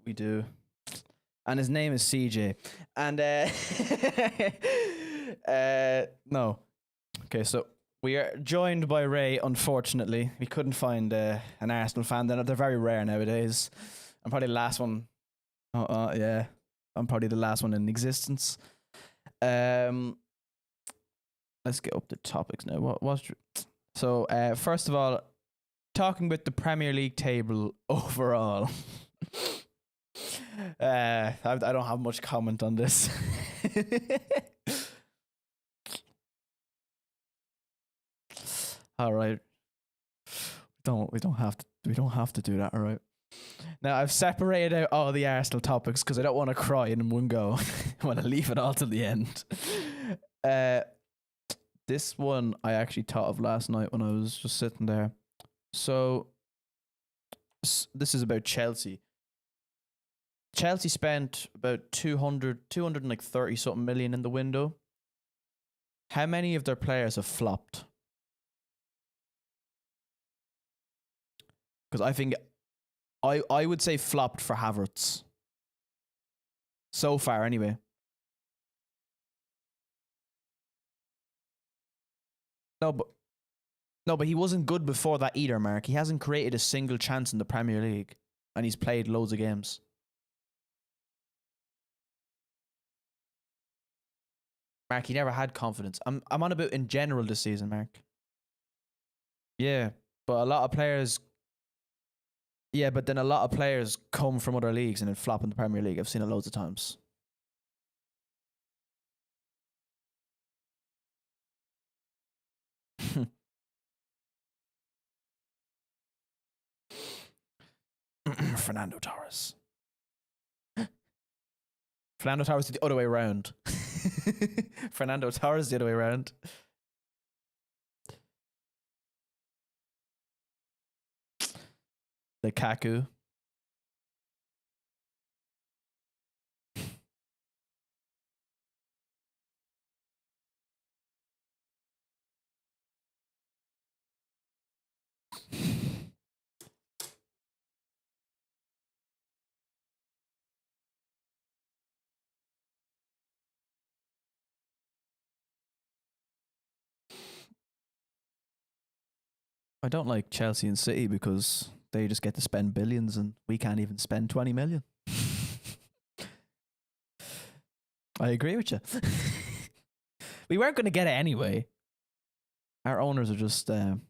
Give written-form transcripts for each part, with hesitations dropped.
We do. And his name is CJ. And no. Okay, so we are joined by Ray. Unfortunately, we couldn't find an Arsenal fan. They're very rare nowadays. I'm probably the last one. Yeah, I'm probably the last one in existence. Let's get up the topics now. So first of all, talking about the Premier League table overall. I don't have much comment on this. All right. We don't have to do that, all right? Now I've separated out all the Arsenal topics because I don't want to cry in one go. I want to leave it all till the end. This one I actually thought of last night when I was just sitting there. So this is about Chelsea. Chelsea spent about 230 something million in the window. How many of their players have flopped? Because I think I would say flopped for Havertz. So far, anyway. No, but he wasn't good before that either, Mark. He hasn't created a single chance in the Premier League, and he's played loads of games. Mark, he never had confidence. I'm on about in general this season, Mark. Yeah, but a lot of players. Yeah, but then a lot of players come from other leagues and then flop in the Premier League. I've seen it loads of times. Fernando Torres. Fernando Torres the other way around. Fernando Torres the other way around. Lukaku. I don't like Chelsea and City because they just get to spend billions and we can't even spend 20 million. I agree with you. We weren't going to get it anyway. Our owners are just... then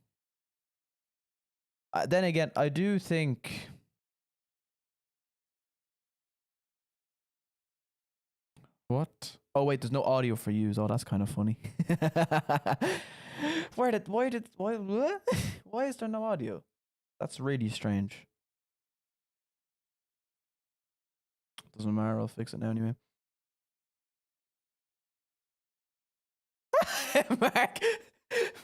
again, I do think... What? Oh, wait, there's no audio for you. Oh, that's kind of funny. Why is there no audio? That's really strange. Doesn't matter, I'll fix it now anyway.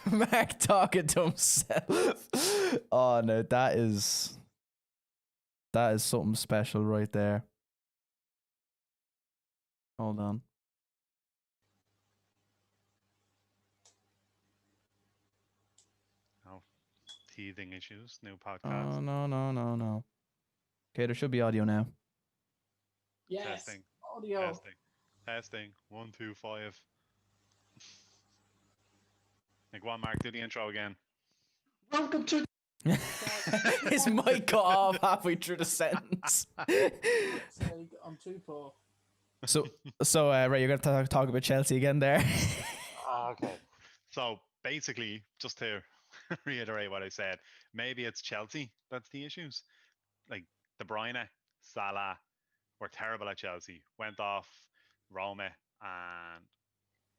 Mark talking to himself. Oh no, that is something special right there. Hold on. Teething issues, new podcast. Oh, no. Okay, there should be audio now. Yes, testing. audio. Testing. 1, 2, 5. Like one, Mark, do the intro again. Welcome to... His mic cut off halfway through the sentence. I'm too poor. So Ray, you're going to talk about Chelsea again there? Okay. So basically, just to reiterate what I said, maybe it's Chelsea that's the issues. Like De Bruyne, Salah were terrible at Chelsea. Went off Roma, and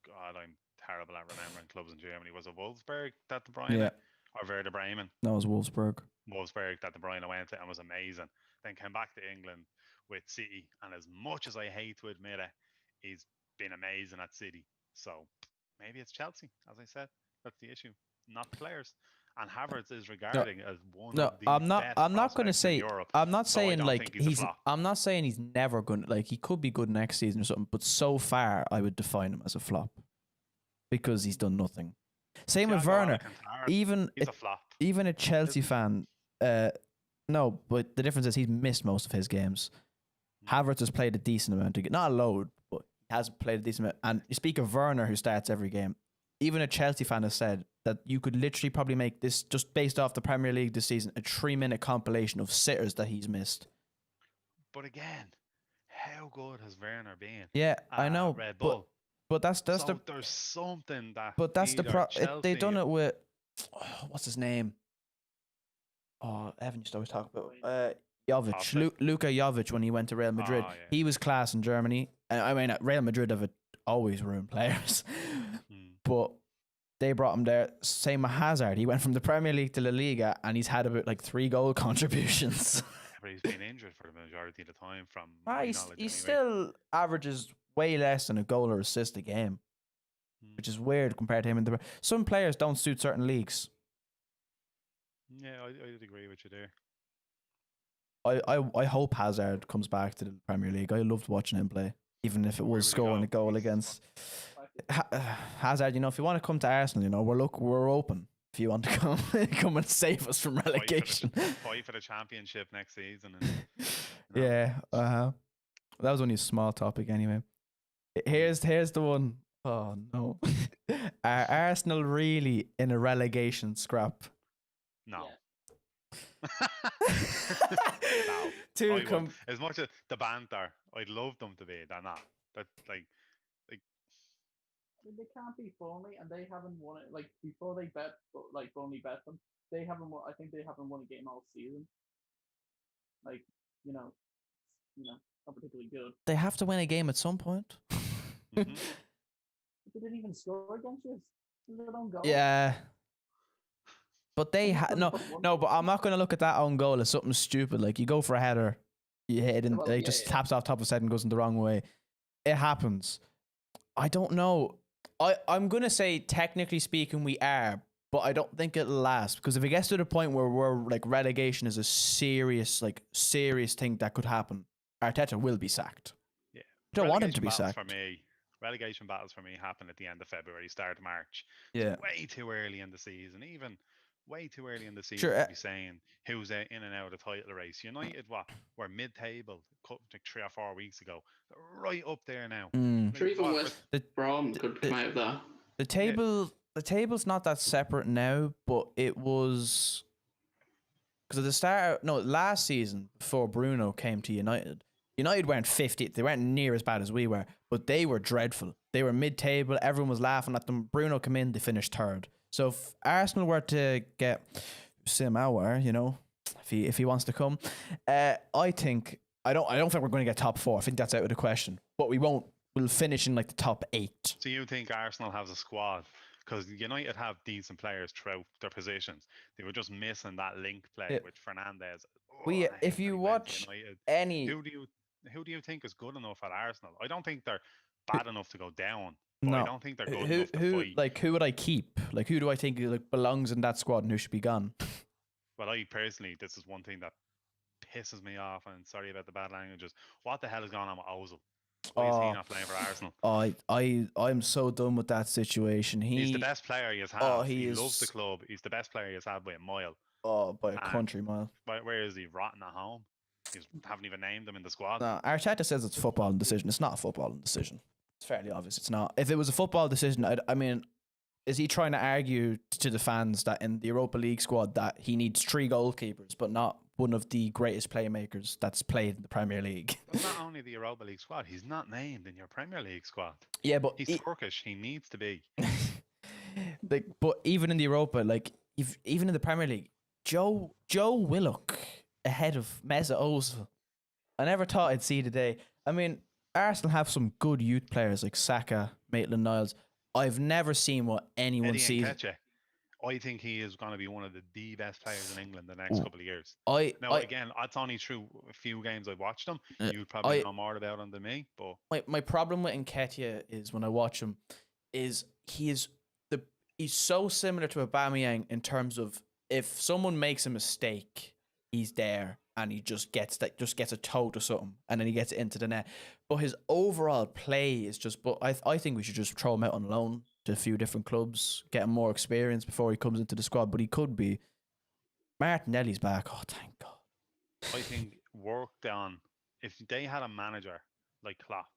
God, I'm terrible at remembering clubs in Germany. Was it Wolfsburg that De Bruyne or Werder Bremen? No, it was Wolfsburg. Wolfsburg that De Bruyne went to and was amazing. Then came back to England with City, and as much as I hate to admit it, he's been amazing at City. So maybe it's Chelsea, as I said. That's the issue, not the players. And Havertz is regarding as one of the I'm not going to say. Europe, I'm not saying like he's I'm not saying he's never going to, like, he could be good next season or something. But so far, I would define him as a flop because he's done nothing. Same with Werner. Even he's a flop. Even a Chelsea fan. No, but the difference is he's missed most of his games. Havertz has played a decent amount of not a load, but he has played a decent amount. And you speak of Werner, who starts every game. Even a Chelsea fan has said that you could literally probably make this, just based off the Premier League this season, a 3-minute compilation of sitters that he's missed. But again, how good has Werner been? Yeah, I know. Red Bull. But that's So the there's something that. but that's the either they done Chelsea- it with what's his name? Oh, Evan used to always talk about Jovic, Offside. Luka Jovic when he went to Real Madrid. Oh, yeah. He was class in Germany. I mean, Real Madrid have always ruined players, Hmm. but they brought him there. Same with Hazard. He went from the Premier League to La Liga, and he's had about like 3 goal contributions. But he's been injured for the majority of the time. From Ah, my he's knowledge he anyway. still averages way less than a goal or assist a game, Hmm. which is weird compared to him in the. Some players don't suit certain leagues. Yeah, I'd agree with you there. I hope Hazard comes back to the Premier League. I loved watching him play, even if it Where was would he scoring go? a goal He's against Hazard. You know, if you want to come to Arsenal, you know, we're open. If you want to come come and save us from relegation. Fight for the championship next season. And, you know, Yeah, that was only a small topic anyway. Here's the one. Oh no, are Arsenal really in a relegation scrap? No. Yeah. No. Two I would. com- As much as the banter, I'd love them to be. They're not. That's like, I mean, they can't be Burnley, and they haven't won it. Like before they bet, like Burnley bet them, they haven't won. I think they haven't won a game all season. Like you know, not particularly good. they have to win a game at some point. mhm. But they didn't even score against us. It was their own goal. Yeah. But they They had couldn't no, put one no. But foot I'm not going to look at that own goal as something stupid. Like you go for a header, you hit it, and Well, it yeah, just yeah. taps off top of his head and goes in the wrong way. It happens. I don't know. I'm going to say, technically speaking, we are, but I don't think it'll last because if it gets to the point where we're like relegation is a serious thing that could happen, Arteta will be sacked. Yeah. I don't want him to Relegation be battles sacked. For me, relegation battles for me happen at the end of February, start of March. Yeah. Way too early in the season, even way too early in the season Sure, to be saying who's in and out of the title race. United, were mid-table like 3 or 4 weeks ago. They're right up there now. Mm. Like, Sure, even what- West The- Brom could come out of that. The table's not that separate now, but it was because at the start, no, last season before Bruno came to United, United weren't 50th. They weren't near as bad as we were, but they were dreadful. They were mid-table. Everyone was laughing at them. Bruno came in, they finished third. So if Arsenal were to get Sim Aouar, you know, if he wants to come, I don't think we're going to get top 4. I think that's out of the question. But we won't. We'll finish in like the top 8. So you think Arsenal has a squad? Because United have decent players throughout their positions. They were just missing that link play Yeah. with Fernandez. We- I if hate you that he went to watch United. Any Who do you think is good enough at Arsenal? I don't think they're bad enough to go down. But No. I don't think they're good who enough to fight. who would I keep? Like who do I think like belongs in that squad and who should be gone? But I personally, this is one thing that pisses me off, and sorry about the bad languages. What the hell is going on with Ozil? Why is he Oh. not playing for Arsenal? I'm so done with that situation. He's the best player he has had. Oh, he he loves the is- club. He's the best player he has had by a mile. by a and- country mile. Where is he? Rotten at home. He haven't even named him in the squad. No, Arteta says it's a footballing decision. It's not a footballing decision. It's fairly obvious. It's not. If it was a football decision, I mean, is he trying to argue to the fans that in the Europa League squad that he needs 3 goalkeepers, but not one of the greatest playmakers that's played in the Premier League? But not only the Europa League squad, he's not named in your Premier League squad. Yeah, but He's Turkish. He needs to be. like, but even in the Europa, like, even in the Premier League, Joe Willock ahead of Mesut Ozil. I never thought I'd see the day. I mean, Arsenal have some good youth players like Saka, Maitland-Niles. I've never seen what anyone Eddie sees. Nketiah. I think he is going to be one of the best players in England the next Ooh. couple of years. I Now, again, that's only through a few games I've watched him. You'd probably know more about him than me, but my problem with Nketiah is when I watch him, is he's so similar to Aubameyang in terms of if someone makes a mistake, he's there and he just gets a toe to something and then he gets it into the net. But his overall play is just. But I think we should just throw him out on loan to a few different clubs, get him more experience before he comes into the squad. But he could be. Martinelli's back. Oh, thank God. I think worked on if they had a manager like Klopp,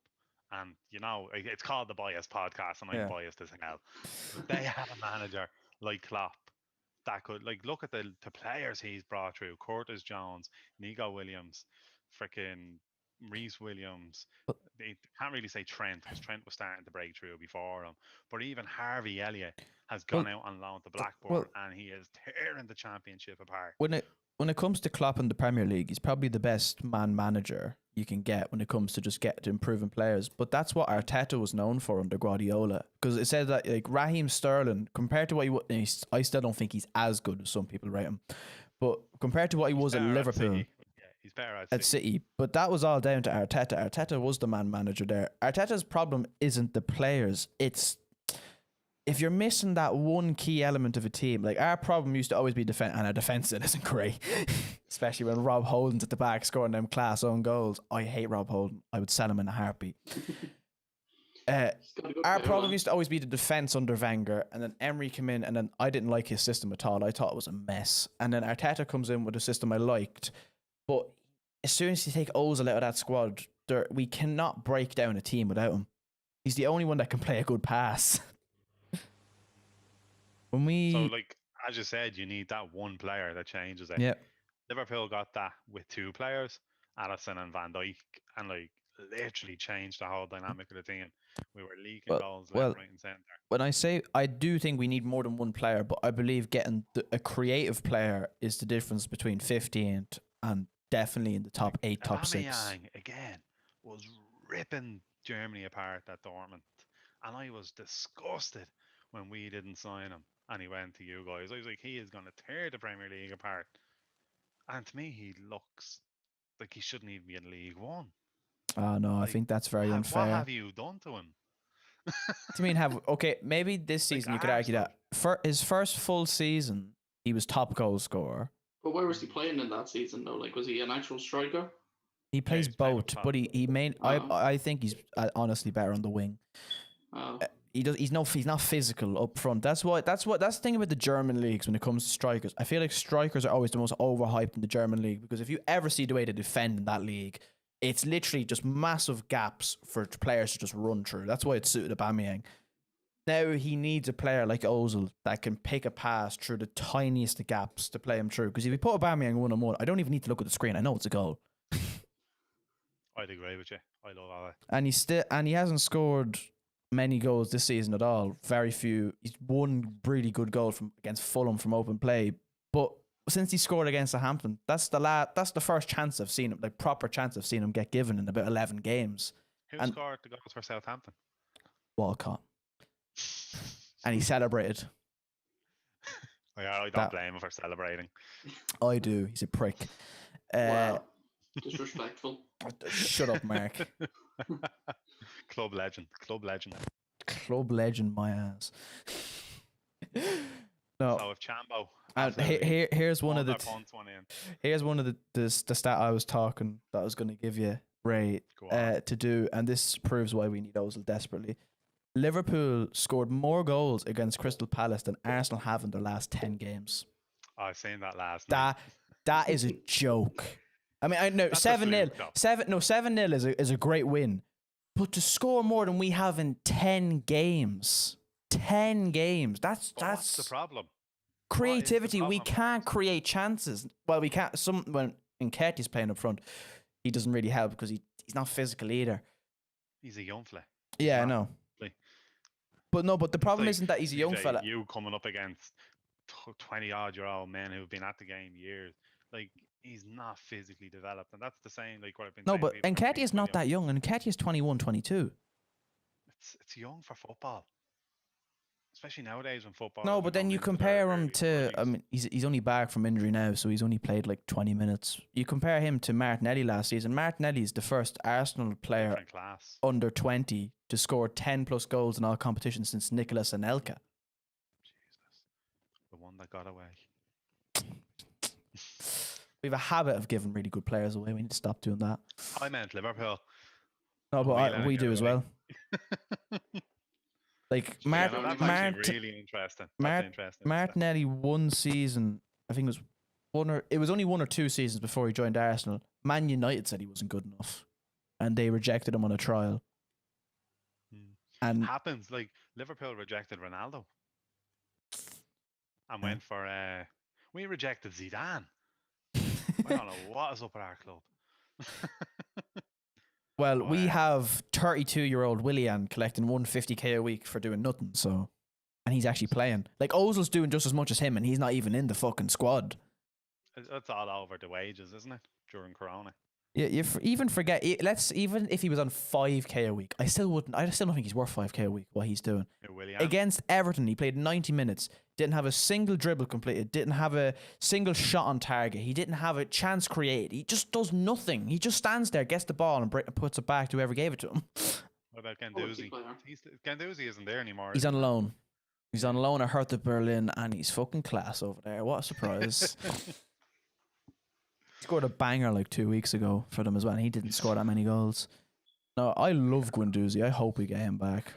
and it's called the Bias Podcast, and I'm Yeah. biased as hell. But they had a manager like Klopp that could look at the players he's brought through: Curtis Jones, Nico Williams, freaking Reese Williams. But- They can't really say Trent because Trent was starting to break through before him. But even Harvey Elliott has gone out on loan to Blackburn, and he is tearing the Championship apart. When it comes to Klopp in the Premier League, he's probably the best man manager you can get when it comes to just get to improving players. But that's what Arteta was known for under Guardiola, because it said that like Raheem Sterling, compared to what I still don't think he's as good as some people rate him, but compared to what he was at Liverpool. Yeah, he's better at City. But that was all down to Arteta. Arteta was the man manager there. Arteta's problem isn't the players. It's if you're missing that one key element of a team. Like our problem used to always be defense, and our defense isn't great. Especially when Rob Holding's at the back scoring them class own goals. I hate Rob Holding. I would sell him in a heartbeat. Our problem used to always be the defense under Wenger, and then Emery came in, and then I didn't like his system at all. I thought it was a mess. And then Arteta comes in with a system I liked. But as soon as you take Ozil out of that squad, we cannot break down a team without him. He's the only one that can play a good pass. So, as you said, you need that one player that changes it. Yeah. Liverpool got that with two players, Alisson and Van Dijk, and literally changed the whole dynamic of the team. We were leaking goals left, right, and centre. When I say I do think we need more than one player, but I believe getting a creative player is the difference between 15th and definitely in the top 8, top 6. Aubameyang again was ripping Germany apart at Dortmund, and I was disgusted when we didn't sign him and he went to you guys. I was like, he is going to tear the Premier League apart. And to me, he looks like he shouldn't even be in League One. Oh no, I think that's very unfair. What have you done to him? Do you mean okay, maybe this season you could argue that for his first full season, he was top goal scorer. But where was he playing in that season though? Was he an actual striker? He plays both, but he main. I think he's honestly better on the wing. Oh. He's not physical up front. That's the thing about the German leagues when it comes to strikers. I feel like strikers are always the most overhyped in the German league, because if you ever see the way they defend in that league, it's literally just massive gaps for players to just run through. That's why it suited Aubameyang. Now he needs a player like Ozil that can pick a pass through the tiniest of gaps to play him through. Because if you put Aubameyang 1-on-1, I don't even need to look at the screen. I know it's a goal. I'd agree with you. I love all that. And he hasn't scored many goals this season at all. Very few. He's one really good goal against Fulham from open play. But since he scored against Southampton, that's the first chance I've seen him, like proper chance I've seen him get given in about 11 games. Who scored the goals for Southampton? Walcott. And he celebrated. I don't blame him for celebrating. I do. He's a prick. Wow. Disrespectful. Shut up, Mark. Club legend. Club legend, my ass. No. So if Chambo. Here's one of the stat I was talking that I was going to give you, Ray, to do, and this proves why we need Ozil desperately. Liverpool scored more goals against Crystal Palace than Arsenal have in their last 10 games. I've seen that last night. That is a joke. I mean, I know 7-0. 7-0 is a great win, but to score more than we have in 10 games, that's the problem. Creativity. We can't create chances. Well, we can't. When Nketiah's playing up front, he doesn't really help because he's not physical either. He's a young fella. Yeah, I know. But the problem isn't that he's a young fella. You coming up against 20-odd-year-old men who've been at the game years, he's not physically developed, and that's the same. What I've been saying. No, but Nketiah's not that young, and Nketiah's 21, 22. It's young for football, especially nowadays when football. No, but then you compare him to. I mean, he's only back from injury now, so he's only played 20 minutes. You compare him to Martinelli last season. Martinelli is the first Arsenal player under 20 to score 10 plus goals in all competitions since Nicolas Anelka. Jesus, the one that got away. We have a habit of giving really good players away. We need to stop doing that. I meant Liverpool. No, but we do as well. Really interesting. That's interesting. Martinelli one season, I think it was it was only 1 or 2 seasons before he joined Arsenal. Man United said he wasn't good enough, and they rejected him on a trial. Mm. And Happens. Like Liverpool rejected Ronaldo and went for we rejected Zidane. I don't know what is up at our club. well, we Wow. have 32-year-old Willian collecting 150k a week for doing nothing. So, and he's actually playing. Like Ozil's doing just as much as him, and he's not even in the fucking squad. It's all over the wages, isn't it? During Corona. Yeah, even forget. Even if he was on 5k a week, I still wouldn't. I still don't think he's worth 5k a week. What he's doing Willian. against Everton, he played 90 minutes. Didn't have a single dribble completed. Didn't have a single shot on target. He didn't have a chance created. He just does nothing. He just stands there, gets the ball, and puts it back to whoever gave it to him. What about Quality Ganduzi? player. Ganduzi isn't there anymore. He's is on he? loan. He's on loan at Hertha Berlin, and he's fucking class over there. What a surprise! Scored a banger like 2 weeks ago for them as well. And he didn't score that many goals. No, I love Guendouzi. I hope we get him back.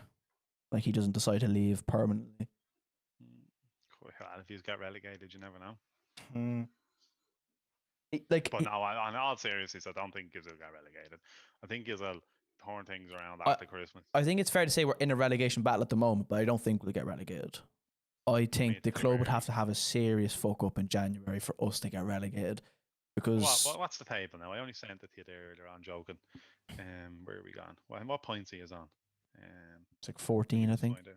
Like he doesn't decide to leave permanently. Well, if he's got relegated, you never know. Like, But no, on all seriousness, I don't think Gizzle got relegated. I think Gizzle torn things around I- after Christmas. I think it's fair to say we're in a relegation battle at the moment, but I don't think we'll get relegated. I think it's the club would very- have to have a serious fuck up in January for us to get relegated. Because What's the table now? I only sent it to you there earlier on, joking. Where are we gone? What points he is on? it's like 14, I Just think. find out.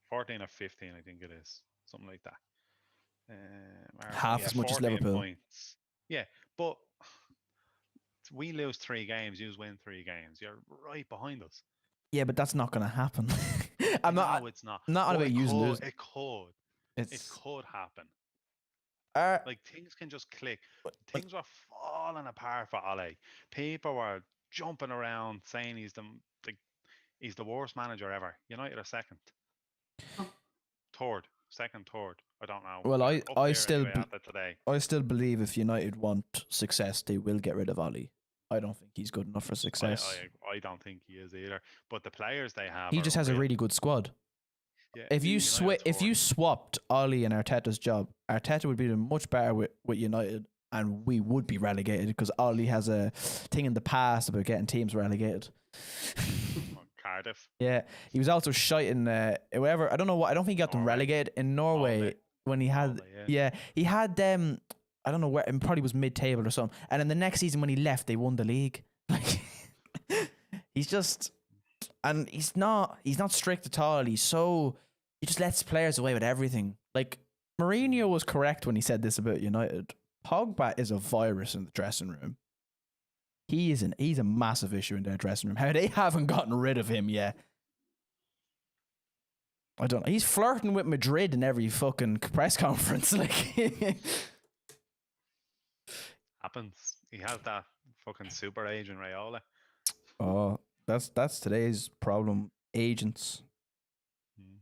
14 or 15, I think it is. Something like that. Half as much as 14 Liverpool. Points. Yeah, but we lose 3 games, you win 3 games. You're right behind us. Yeah, but that's not going to happen. I'm not. No, it's not. not on But about it using could, losing. it could. It It's could happen. Like things can just click. Things were falling apart for Ole. People were jumping around saying he's the worst manager ever. United are second, second, third. I don't know. Well, They're up I there still anyway after today. I still believe if United want success, they will get rid of Ollie. I don't think he's good enough for success. I don't think he is either. But the players they have, He are just has a unreal. really good squad. Yeah, If you United's if you fourth. swapped Ollie and Arteta's job, Arteta would be doing much better with United, and we would be relegated because Ollie has a thing in the past about getting teams relegated. Cardiff. Yeah, he was also shite in whoever. I don't know what. I don't think he got them Norway. relegated in Norway Norway. when he had. Norway, yeah. He had them. I don't know where. It probably was mid-table or something. And then the next season when he left, they won the league. Like he's just, and he's not strict at all. He just lets players away with everything. Like Mourinho was correct when he said this about United. Pogba is a virus in the dressing room. He's a massive issue in their dressing room. How they haven't gotten rid of him yet. I don't know. He's flirting with Madrid in every fucking press conference. Like, Happens. He has that fucking super agent Raiola. oh, that's today's problem. Agents. Mm.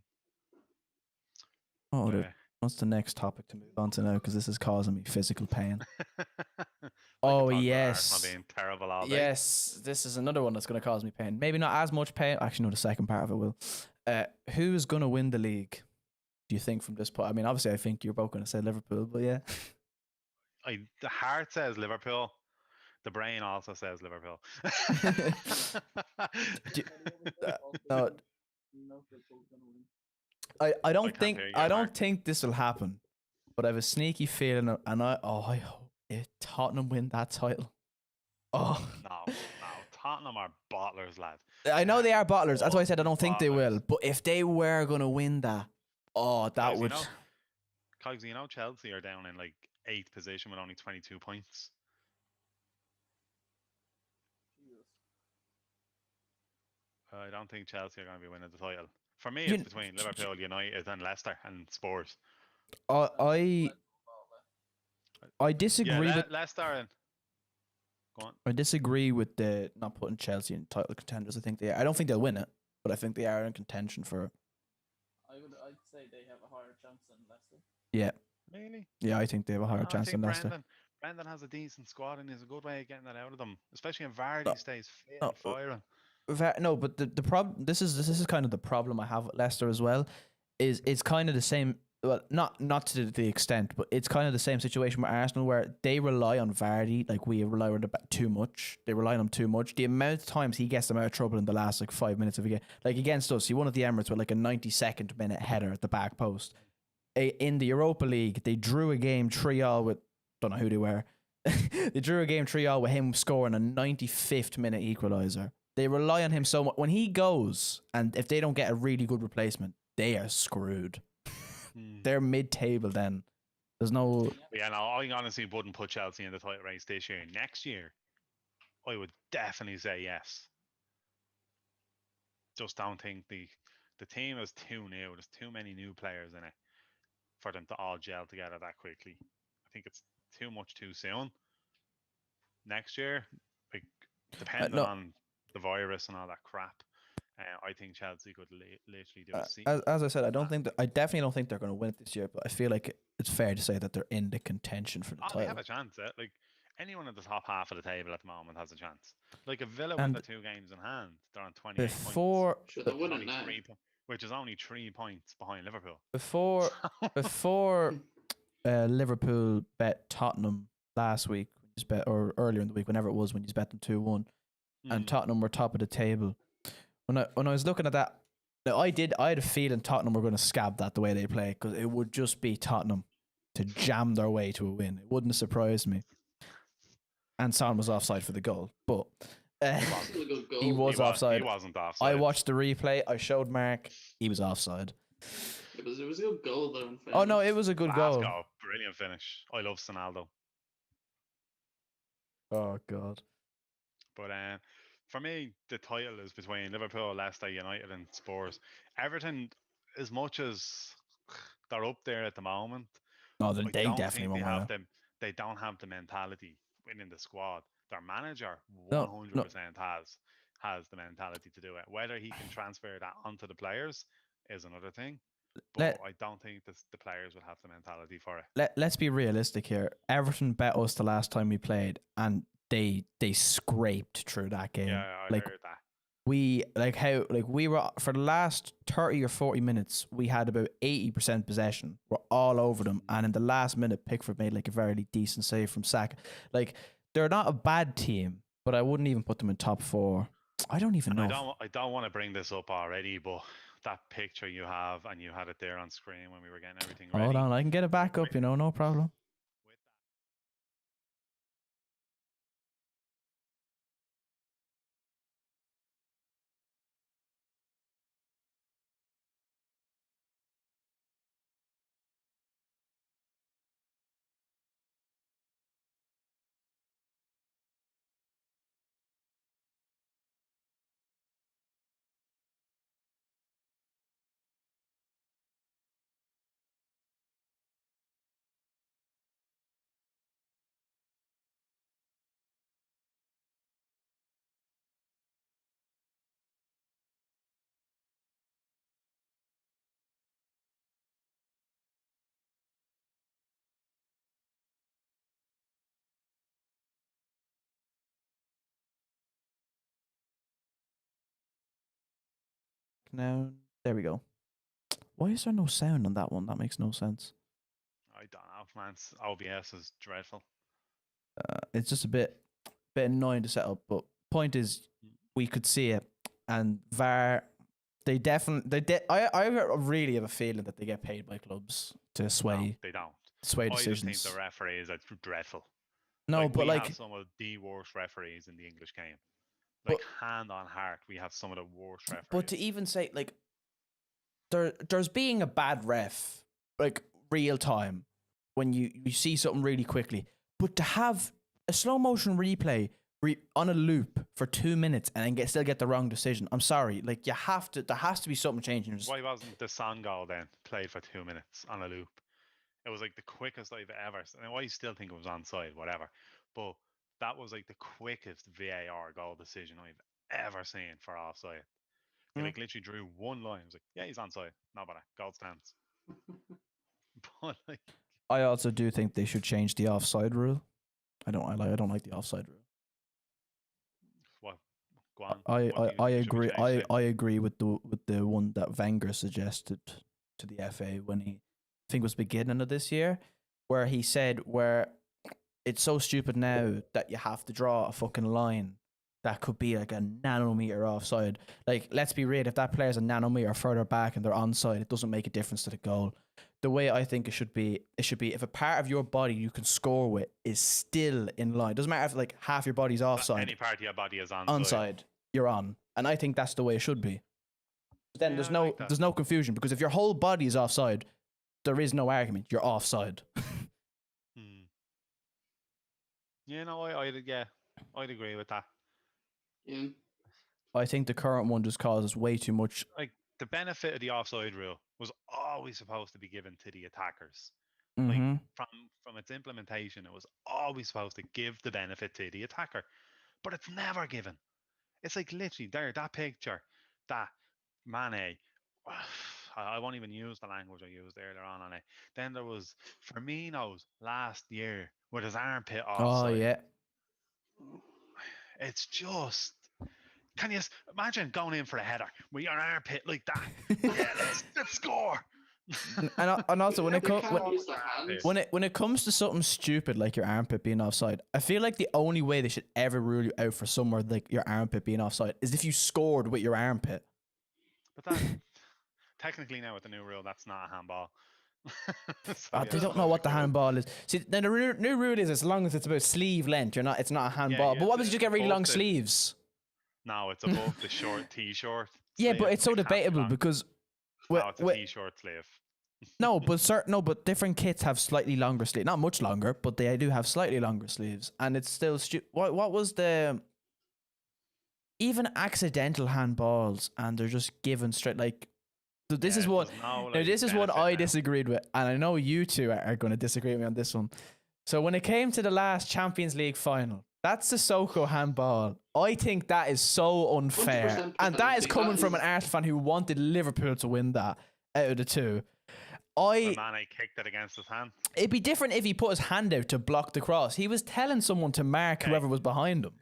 Oh, Yeah. what's the next topic to move on to now? Because this is causing me physical pain. We Oh, could talk about yes. Arsenal being terrible all day. Yes, this is another one that's going to cause me pain. Maybe not as much pain. Actually, no, the second part of it will. Who is going to win the league? Do you think from this point? I mean, obviously, I think you're both going to say Liverpool, but yeah. The heart says Liverpool. The brain also says Liverpool. Do- no. No, Liverpool's gonna win. I don't can't think hear you, I don't Mark. think this will happen, but I have a sneaky feeling, and I hope Tottenham win that title. Oh, No, Tottenham are bottlers, lad. I know they are bottlers. That's why I said I don't think they will. Bottlers. But if they were gonna win that, that Cogs, would. Cogs, Chelsea are down in like 8th position with only 22 points. Jesus. I don't think Chelsea are going to be winning the title. For me, You- it's between Liverpool, United, and Leicester and Spurs. I disagree Yeah, with Leicester and go on. I disagree with the not putting Chelsea in title contenders. I don't think they'll win it, but I think they are in contention for it. I'd say they have a higher chance than Leicester. Yeah, Really? yeah, I think they have a higher No, I chance think than Leicester. Brendan has a decent squad and is a good way of getting that out of them, especially if Vardy No, stays fit no, and firing. No, but the problem. This is kind of the problem I have with Leicester as well. Is it's kind of the same well, not to the extent, but it's kind of the same situation with Arsenal where they rely on Vardy, like we rely on him too much. They rely on him too much. The amount of times he gets them out of trouble in the last like 5 minutes of a game, like against us, he won at the Emirates with like a 92nd minute header at the back post. In the Europa League, they drew a game 3-3 with, don't know who they were. They drew a game 3-3 with him scoring a 95th minute equaliser. They rely on him so much. When he goes, and if they don't get a really good replacement, they are screwed. They're mid-table then. There's no... Yeah, no, I honestly wouldn't put Chelsea in the title race this year. Next year, I would definitely say yes. Just don't think the team is too new. There's too many new players in it for them to all gel together that quickly. I think it's too much too soon. Next year, like depending no. on the virus and all that crap, I think Chelsea could literally do a season. As I said, I definitely don't think they're going to win it this year, but I feel like it's fair to say that they're in the contention for the title. They have a chance. Like anyone in the top half of the table at the moment has a chance. Like if Villa win the 2 games in hand, they're on 28 before points. Should they win it now? Which is only 3 points behind Liverpool. Before Liverpool bet Tottenham last week, or earlier in the week, whenever it was, when you bet them 2-1, and Tottenham were top of the table. When I was looking at that, I had a feeling Tottenham were going to scab that the way they play, because it would just be Tottenham to jam their way to a win. It wouldn't have surprised me. And Son was offside for the goal, but he was offside. He wasn't offside. I watched the replay. I showed Mark. He was offside. It was a good goal though. Oh no, it was a good goal. Brilliant finish. I love Sonaldo. Oh god. But for me, the title is between Liverpool, Leicester, United, and Spurs. Everton, as much as they're up there at the moment, no, they definitely won't win. They don't have the mentality within the squad. Their manager 100% has the mentality to do it. Whether he can transfer that onto the players is another thing. But I don't think the players will have the mentality for it. Let's be realistic here. Everton bet us the last time we played, and they scraped through that game. Yeah, I heard that. We we were, for the last 30 or 40 minutes, we had about 80% possession. We're all over them, and in the last minute, Pickford made like a very decent save from Saka. Like, they're not a bad team, but I wouldn't even put them in top 4. I don't even know. I don't want to bring this up already, but that picture you have, and you had it there on screen when we were getting everything ready. Hold on, I can get it back up, no problem. Now, there we go. Why is there no sound on that one? That makes no sense. I don't know, man. OBS is dreadful. It's just a bit annoying to set up, but point is, we could see it, and VAR, I really have a feeling that they get paid by clubs to sway. No, they don't. Sway decisions. I just think the referees are dreadful. No, but we have some of the worst referees in the English game. Hand on heart, we have some of the worst referees. But to even say, like, there's being a bad ref, like, real time, when you see something really quickly, but to have a slow motion replay on a loop for 2 minutes and then still get the wrong decision, I'm sorry, like, there has to be something changing. Why wasn't the Son goal then played for 2 minutes on a loop? It was like the quickest I've ever. And I still think it was onside, whatever, but that was like the quickest VAR goal decision I've ever seen for offside. He like literally drew one line. I was like, yeah, he's onside. Not bad. Goal stands. But like, I also do think they should change the offside rule. I don't like the offside rule. What? Go on. I agree. I agree with the one that Wenger suggested to the FA when he think it was beginning of this year, where he said where it's so stupid now that you have to draw a fucking line that could be like a nanometer offside. Like, let's be real, if that player's a nanometer further back and they're onside, it doesn't make a difference to the goal. The way I think it should be if a part of your body you can score with is still in line. Doesn't matter if like half your body's offside. Any part of your body is Onside, you're on. And I think that's the way it should be. But then Yeah, I like that. there's no confusion, because if your whole body is offside, there is no argument. You're offside. Hmm. Yeah, no, I'd agree with that. Yeah. I think the current one just causes way too much. Like, the benefit of the offside rule was always supposed to be given to the attackers. Mhm. From its implementation, it was always supposed to give the benefit to the attacker, but it's never given. It's like literally there, that picture, that Mane. I won't even use the language I used earlier on it. Then there was Firmino's last year with his armpit Oh offside. yeah. It's just. Can you imagine going in for a header with your armpit like that? Yeah, let's score. And also when They it comes can't use their hands. when it comes to something stupid like your armpit being offside, I feel like the only way they should ever rule you out for somewhere like your armpit being offside is if you scored with your armpit. But that technically now with the new rule, that's not a handball. So, They yeah, don't know what the cool. handball is. See, then the new rule is as long as it's about sleeve length, it's not a handball. yeah, But what it's if you just get really above long the- sleeves? No, it's above the short t-shirt. Yeah, but sleeve. it's so It can't be debatable long. because No, it's a wi- t-shirt sleeve. but different kits have slightly longer sleeves. Not much longer, but they do have slightly longer sleeves, and it's still what was the even accidental handballs, and they're just given straight like. So this Yeah, is it what does no, now like, this is what benefit I now. disagreed with, and I know you two are going to disagree with me on this one. So when it came to the last Champions League final, that's the Sissoko handball. I think that is so unfair, 100% and that is penalty. coming That from is- an Arsenal fan who wanted Liverpool to win that out of the two. When Mane kicked it against his hand. It'd be different if he put his hand out to block the cross. He was telling someone to mark Okay. whoever was behind him.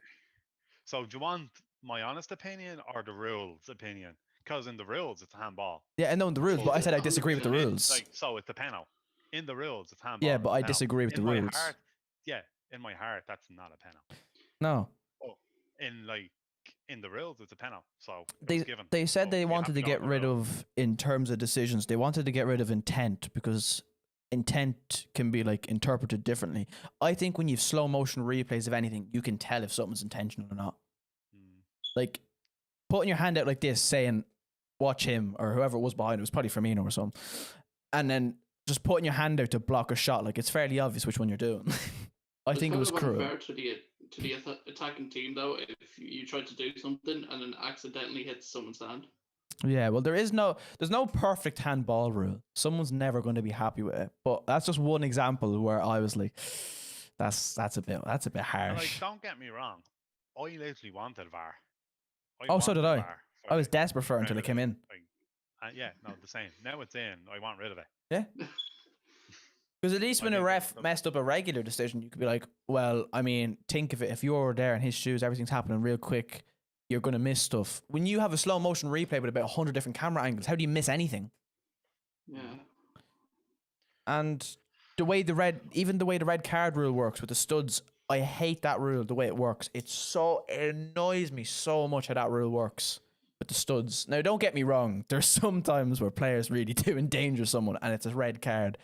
So do you want my honest opinion or the rules opinion? Because in the rules, it's a handball. Yeah, I know the rules, but I said I Yeah, disagree with the 100%. rules. So it's a penalty. In the rules, it's handball. Yeah, it's but a I penalty. disagree with the In my rules. heart, yeah, in my heart, that's not a penalty. No. In the rules, it's a penalty. So it They was given. they said So they you have wanted to go get with the rid rules. of, in terms of decisions, they wanted to get rid of intent, because intent can be like interpreted differently. I think when you've slow motion replays of anything, you can tell if something's intentional or not. Mm. Like putting your hand out like this, saying "watch him" or whoever it was behind, it was probably Firmino or something, and then just putting your hand out to block a shot, like it's fairly obvious which one you're doing. I It's think it kind was of cruel. unfair to the attacking team though if you try to do something and then accidentally hits someone's hand. Yeah, well, there's no perfect handball rule. Someone's never going to be happy with it. But that's just one example where I was like, that's a bit And, like, harsh. don't get me wrong. I literally wanted VAR. Oh, so did wanted I. VAR for I was the desperate for it until Premier it came League. in. Like, yeah, no, the same. Now it's in. I want rid of it. Yeah. Because at least I when a think ref that's the- messed up a regular decision, you could be like, well, I mean, think of it. If you're there in his shoes, everything's happening real quick. You're going to miss stuff. When you have a slow motion replay with about 100 different camera angles, how do you miss anything? Yeah. And the way the red card rule works with the studs, I hate that rule, the way it works. It annoys me so much how that rule works with the studs. Now, don't get me wrong. There's some times where players really do endanger someone and it's a red card.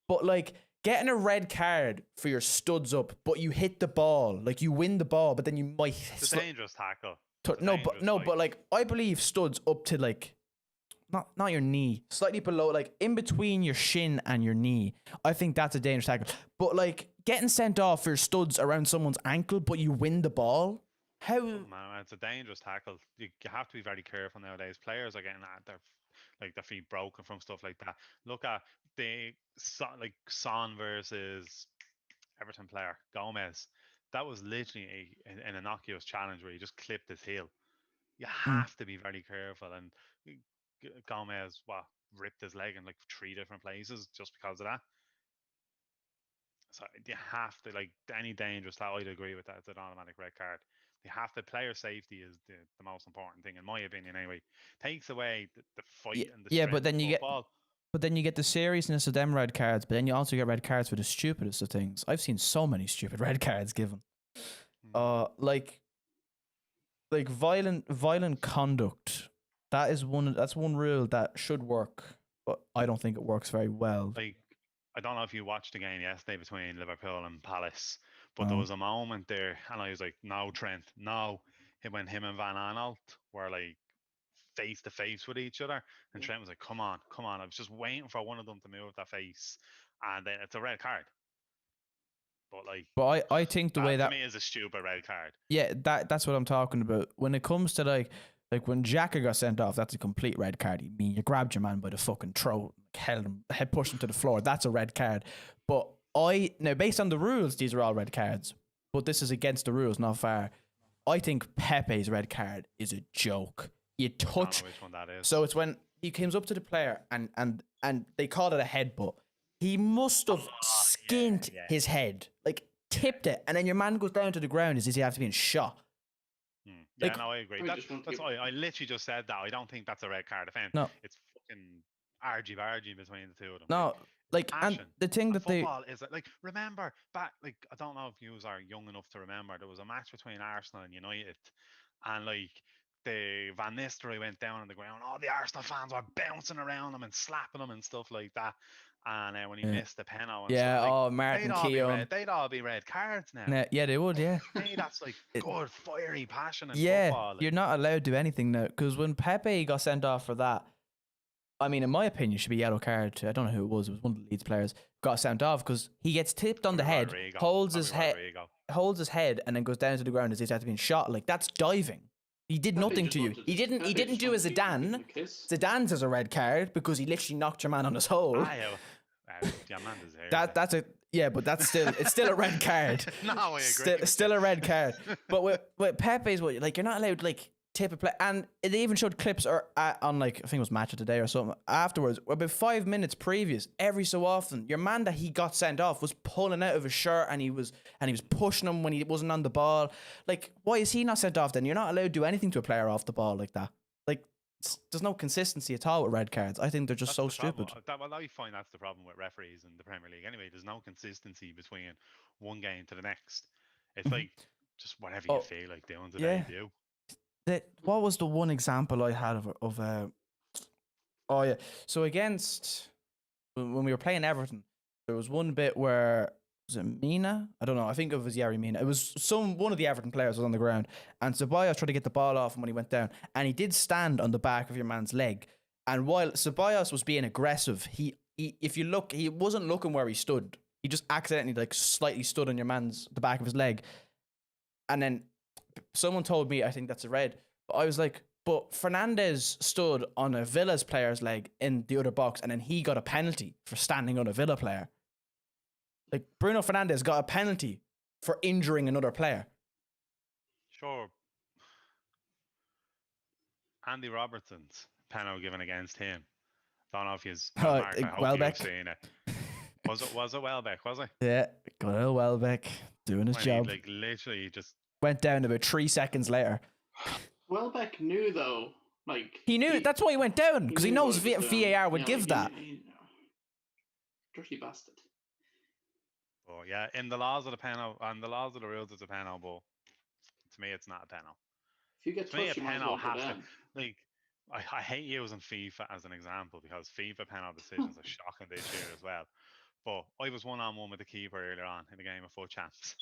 But like getting a red card for your studs up, but you hit the ball, like you win the ball, but then you might It's a dangerous tackle. It's a no, dangerous but fight. like I believe studs up to like not your knee, slightly below, like in between your shin and your knee. I think that's a dangerous tackle. But like getting sent off for your studs around someone's ankle, but you win the ball. How? Oh, man, it's a dangerous tackle. You have to be very careful nowadays. Players are getting their feet broken from stuff like that. Look at like Son versus Everton player Gomez. That was literally an innocuous challenge where he just clipped his heel. You have to be very careful. And Gomez, ripped his leg in like 3 different places just because of that. So you have to, like, any dangerous tackle, I'd agree with that. It's an automatic red card. You have to, player safety is the most important thing, in my opinion, anyway. Takes away the fight and the yeah, strength but then of you get football, But then you get the seriousness of them red cards, but then you also get red cards for the stupidest of things. I've seen so many stupid red cards given. Like violent conduct. That's one rule that should work, but I don't think it works very well. Like, I don't know if you watched the game yesterday between Liverpool and Palace, but there No. was a moment there, and I was like, "No, Trent, no." When him and Van Aanholt were like face to face with each other, and Yeah. Trent was like, "Come on, come on!" I was just waiting for one of them to move their face, and then it's a red card. But like, But I think the way that that to me is a stupid red card. yeah, that's what I'm talking about. When it comes to like when Xhaka got sent off, that's a complete red card. I mean, you grabbed your man by the fucking throat, held him, head pushed him to the floor. That's a red card. But now based on the rules, these are all red cards. But this is against the rules, not fair. I think Pepe's red card is a joke. You I don't touch. know which one that is. So it's when he comes up to the player and they called it a headbutt. He must have skinned yeah. his head, like tipped it, and then your man goes down to the ground. Is he after being shot? Yeah, like- no, I agree. We That's, just want that's to- why I literally just said that. I don't think that's a red card offence. No. It's fucking argy-bargy between the two of them. No, like and passion. the thing And that they football is like, remember back, like, I don't know if you are young enough to remember, there was a match between Arsenal and United, and like the Van Nistelrooy went down on the ground. All the Arsenal fans were bouncing around him and slapping him and stuff like that. And when he Yeah. missed the penalty, and yeah, stuff, like, oh Martin they'd all be Keown. red. They'd all be red cards now. Yeah, they would, yeah. To me, that's like It- good, fiery passion in Yeah, football. Like, you're not allowed to do anything now because when Pepe got sent off for that, I mean, in my opinion, it should be yellow card. I don't know who it was. It was one of the Leeds players got sent off because he gets tipped on the probably head, Rodrigo, holds probably his head, Rodrigo. and then goes down to the ground as he's after being shot. Like that's diving. He did Pepe nothing just to you. wanted- He didn't Pepe do just a wanted to give him Zidane. a kiss. Zidane's is a red card because he literally knocked your man on his hole. Yeah, man deserves it. That's a yeah, but that's still it's still a red card. No, I agree. Still a red card. But with Pepe's, what like you're not allowed to like tip a play, and they even showed clips on like I think it was Match of the Day or something afterwards. About 5 minutes previous, every so often, your man that he got sent off was pulling out of his shirt and he was pushing him when he wasn't on the ball. Like, why is he not sent off then? You're not allowed to do anything to a player off the ball like that. Like, there's no consistency at all with red cards. I think they're just That's so the problem. stupid. Well, I find that's the problem with referees in the Premier League. Anyway, there's no consistency between one game to the next. It's Mhm. like just whatever Oh, you feel like doing today, yeah. do. What was the one example I had of oh yeah, so against when we were playing Everton, there was one bit where was it Mina? I don't know. I think it was Yerry Mina. It was one of the Everton players was on the ground, and Ceballos tried to get the ball off him when he went down, and he did stand on the back of your man's leg. And while Ceballos was being aggressive, he if you look, he wasn't looking where he stood. He just accidentally like slightly stood on the back of his leg, and then someone told me I think that's a red, but I was like, but Fernandez stood on a Villa's player's leg in the other box, and then he got a penalty for standing on a Villa player. Like Bruno Fernandez got a penalty for injuring another player. Sure. Andy Robertson's penalty given against him. Don't know if he's Mark, I hope Welbeck. you've seen it. Was it Welbeck? Was it? Yeah, good old Welbeck doing his When job. he, like, literally just Went down about 3 seconds later. Welbeck knew though, like He knew that's why he went down because he knew knows what he was doing. VAR would Yeah, give like, that. Dirty bastard. Oh yeah, in the laws of the panel and the laws of the rules, it's a panel, but to me, it's not a panel. If you get To me, a touched, you might as penal well go has to down. like. I hate using FIFA as an example because FIFA penal decisions are shocking this year as well. But I was 1-on-1 with the keeper earlier on in the game of Foot Champs,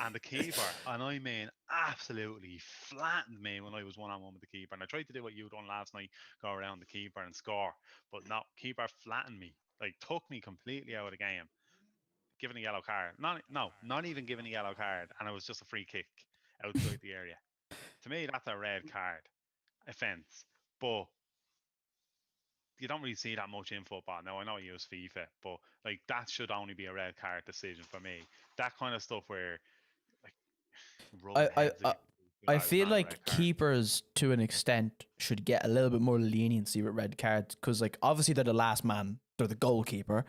and the keeper, and I mean, absolutely flattened me when I was 1-on-1 with the keeper. And I tried to do what you done last night, go around the keeper and score, but no, keeper flattened me, like took me completely out of the game. Given a yellow card, not even given a yellow card, and it was just a free kick outside the area. To me, that's a red card offence, but you don't really see that much in football. Now, I know you use FIFA, but like that should only be a red card decision for me. That kind of stuff where, like, rubbing heads against each I other is feel not a like red card. keepers, to an extent, should get a little bit more leniency with red cards because, like, obviously they're the last man, they're the goalkeeper,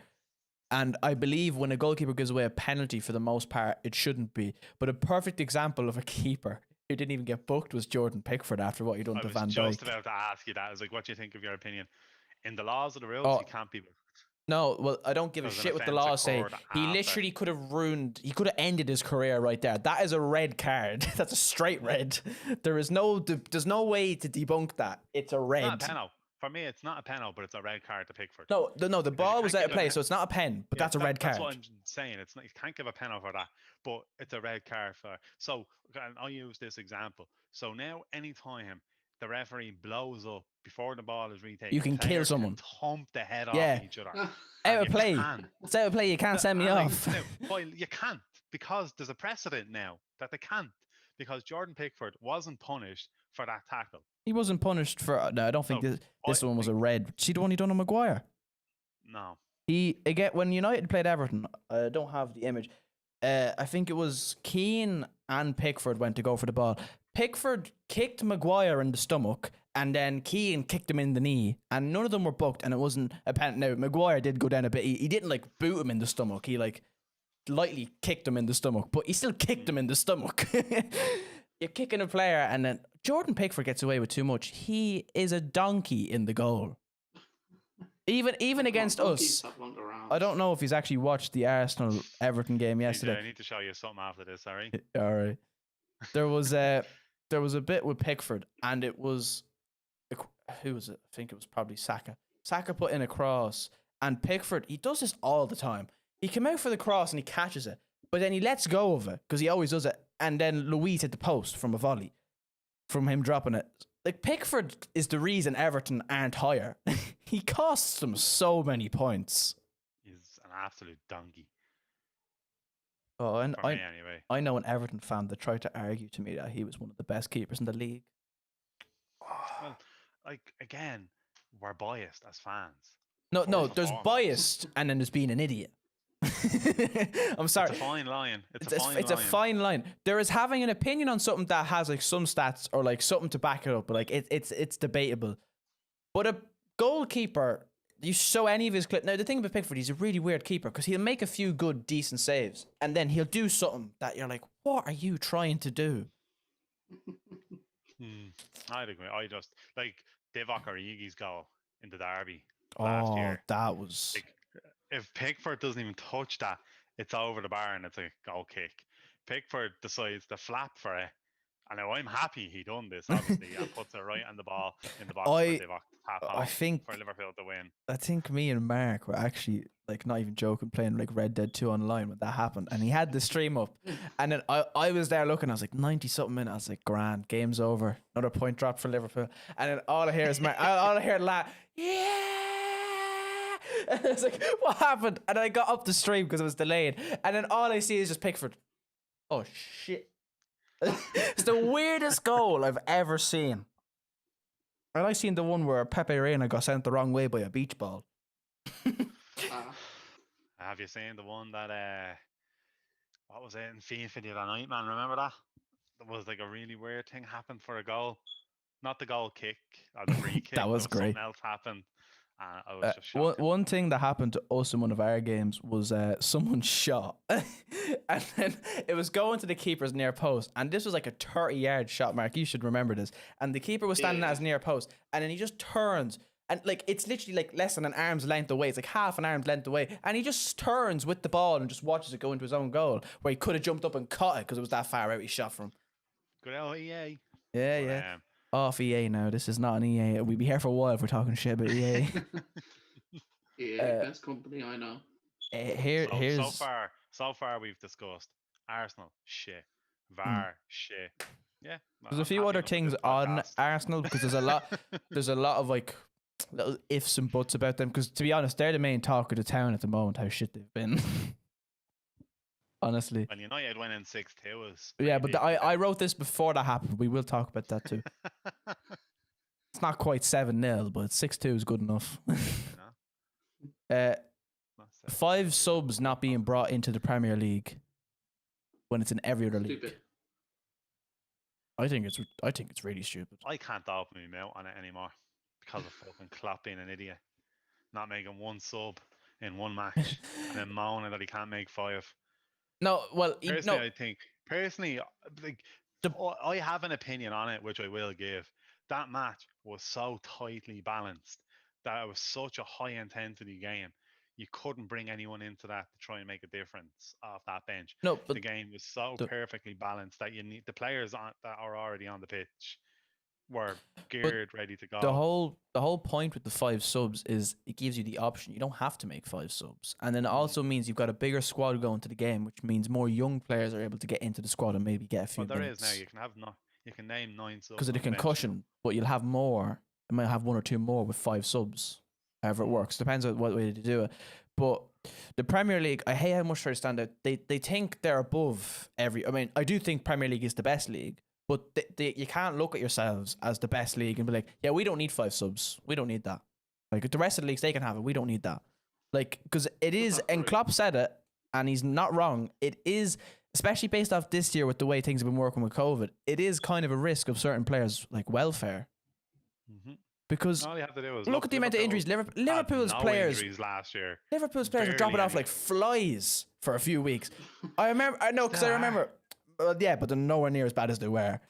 and I believe when a goalkeeper gives away a penalty, for the most part, it shouldn't be. But a perfect example of a keeper who didn't even get booked was Jordan Pickford after what he done I to was Van just Dijk. about to ask you that. I was like, what do you think of your opinion? In the laws of the rules, Oh. you can't be booked. No, well, I don't give a Because an shit what the offence laws say. occurred He after. literally could have ended his career right there. That is a red card. That's a straight red. There's no way to debunk that. It's a It's red. not a penalty. For me, it's not a penalty, but it's a red card to Pickford. No, the Because you ball was can't out of give a play, pen- so it's not a pen, but Yeah, that's a red That's card. what I'm saying. It's not, you can't give a penalty for that, but it's a red card for. So and I'll use this example. So now, anytime the referee blows up before the ball is retaken, You can kill players someone. thump the head Yeah. off each other. Out and of you play. can. It's out of play. You can't send me And, like, off. no, well, you can't because there's a precedent now that they can't because Jordan Pickford wasn't punished for that tackle. He wasn't punished for. No, I don't think No, this I one was a think- red. See the one he done on Maguire. No. He again when United played Everton. I don't have the image. I think it was Keane and Pickford went to go for the ball. Pickford kicked Maguire in the stomach, and then Keane kicked him in the knee, and none of them were booked, and it wasn't a penalty. Now Maguire did go down a bit. He didn't like boot him in the stomach. He like lightly kicked him in the stomach, but he still kicked him in the stomach. You're kicking a player, and then Jordan Pickford gets away with too much. He is a donkey in the goal. Even against us. I don't know if he's actually watched the Arsenal Everton game yesterday. I need to show you something after this. Sorry. All right. There was a bit with Pickford, and it was who was it? I think it was probably Saka. Saka put in a cross, and Pickford, he does this all the time. He came out for the cross and he catches it, but then he lets go of it because he always does it, and then Luiz hit the post from a volley, from him dropping it. Like Pickford is the reason Everton aren't higher. He costs them so many points. He's an absolute donkey. Oh, and For me, anyway. I know an Everton fan that tried to argue to me that he was one of the best keepers in the league. Well, like again, we're biased as fans. No, For there's performance. biased and then there's being an idiot. I'm sorry. It's a fine line. It's It's a fine line. There is having an opinion on something that has like some stats or like something to back it up, but like it's debatable. But a goalkeeper, you show any of his clip. Now the thing about Pickford, he's a really weird keeper because he'll make a few good, decent saves, and then he'll do something that you're like, what are you trying to do? I'd agree. I just like Divock Origi's goal in the derby last Oh, year. that was. Like, if Pickford doesn't even touch that, it's over the bar and it's a goal kick. Pickford decides to flap for it. And now I'm happy he done this, obviously, and puts it right on the ball in the box for Divock to tap I home think for Liverpool to win. I think me and Mark were actually like not even joking, playing like Red Dead 2 online when that happened, and he had the stream up, and then I was there looking. I was like 90 something minutes. I was like, grand, game's over, another point drop for Liverpool, and then all I hear is Mark. All I hear laugh. Yeah, and I was like, what happened? And I got up the stream because it was delayed, and then all I see is just Pickford. Oh shit. It's the weirdest goal I've ever seen. And I seen the one where Pepe Reina got sent the wrong way by a beach ball. Have you seen the one that what was it in FIFA the other night, man? Remember that? There was like a really weird thing happened for a goal. Not the goal kick or the free kick. That was there great. Something else happened. And I was just shocked. One thing that happened to us in one of our games was someone shot, and then it was going to the keeper's near post, and this was like a 30-yard shot, Mark. You should remember this. And the keeper was standing at his near post, and then he just turns, and like it's literally like less than an arm's length away. It's like half an arm's length away, and he just turns with the ball and just watches it go into his own goal, where he could have jumped up and caught it because it was that far out. He shot from. Good old EA. Yeah, But, yeah. Off EA now. This is not an EA. We'd be here for a while if we're talking shit about EA. Yeah, best company I know. Here's So far we've discussed Arsenal shit, VAR shit. Yeah. there's a I'm few happy other enough with things this on podcast. Arsenal because there's a lot of like little ifs and buts about them because to be honest, they're the main talk of the town at the moment. How shit they've been. Honestly. When United went in 6-2 was Yeah, pretty but big. I wrote this before that happened. We will talk about that too. It's not quite 7-0, but 6-2 is good enough. Not 5 7-2. subs not being brought into the Premier League when it's in every other league. Stupid. I think it's really stupid. I can't open my mouth on it anymore because of fucking Klopp being an idiot, not making one sub in one match, and then moaning that he can't make 5. No, well, Personally, like I have an opinion on it, which I will give. That match was so tightly balanced that it was such a high intensity game. you couldn't bring anyone into that to try and make a difference off that bench. No, The but game was so the- perfectly balanced that you need the players that are already on the pitch were geared, ready to go. the whole point with the 5 subs is it gives you the option. You don't have to make 5 subs, and then it also means you've got a bigger squad going to the game, which means more young players are able to get into the squad and maybe get a few But there minutes. is now. You can name 9 subs Because of the on bench now. concussion, but you'll have more. You might have 1 or 2 more with 5 subs, however it works. Depends on what way to do it. But the Premier League, I hate how much they stand out. They think they're above every. I mean, I do think Premier League is the best league, but you can't look at yourselves as the best league and be like, yeah, we don't need 5 subs. We don't need that. Like the rest of the leagues, they can have it. We don't need that. Like, because it is, and Right. Klopp said it, and he's not wrong. It is, especially based off this year with the way things have been working with COVID, it is kind of a risk of certain players' like welfare. Mhm. Because All you have to do is look at the amount of injuries. Liverpool's had no players, injuries last year. Liverpool's players were Barely dropping off any. like flies for a few weeks. I know because I remember. Yeah, but they're nowhere near as bad as they were.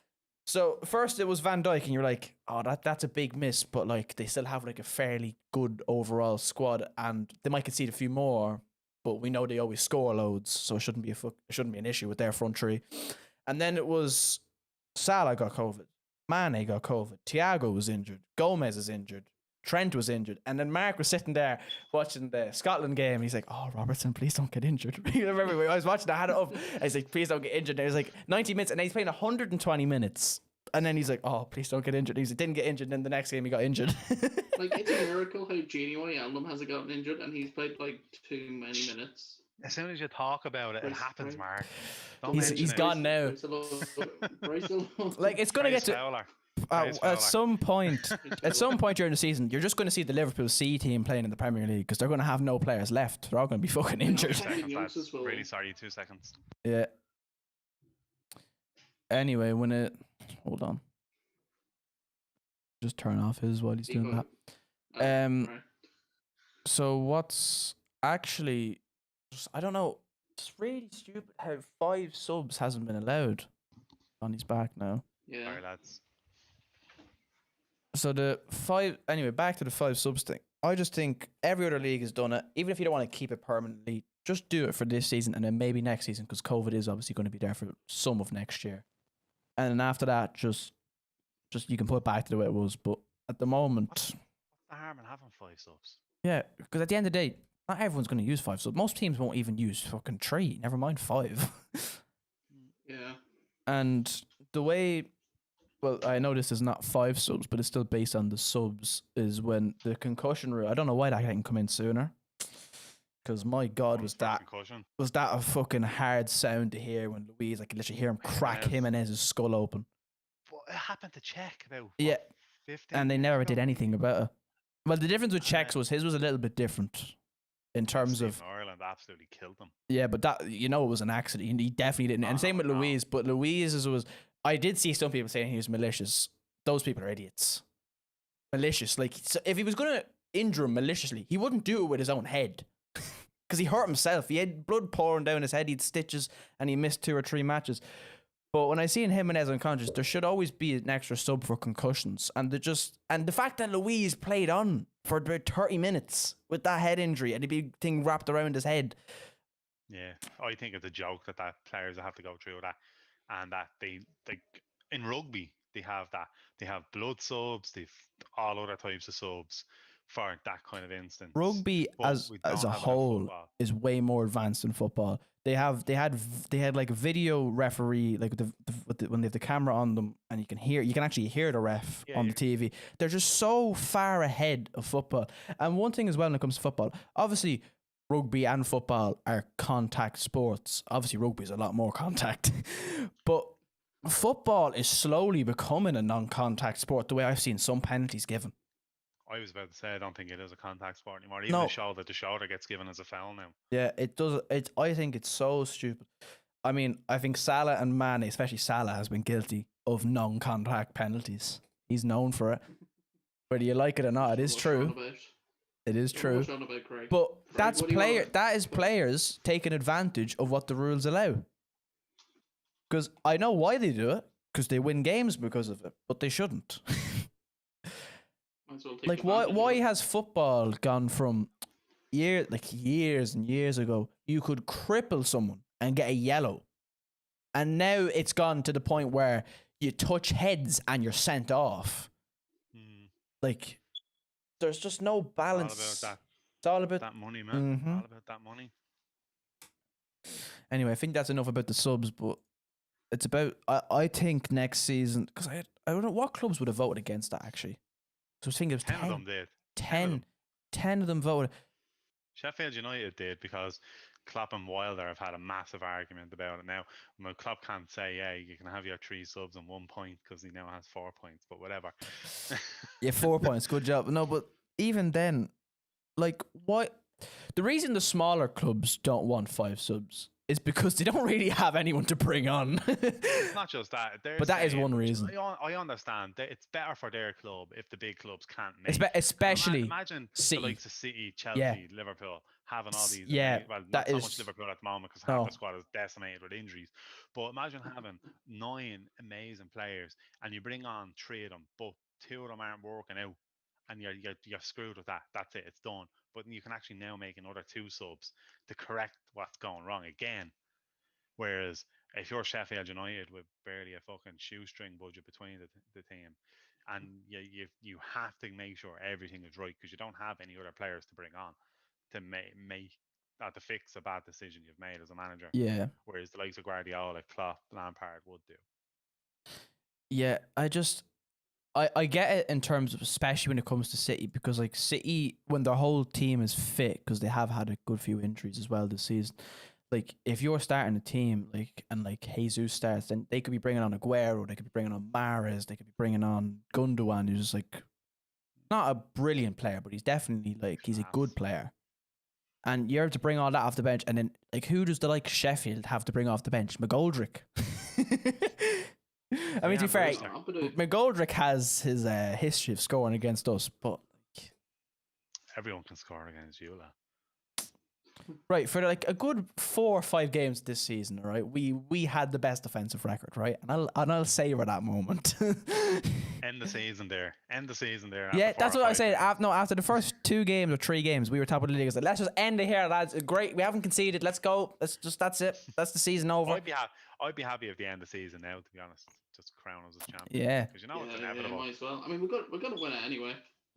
So first it was Van Dijk, and you're like, oh, that's a big miss, but like they still have like a fairly good overall squad, and they might concede a few more, but we know they always score loads, so it shouldn't be an issue with their front three. And then it was Salah got COVID, Mane got COVID, Thiago was injured, Gomez is injured, Trent was injured, and then Mark was sitting there watching the Scotland game. He's like, "Oh, Robertson, please don't get injured." I remember when I was watching, I had it up. I was like, "Please don't get injured." And it was like 90 minutes, and he's playing 120 minutes, and then he's like, "Oh, please don't get injured." He didn't get injured, and then the next game he got injured. Like, it's a miracle how Genie Wijnaldum hasn't gotten injured, and he's played like too many minutes. As soon as you talk about it, it Bryce- happens, Bryce- Mark. Don't He's mention it. gone now. Bryce Alone. Like it's gonna Bryce get to Fowler. Bryce at Fowler. some point. At some point during the season, you're just going to see the Liverpool C team playing in the Premier League because they're going to have no players left. They're all going to be fucking injured. Fucking Seconds, youngsters lads. will- Really sorry, 2 seconds. Yeah. Anyway, hold on. Just turn off his while he's doing that. Right. So what's actually, I don't know. It's really stupid how 5 subs hasn't been allowed. On his back now. Yeah. Sorry, lads. So anyway, back to the 5 subs thing. I just think every other league has done it. Even if you don't want to keep it permanently, just do it for this season and then maybe next season because COVID is obviously going to be there for some of next year. And then after that, just you can put it back to the way it was. But at the moment, What's the harm in having 5 subs? yeah, because at the end of the day, not everyone's going to use 5 subs. Most teams won't even use fucking 3. Never mind 5. Yeah. And the way, well, I know this is not 5 subs, but it's still based on the subs, is when the concussion rule, I don't know why that didn't come in sooner. Because my God, was that Concussion. a fucking hard sound to hear when Louise, I could literally hear him crack Jimenez. Jimenez's skull open. But it happened to Czech about Yeah, 15 and they years never ago. did anything about it. Well, the difference with Czechs was his was a little bit different in terms of, Stephen Ireland absolutely killed them. yeah, but that, it was an accident. He definitely didn't. And same with No. Louise, but Louise's was, I did see some people saying he was malicious. Those people are idiots. Malicious. Like, so if he was going to injure him maliciously, he wouldn't do it with his own head. Because he hurt himself. He had blood pouring down his head. He had stitches and he missed 2 or 3 matches. But when I see Jimenez unconscious, there should always be an extra sub for concussions. And the fact that Louise played on for about 30 minutes with that head injury and the big thing wrapped around his head. Yeah, I think it's a joke that players have to go through that, and that they in rugby they have that. They have blood subs. They've all other types of subs for that kind of instance. Rugby But as we a don't have it in whole football. is way more advanced than football. They had like a video referee, like when they have the camera on them, and you can actually hear the ref Yeah, on the TV. They're just so far ahead of football. And one thing as well when it comes to football, obviously rugby and football are contact sports. Obviously rugby is a lot more contact, but football is slowly becoming a non-contact sport. The way I've seen some penalties given. I was about to say I don't think it is a contact sport anymore. Even No. the shoulder to shoulder gets given as a foul now. Yeah, it does. I think it's so stupid. I mean, I think Salah and Mane, especially Salah, has been guilty of non-contact penalties. He's known for it. Whether you like it or not, it is true. It is true. But that's what do you want? That is players taking advantage of what the rules allow. Because I know why they do it. Because they win games because of it, but they shouldn't. Like why has football gone from years and years ago, you could cripple someone and get a yellow. And now it's gone to the point where you touch heads and you're sent off. Mm. Like, there's just no balance. It's all about It's all about that money, man. Mhm. All about that money. Anyway, I think that's enough about the subs, but it's about I think next season, because I don't know what clubs would have voted against that actually. So I was thinking it was 10 of them did. 10 of them voted. Sheffield United did, because Klopp and Wilder have had a massive argument about it now. Well, Klopp can't say, yeah, you can have your 3 subs and 1 point because he now has 4 points, but whatever. Yeah, 4 points, good job. No, but even then, like, what? The reason the smaller clubs don't want 5 subs is because they don't really have anyone to bring on. It's not just that. But that is one reason. I understand that it's better for their club if the big clubs can't make. Especially imagine City. the likes of City, Chelsea, Liverpool having all these. Yeah, well, that not so is- much Liverpool at the moment because No. half the squad is decimated with injuries. But imagine having 9 amazing players and you bring on 3 of them, but 2 of them aren't working out, and you're screwed with that. That's it. It's done. But you can actually now make another 2 subs to correct what's going wrong again. Whereas if you're Sheffield United with barely a fucking shoestring budget between the team, and you have to make sure everything is right because you don't have any other players to bring on to make to fix a bad decision you've made as a manager. yeah. Whereas the likes of Guardiola, Klopp, Lampard would do. Yeah, I get it in terms of, especially when it comes to City, because like City, when their whole team is fit, because they have had a good few injuries as well this season. Like, if you're starting a team, and Jesus starts, then they could be bringing on Aguero, they could be bringing on Mahrez, they could be bringing on Gundogan, who's like not a brilliant player, but he's definitely he's a good player. And you're to bring all that off the bench, and then who does the Sheffield have to bring off the bench? McGoldrick. I mean, to be fair, McGoldrick has his history of scoring against us, but Everyone can score against you, lad. right, for a good 4 or 5 games this season, all right, we had the best defensive record, right, and I'll savor that moment. End the season there. Yeah, after that's 4 or what I 5 said. games. After the first 2 games or 3 games, we were top of the league. I said, let's just end it here, lads. Great, we haven't conceded. Let's go. That's it. That's the season over. I'd be happy if the end of the season now, to be honest. Just crown us as champion. Yeah. Because it's inevitable. might as well. I mean, we're gonna win it anyway.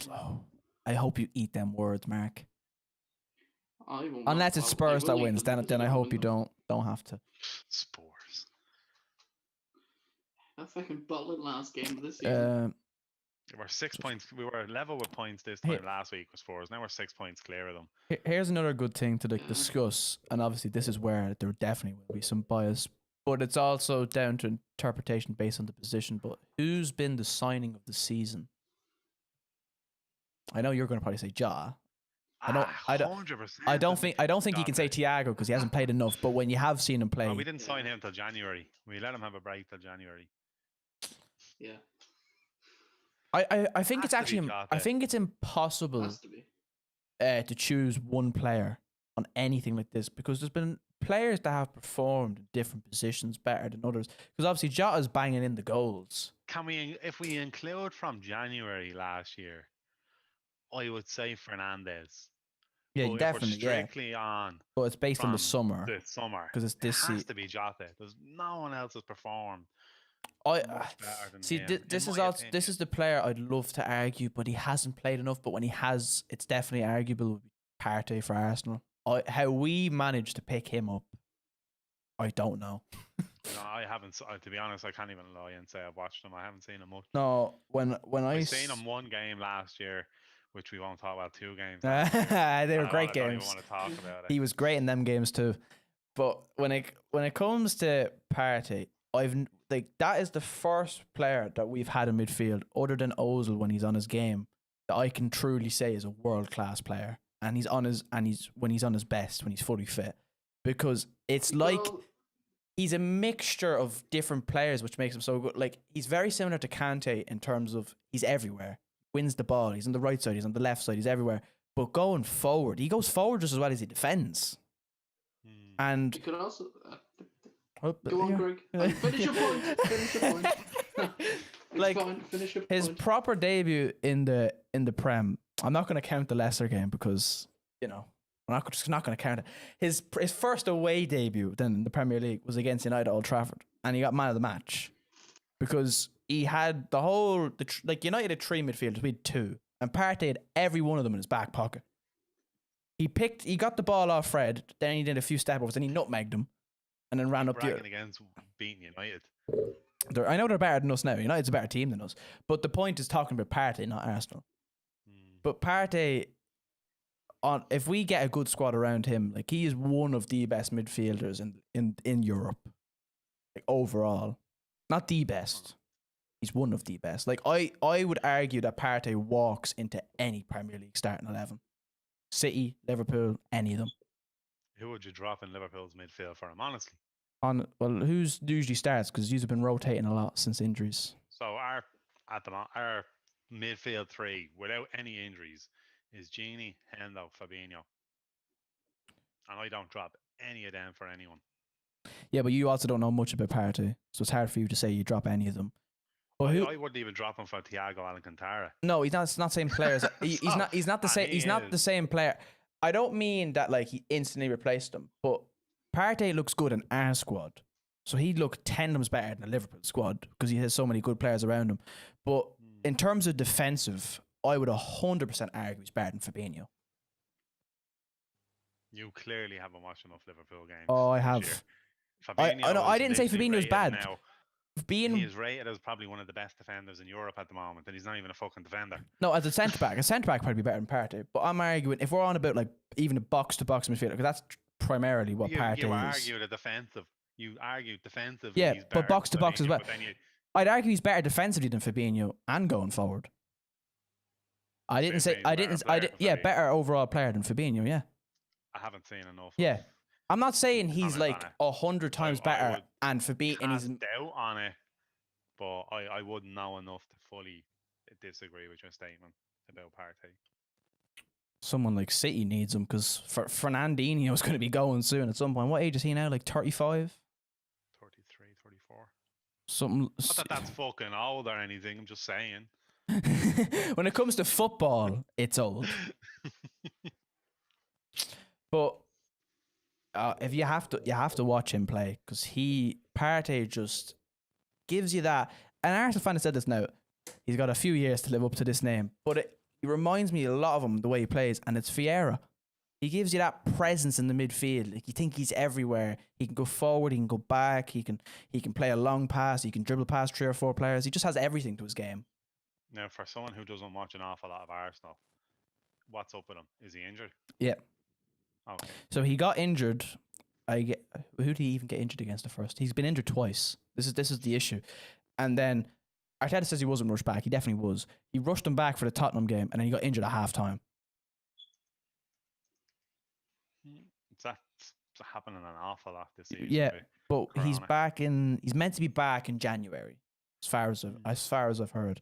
Oh, I hope you eat them words, Mark. I won't- Unless it's I Spurs that will eat wins, them then because I we're hope gonna you win them. don't have to. Spurs. That fucking bottled last game of this season. We're 6 points. We were level with points this Here- time last week with Spurs. Now we're 6 points clear of them. Here's another good thing to Yeah. discuss, and obviously this is where there definitely will be some bias, but it's also down to interpretation based on the position. But who's been the signing of the season? I know you're going to probably say Ja. I don't- 100%. I don't think you can say Jota. Thiago because he hasn't played enough. But when you have seen him play, No, we didn't sign him till January. We let him have a break till January. Yeah, I think Has it's to be actually Jota. I think it's impossible has to be. to choose one player on anything like this, because there's been players that have performed in different positions better than others. Because obviously Jota's banging in the goals. Can we, if we include from January last year, I would say Fernandez. Yeah, But definitely. If we're strictly on But it's based on the from summer the summer, because it's it this has season. to be Jota. There's no one else has performed I much better than see. him, This in is my also this opinion. is the player I'd love to argue, but he hasn't played enough. But when he has, it's definitely arguable. Would be Partey for Arsenal. How we managed to pick him up, I don't know. No, I haven't. To be honest, I can't even lie and say I've watched him. I haven't seen him much. No, when I've seen him 1 game last year, which we won't talk about. 2 games. they last year. were I great don't even games. want to talk about it. He was great in them games too. But when it comes to Partey, that is the first player that we've had in midfield, other than Ozil when he's on his game, that I can truly say is a world class player. And he's when he's on his best, when he's fully fit. Because it's like Well, he's a mixture of different players, which makes him so good. Like, he's very similar to Kante in terms of he's everywhere. Wins the ball. He's on the right side. He's on the left side. He's everywhere. But going forward, he goes forward just as well as he defends. Hmm. And you could also oh, go on, yeah. Greg. Finish your point. Finish your point. It's Like, fine. Finish your his point. proper debut in the Prem. I'm not going to count the Leicester game because we're just not going to count it. His first away debut then in the Premier League was against United at Old Trafford, and he got man of the match because he had like United had 3 midfielders, we had 2, and Partey had every one of them in his back pocket. He got the ball off Fred, then he did a few step overs, then he nutmegged him, and then ran up bragging against beating United. I know they're better than us now. United's a better team than us, but the point is talking about Partey, not Arsenal. But Partey, if we get a good squad around him, like he is one of the best midfielders in Europe, like overall, not the best. He's one of the best. Like I would argue that Partey walks into any Premier League starting 11. City, Liverpool, any of them. Who would you drop in Liverpool's midfield for him, honestly? Who's usually starts, because you've been rotating a lot since injuries. So our midfield 3 without any injuries is Gini, Hendo, Fabinho. And I don't drop any of them for anyone. Yeah, but you also don't know much about Partey, so it's hard for you to say you drop any of them. But I wouldn't even drop him for Thiago Alcantara. No, he's not. It's not the same player. He's not. He's not the same. He's not the same player. I don't mean that like he instantly replaced him, but Partey looks good in our squad, so he'd look 10 times better than the Liverpool squad because he has so many good players around him. But in terms of defensive, I would 100% argue he's better than Fabinho. You clearly haven't watched enough Liverpool games. Oh, I this have. year. I know. I is didn't say literally Fabinho's rated bad. now. He is rated as probably one of the best defenders in Europe at the moment, and he's not even a fucking defender. No, as a centre back probably be better than Partey. But I'm arguing if we're on about like even a box to box midfielder, because that's primarily what Partey you is. argue the defensive. You argue defensive. Yeah, he's but better box to than box as Fabinho, well. but then I'd argue he's better defensively than Fabinho and going forward. I didn't say. I didn't. Yeah, better overall player than Fabinho. Yeah. I haven't seen enough. Yeah. I'm not saying he's comment like on 100 times I better would and Fabinho, and he's doubt on it, but I wouldn't know enough to fully disagree with your statement about Partey. someone like City needs him because Fernandinho is going to be going soon at some point. What age is he now? Like 35? 33, 34. Something. Not that that's fucking old or anything. I'm just saying. When it comes to football, it's old. But if you have to watch him play because Partey just gives you that. And Arsenal fan has said this now. He's got a few years to live up to this name, but he reminds me a lot of him the way he plays, and it's Vieira. He gives you that presence in the midfield. Like you think he's everywhere. He can go forward. He can go back. He can play a long pass. He can dribble past 3 or 4 players. He just has everything to his game. Now, for someone who doesn't watch an awful lot of Arsenal, what's up with him? Is he injured? Yeah. Okay. So he got injured. Who did he even get injured against at first? He's been injured twice. This is the issue. And then Arteta says he wasn't rushed back. He definitely was. He rushed him back for the Tottenham game, and then he got injured at halftime. That's happening an awful lot this season. Yeah, with but Corona. he's meant to be back in January, as far as I've heard.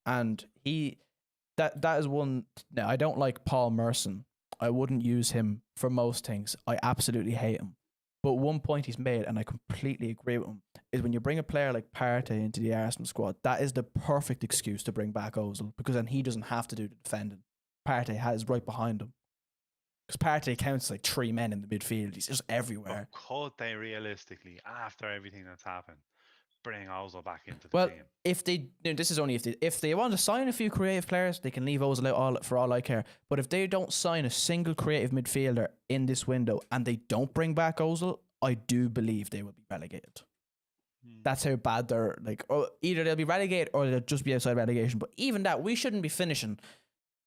And that is one. Now, I don't like Paul Merson. I wouldn't use him for most things. I absolutely hate him. But one point he's made, and I completely agree with him, is when you bring a player like Partey into the Arsenal squad, that is the perfect excuse to bring back Ozil, because then he doesn't have to do the defending. Partey is right behind him. Because Partey counts like 3 men in the midfield. He's just everywhere. But could they realistically, after everything that's happened, bring Ozil back into the Well, team? if they want to sign a few creative players, they can leave Ozil out for all I care. But if they don't sign a single creative midfielder in this window and they don't bring back Ozil, I do believe they will be relegated. That's how bad they're like. Or either they'll be relegated or they'll just be outside relegation. But even that, we shouldn't be finishing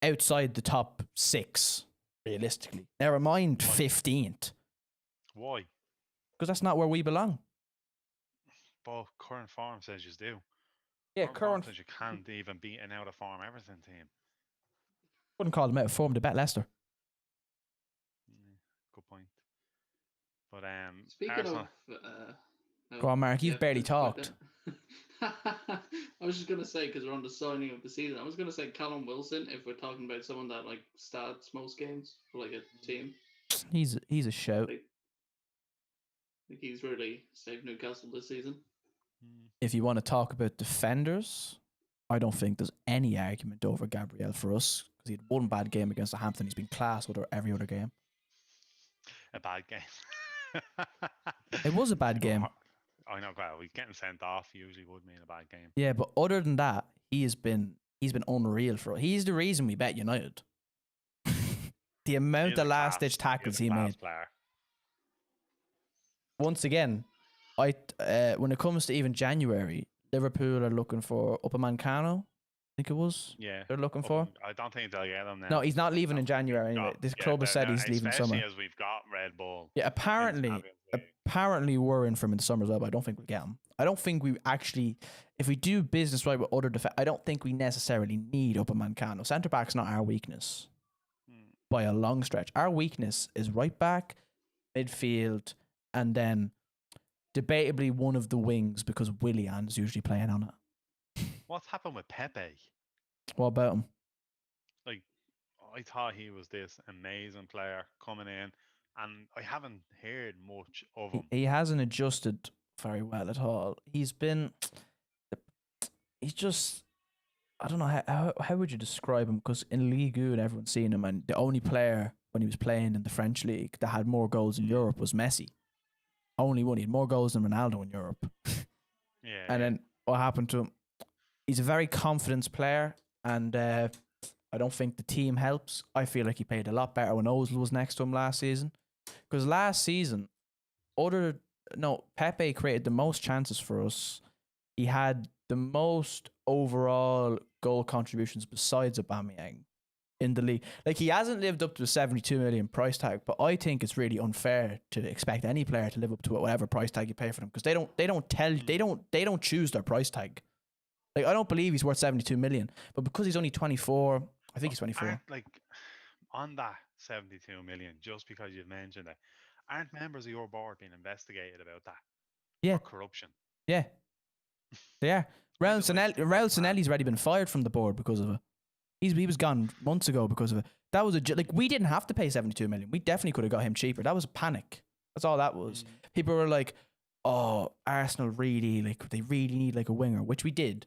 outside the top 6 realistically. Never mind 15th, Why? because that's not where we belong. But current form says you do. Yeah, form current. says you can't even beat an out of form Everton team. Wouldn't call them out of form to bet Leicester. Good point. But Speaking Arsenal, of, Go on, Mark. You've barely talked. I was just gonna say, because we're on the signing of the season, I was gonna say Callum Wilson if we're talking about someone that like starts most games for like a team. He's a shout. Like he's really saved Newcastle this season. If you want to talk about defenders, I don't think there's any argument over Gabriel for us because he had one bad game against Southampton. He's been class with every other game. a bad game. It was a bad game. I know. Well, he's getting sent off usually would mean a bad game. Yeah, but other than that, he's been unreal for us. He's the reason we bet United. The amount He's of a last ditch class- tackles he's a he class made. player. Once again, when it comes to even January, Liverpool are looking for Upamecano. I think it was. Yeah. They're looking for. I don't think they'll get him now. No, he's not leaving in No, January we've anyway. got- This yeah, club has said no, he's leaving especially summer. as we've got Red Bull. Yeah, in apparently Champions League. we're in for him in the summer as well, but I don't think we'll get him. I don't think we actually, if we do business right with other I don't think we necessarily need Upamecano. Centre back's not our weakness Hmm. by a long stretch. Our weakness is right back, midfield, and then debatably one of the wings because Willian's usually playing on it. What's happened with Pepe? What about him? Like, I thought he was this amazing player coming in, and I haven't heard much of him. He hasn't adjusted very well at all. He's just, I don't know, how would you describe him? Because in Ligue 1, everyone's seen him, and the only player when he was playing in the French league that had more goals in Europe was Messi. Only one. He had more goals than Ronaldo in Europe. Yeah. And then what happened to him? He's a very confident player, and I don't think the team helps. I feel like he played a lot better when Ozil was next to him last season. Because last season, Pepe created the most chances for us. He had the most overall goal contributions besides Aubameyang in the league. Like, he hasn't lived up to the 72 million price tag, but I think it's really unfair to expect any player to live up to whatever price tag you pay for them, because they don't choose their price tag. Like, I don't believe he's worth 72 million, but because he's only 24, I think he's 24. Aren't, like, on that 72 million, just because you've mentioned it, aren't members of your board being investigated about that? Yeah. For corruption. Yeah. They are. Raul Either way, Raul Sanelli's already been fired from the board because of it. He was gone months ago because of it. That was we didn't have to pay 72 million. We definitely could have got him cheaper. That was a panic. That's all that was. People were like, "Oh, Arsenal really they really need like a winger," which we did.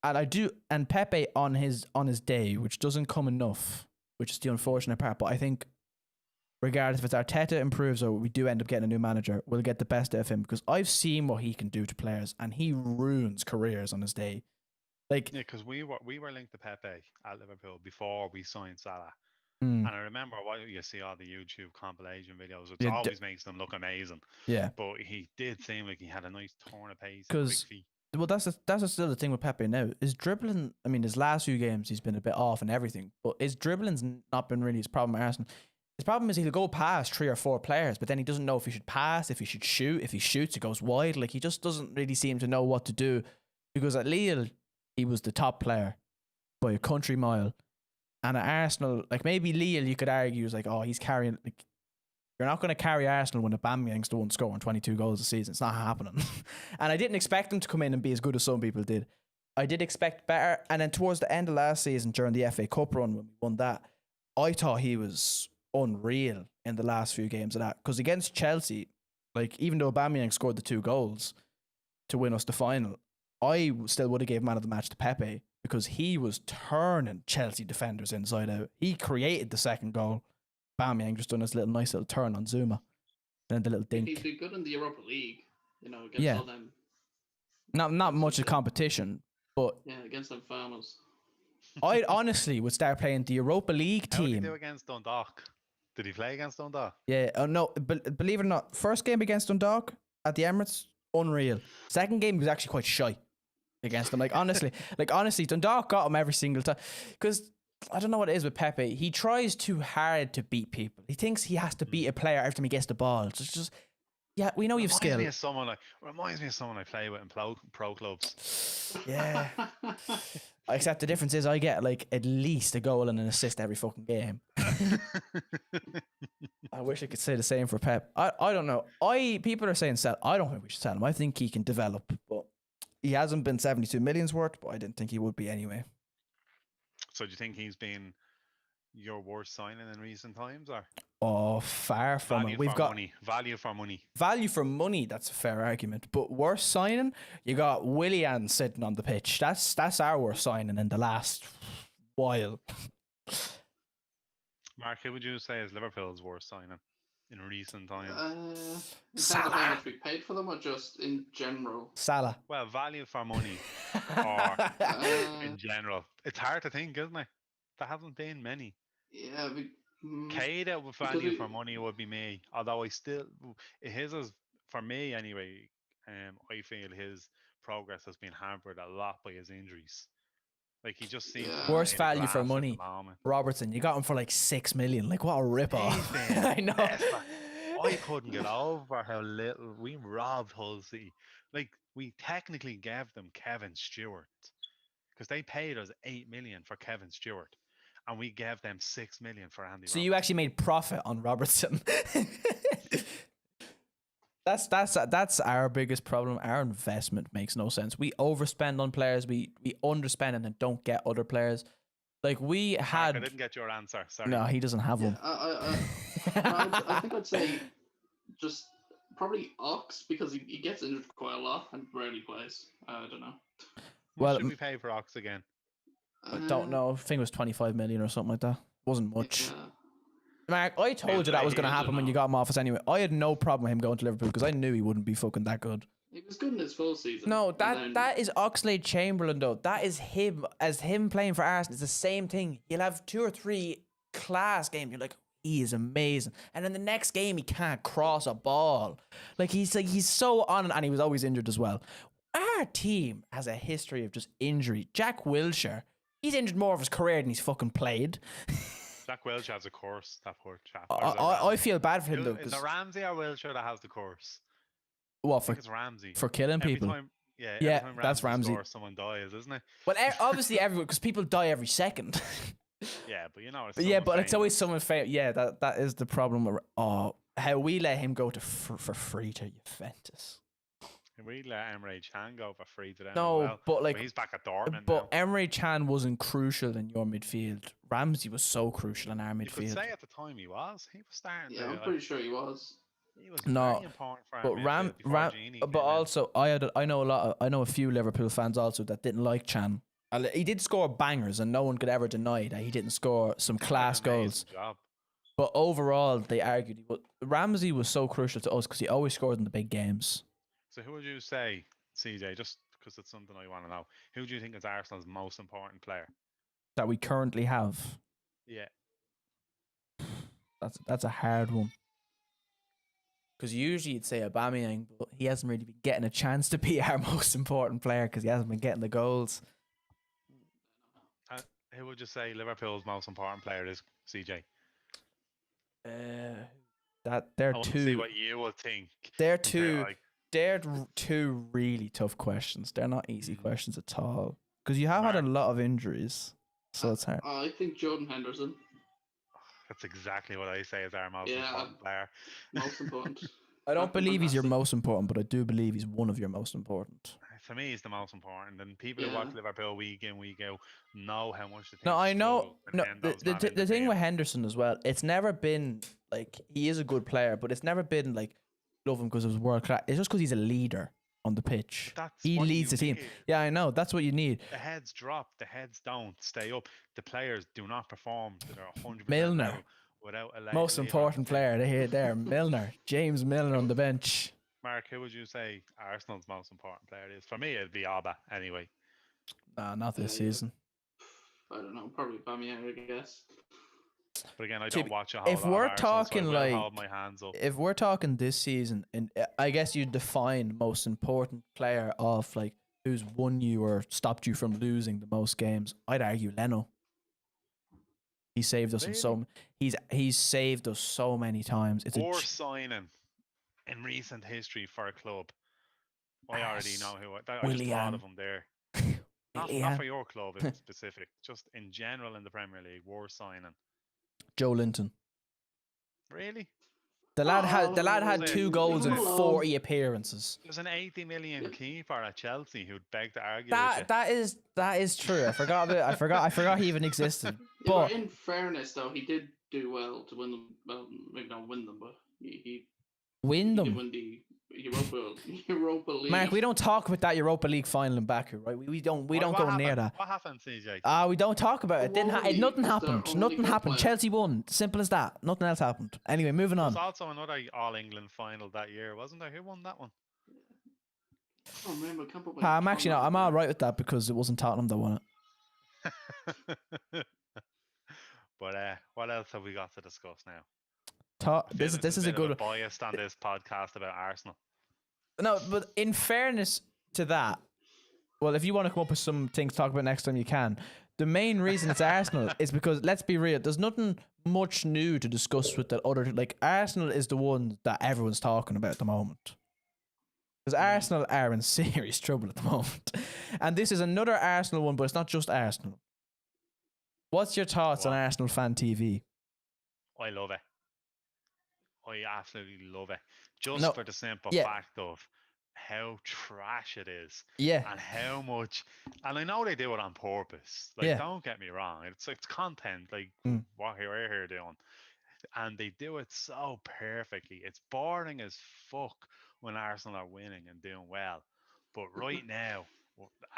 And Pepe on his day, which doesn't come enough, which is the unfortunate part. But I think, regardless if it's Arteta improves or we do end up getting a new manager, we'll get the best out of him, because I've seen what he can do to players, and he ruins careers on his day. Like, Yeah, because we were linked to Pepe at Liverpool before we signed Salah. mm, And I remember what you see all the YouTube compilation videos, which Yeah, always makes them look amazing. yeah. But he did seem like he had a nice turn of pace, 'Cause- quick feet. Well, that's still the thing with Pepe now. His dribbling, I mean, his last few games he's been a bit off and everything, but his dribbling's not been really his problem at Arsenal. His problem is he'll go past 3 or 4 players, but then he doesn't know if he should pass, if he should shoot. If he shoots, it goes wide. Like, he just doesn't really seem to know what to do. Because at Lille, he was the top player by a country mile. And at Arsenal, like, maybe Lille, you could argue, is like, oh, he's carrying, like, you're not going to carry Arsenal when Aubameyang's the one scoring 22 goals a season. It's not happening. And I didn't expect him to come in and be as good as some people did. I did expect better. And then towards the end of last season, during the FA Cup run, when we won that, I thought he was unreal in the last few games of that. Because against Chelsea, like, even though Aubameyang scored the 2 goals to win us the final, I still would have gave man of the match to Pepe, because he was turning Chelsea defenders inside out. He created the second goal. Aubameyang just done his nice little turn on Zuma. Then the little He'd dink. be good in the Europa League, against Yeah. all them. Not much of competition, but Yeah, against them farmers. I honestly would start playing the Europa League How did he team. do against Dundalk? Did he play against Dundalk? Yeah, no, believe it or not, first game against Dundalk at the Emirates, unreal. Second game he was actually quite shy against them. Like, honestly, Dundalk got him every single time. Because I don't know what it is with Pepe. He tries too hard to beat people. He thinks he has to beat a player every time he gets the ball. It's just, yeah, we know you've Reminds skill. me of someone I play with in pro clubs. Yeah. Except the difference is I get like at least a goal and an assist every fucking game. I wish I could say the same for Pep. I don't know. People are saying sell. I don't think we should sell him. I think he can develop, but he hasn't been 72 million's worth, but I didn't think he would be anyway. So do you think he's been your worst signing in recent times, or Oh, far from value it. We've for got money? Value for money. value for money. That's a fair argument. But worst signing, you got Willian sitting on the pitch. That's our worst signing in the last while. Mark, who would you say is Liverpool's worst signing? in recent times? In terms of how Salah. much we paid for them, or just in general? Salah. Well, value for money or Uh, in general. It's hard to think, isn't it? There haven't been many. yeah, Keita with because value we- for money would be me. Although I still, his is for me anyway. I feel his progress has been hampered a lot by his injuries. Like he just seems to Yeah. be Worst made of value for glass at the money. moment. Robertson, you got him for like 6 million. Like, what a rip off. Nathan, I know. Leicester. I couldn't get over how little we robbed Hull City. Like we technically gave them Kevin Stewart because they paid us 8 million for Kevin Stewart, and we gave them 6 million for Andy. So you actually made profit on Robertson. That's our biggest problem. Our investment makes no sense. We overspend on players. We underspend and then don't get other players. Like we Mark, had. I didn't get your answer. Sorry. No, he doesn't have yeah, one. I think I'd say just probably Ox, because he gets injured quite a lot and rarely plays. I don't know. What well, should we pay for Ox again? I don't know. I think it was 25 million or something like that. Wasn't much. Mark, I told you that was going to happen when you got him off us anyway. I had no problem with him going to Liverpool because I knew he wouldn't be fucking that good. He was good in his full season. No, and that then- that is Oxlade-Chamberlain though. That is him as him playing for Arsenal. It's the same thing. He'll have 2 or 3 class games. You're like, he is amazing, and then the next game he can't cross a ball. Like he's so on, and he was always injured as well. Our team has a history of just injury. Jack Wilshere, he's injured more of his career than he's fucking played. Jack Welch has a course. That poor chap. I feel bad for him though. Is 'Cause- it Ramsey or Wilshire that has the course? what I for think it's Ramsey. for killing Every people? time, yeah, Yeah, every time that's Ramsey. scores, someone dies, isn't it? Well, obviously everyone, because people die every second. Yeah, but you know, it's But yeah, someone but it's always famous. someone famous. Yeah, that is the problem. Oh, how we let him go to for free to Juventus. We let Emre Can go for free to them. No, as well. but like, he's back at Dortmund but now. Emre Can wasn't crucial in your midfield. Ramsey was so crucial in our You could midfield. say at the time he was. He was starting. Yeah, to, I'm pretty sure he was. He was No, very important for our But midfield before Gini but came in. also I know a few Liverpool fans also that didn't like Chan. He did score bangers, and no one could ever deny that he didn't score some He did an class amazing goals. job. But overall, they argued Ramsey was so crucial to us because he always scored in the big games. So who would you say, CJ? Just because it's something I want to know. Who do you think is Arsenal's most important player? That we currently have. Yeah. That's a hard one. Because usually you'd say Aubameyang, but he hasn't really been getting a chance to be our most important player because he hasn't been getting the goals. Who would you say Liverpool's most important player is, CJ? That they're I want to see two. what you would think. They're compare, two. like, They're two really tough questions. They're not easy Mhm. questions at all. Because you have had a Mark. lot of injuries, so it's hard. I think Jordan Henderson, That's exactly what I say is our most Yeah. important player. most important. I don't Fucking believe he's your fantastic. most important, but I do believe he's one of your most important. To me, he's the most important. And people who watch Yeah. Liverpool week in, week out know how much the No, team I know. struggle to No, defend the those men in the thing field. with Henderson as well, it's never been like he is a good player, but it's never been like love him because it was world class. It's just because he's a leader on the pitch. That's He what leads you the team. need. Yeah, I know. That's what you need. The heads drop, the heads don't stay up. The players do not perform to their 100% Milner. level without a Most important player there, Milner, James Milner on the bench. Mark, who would you say Arsenal's most important player is? For me, it'd be Alba anyway. Nah, not this Yeah. season. I don't know, probably Aubameyang, I guess. But again, I To don't be- watch a whole if lot of we're Arsenal, so I talking, will like, hold my hands up. If we're talking this season, and I guess you define most important player of like who's won you or stopped you from losing the most games, I'd argue Leno. He saved us in so he's saved us so many times. It's Worst signing in recent history for a club. I already Yes. know who. I just thought Willian. of him there. Not Willian. for your club in specific, just in general in the Premier League. Worst signing. Joe Linton. Really? The lad had Oh, 2 goals in leave him alone. 40 appearances. There's an 80 million Yeah. keeper at Chelsea who'd beg to argue with you. That is true. I forgot about I forgot he even existed. Yeah, But in fairness, though, he did do well to win them. Well, maybe not win them, but he win did them. win the Europa League. Mark, we don't talk about that Europa League final in Baku, right? We don't What go near happened? that. What happened, CJ? We don't talk about it. Didn't Only nothing was their happened. only Nothing good happened. player. Chelsea won. Simple as that. Nothing else happened. Anyway, moving There's on. also another All England final that year, wasn't there? Who won that one? I can't remember. I can't put my I'm actually tongue not. on I'm it. all right with that because it wasn't Tottenham that won it. But what else have we got to discuss now? This is a good. biased on this podcast about Arsenal. No, but in fairness to that, well, if you want to come up with some things to talk about next time, you can. The main reason it's Arsenal is because, let's be real, there's nothing much new to discuss with that other. Like, Arsenal is the one that everyone's talking about at the moment. Because Arsenal are in serious trouble at the moment. And this is another Arsenal one, but it's not just Arsenal. What's your thoughts on What? Arsenal Fan TV? I love it. I absolutely love it. Just No, for the simple yeah. fact of how trash it is Yeah. and how much. And I know they do it on purpose. Like, Yeah. don't get me wrong. It's content, like Mm. what we're here doing. And they do it so perfectly. It's boring as fuck when Arsenal are winning and doing well. But right now,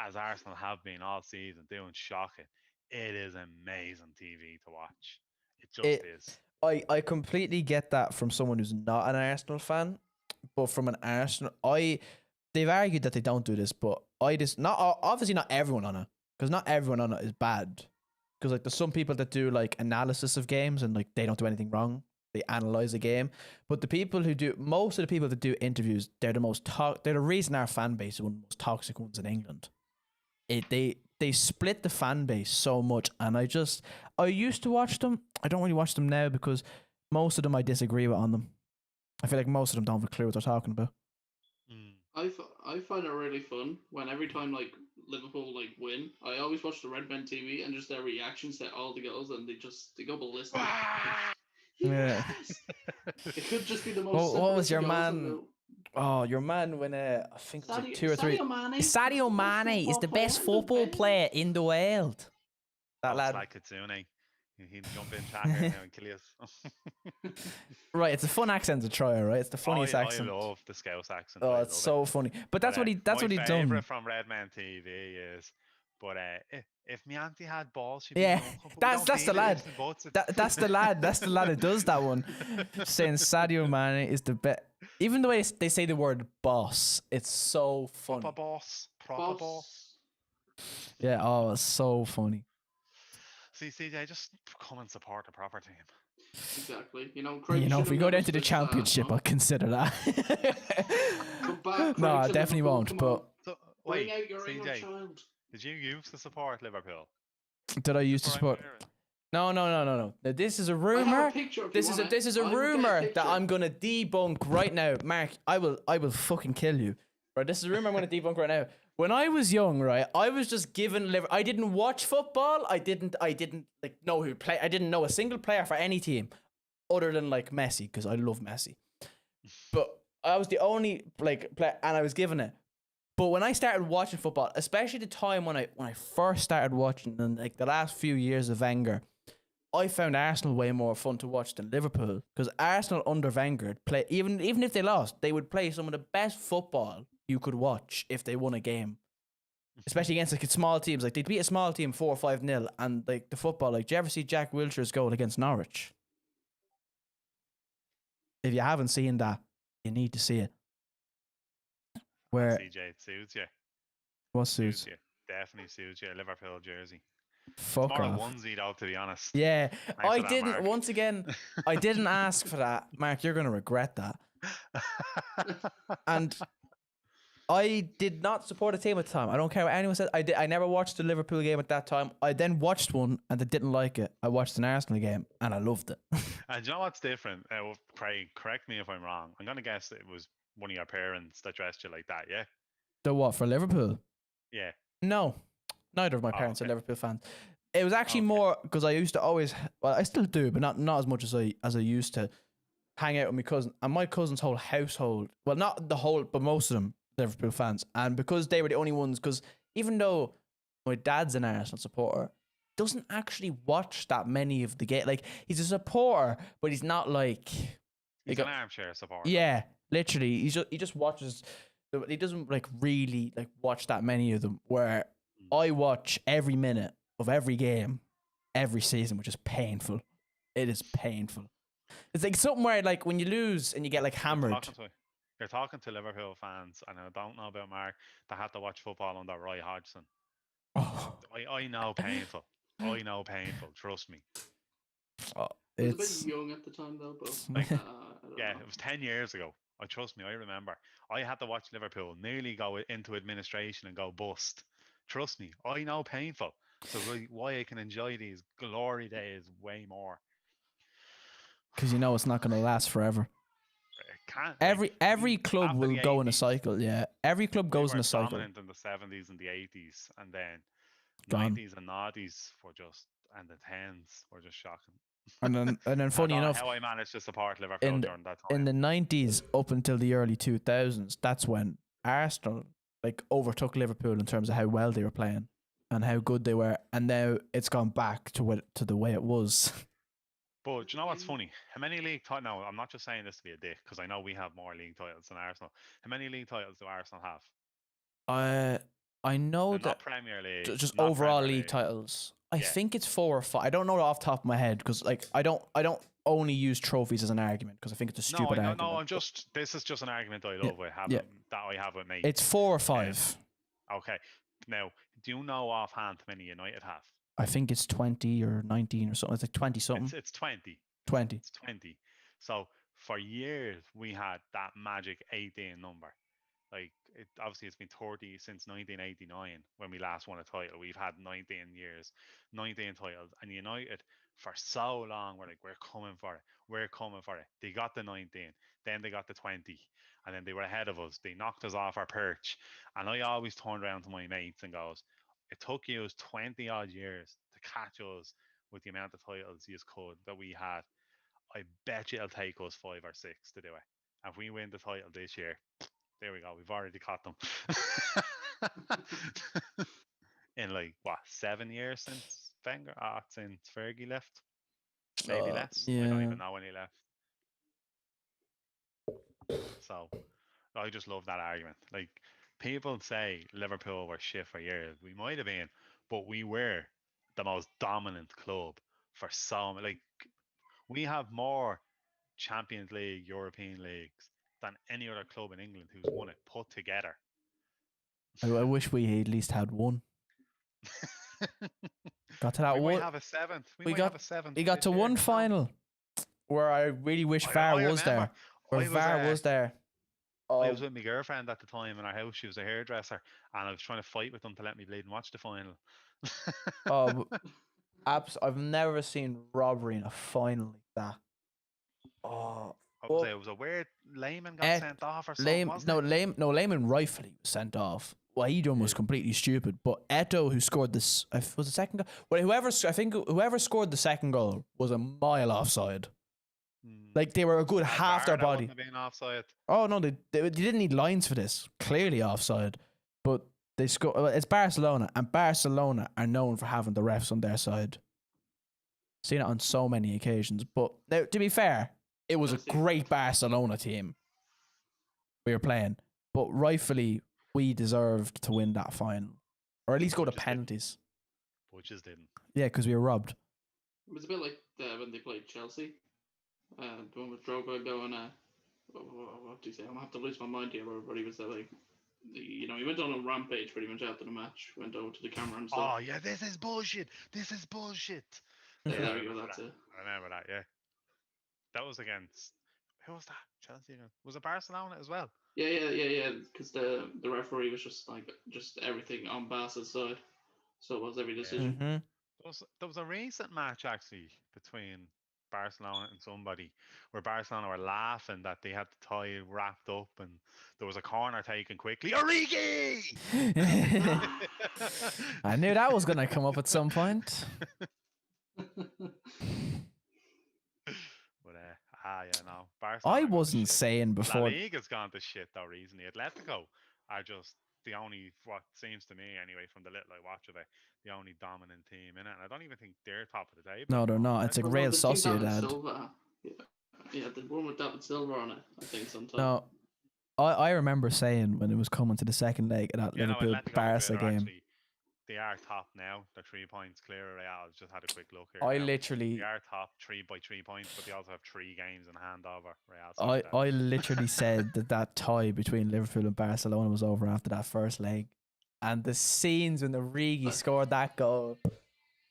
as Arsenal have been all season doing shocking, it is amazing TV to watch. It just It- is. I completely get that from someone who's not an Arsenal fan, but from an Arsenal, they've argued that they don't do this, but I just obviously not everyone on it, because not everyone on it is bad, because like there's some people that do like analysis of games and like they don't do anything wrong, they analyze a game, but most of the people that do interviews, they're the most they're the reason our fan base is one of the most toxic ones in England. They split the fan base so much, and I used to watch them. I don't really watch them now because most of them I disagree with on them. I feel like most of them don't have a clue what they're talking about. Mm. I find it really fun when every time like Liverpool like win, I always watch the Red Men TV and just their reactions to all the goals, and they go ballistic. Yeah. Yes! It could just be the most. What was separated your goals man? in the- Oh, your man when I think it was like 2 or 3. Sadio Mane. Sadio Mane is the best football player in the world. That That's lad. like Kitsune. He'd jump in tackle now and kill us. Right, it's a fun accent to try, right? It's the funniest accent. I love the Scouse accent. Oh, I it's love so funny. But that's But, what my he done. favourite from Redman TV is, but if my auntie had balls, she'd Yeah, be young, but we that's don't the feel it, lad. ifs and buts, That's the lad. That's the lad who does that one. Saying Sadio Mane is the best. Even the way they say the word boss, it's so funny. proper boss, proper boss. Yeah, oh, it's so funny. See, CJ, just come and support the proper team. Exactly. You know, Craig You know, should if we have go never down to the switched that, championship, no? I'll consider that. Come back, No, I Craig, to definitely Liverpool, won't. come But on. So, Bring wait, out your inner CJ, child. did you used to support Liverpool? did I used to Before I support? knew it? No. Now, this is a I have rumor. a picture if This you is want it. this is a I will get rumor picture. that I'm gonna debunk right now, Mark. I will fucking kill you. Right, this is a rumor I'm gonna debunk right now. When I was young, right, I was just given I didn't watch football. I didn't like know who play. I didn't know a single player for any team other than like Messi because I love Messi. But I was the only like player, and I was given it. But when I started watching football, especially the time when I first started watching, and like the last few years of Wenger, I found Arsenal way more fun to watch than Liverpool because Arsenal under Wenger play even if they lost, they would play some of the best football you could watch if they won a game, especially against like small teams. Like they'd beat a small team 4 or 5-0, and like the football. Like, do you ever see Jack Wilshere's goal against Norwich? If you haven't seen that, you need to see it. Where CJ, it suits you. what Suits suits? you. Definitely suits you. Liverpool jersey. Fuck More a off. onesie though, to be honest. Yeah, for I that, didn't. Mark. Once again, I didn't ask for that, Mark. You're gonna regret that. And I did not support a team at the time. I don't care what anyone said. I never watched the Liverpool game at that time. I then watched one and I didn't like it. I watched an Arsenal game and I loved it. And you know what's different? Craig, correct me if I'm wrong. I'm gonna guess it was one of your parents that dressed you like that. Yeah. The what for Liverpool? Yeah. No, neither of my Oh, parents are okay. Liverpool fans. It was actually Okay. more because I used to always, well, I still do, but not as much as I used to hang out with my cousin. And my cousin's whole household, well, not the whole, but most of them Liverpool fans. And because they were the only ones, because even though my dad's an Arsenal supporter, doesn't actually watch that many of the game. Like he's a supporter, but he's not like He's Like, an armchair supporter. yeah. Literally, he just watches. He doesn't like really like watch that many of them. Where I watch every minute of every game, every season, which is painful. It is painful. It's like something where like when you lose and you get like hammered. You're talking to Liverpool fans, and I don't know about Mark, that had to watch football under Roy Hodgson. Oh, I know painful. I know painful. Trust me. oh, I was a it's bit young at the time though, but Like, I don't Yeah, know. it was 10 years ago. I trust me, I remember. I had to watch Liverpool nearly go into administration and go bust. Trust me, I know painful. So why I can enjoy these glory days way more. because you know it's not going to last forever. It can't. Every club after will the go in a 80s, cycle. Yeah, every club we goes in were a cycle. dominant in the 70s and the 80s, and then Gone. 90s and noughties were just, and the 10s were just shocking. And then I funny don't know enough, how I managed to support Liverpool in during that in time. the 90s up until the early 2000s, that's when Arsenal like overtook Liverpool in terms of how well they were playing and how good they were, and now it's gone back to the way it was. But do you know what's funny? How many league titles? No, I'm not just saying this to be a dick because I know we have more league titles than Arsenal. How many league titles do Arsenal have? I know Now, that not Premier League, just not overall Premier league titles. I Yeah. think it's 4 or 5. I don't know it off the top of my head because like I don't only use trophies as an argument because I think it's a No, stupid I know, argument. no. I'm just. This is just an argument I Yeah, love with having yeah. that I have with mates. It's 4 or 5. Okay. Now, do you know offhand how many United have? I think it's 20 or 19 or something. It's like 20 something. It's 20. 20. It's 20. So for years we had that magic 18 number. Like obviously it's been 30 since 1989 when we last won a title. We've had 19 years, 19 titles, and United for so long were like, we're coming for it, we're coming for it. They got the 19, then they got the 20, and then they were ahead of us. They knocked us off our perch, and I always turned around to my mates and goes, "It took you 20 odd years to catch us with the amount of titles you could that we had. I bet you it'll take us 5 or 6 to do it. And if we win the title this year, there we go. We've already caught them." In like what 7 years since Wenger? Since Fergie left, maybe less. I don't Yeah. even know when he left. So I just love that argument. Like people say Liverpool were shit for years. We might have been, but we were the most dominant club for so like we have more Champions League, European leagues than any other club in England who's won it put together. I wish we at least had one. Got to that We one. might have a seventh. We got this to year, one you know? final where I really wish I VAR was remember. there. Where VAR was there. Oh, I was with my girlfriend at the time in our house. She was a hairdresser, and I was trying to fight with them to let me bleed and watch the final. oh, I've never seen robbery in a final like that. Oh, It was a weird Layman got sent off or something. Layman rightfully was sent off. What he done was completely stupid. But Eto, who scored this, was the second goal. Well, whoever scored the second goal was a mile offside. Like they were a good half their body. Being offside. Oh no, they didn't need lines for this. Clearly offside, but they score. It's Barcelona, and Barcelona are known for having the refs on their side. Seen it on so many occasions. But now, to be fair, it was a great Barcelona team we were playing, but rightfully we deserved to win that final, or at least go to penalties. But just didn't. Yeah, because we were robbed. It was a bit like when they played Chelsea. The one with Drogba going, what do you say? I'm gonna have to lose my mind here, but he was like, he went on a rampage pretty much after the match. Went over to the camera and stuff. Oh yeah, this is bullshit. This is bullshit. There we go. That's it. I remember that. Yeah, that was against who was that? Chelsea. Was it Barcelona as well? Yeah. Because the referee was just everything on Barca's side, so it was every decision. Mm-hmm. There was a recent match actually between Barcelona and somebody where Barcelona were laughing that they had the tie wrapped up and there was a corner taken quickly. Origi! I knew that was going to come up at some point. But no. Barcelona I wasn't saying before. La Liga's gone to shit though recently. Atletico are just the only, what seems to me anyway, from the little I watch of it, the only dominant team in it. And I don't even think they're top of the table. No, they're not. It's a Real Sociedad. Yeah, the one with David Silva on it, I think sometimes. No, I remember saying when it was coming to the second leg of that Yeah, no, Liverpool Atletico Barca Madrid are game. actually, they are top now. They're 3 points clear of Real. I've just had a quick look here. I now. literally, They are top 3 points, but they also have 3 games in hand over Real. I Sociedad. literally said that tie between Liverpool and Barcelona was over after that first leg, and the scenes when Origi scored that goal.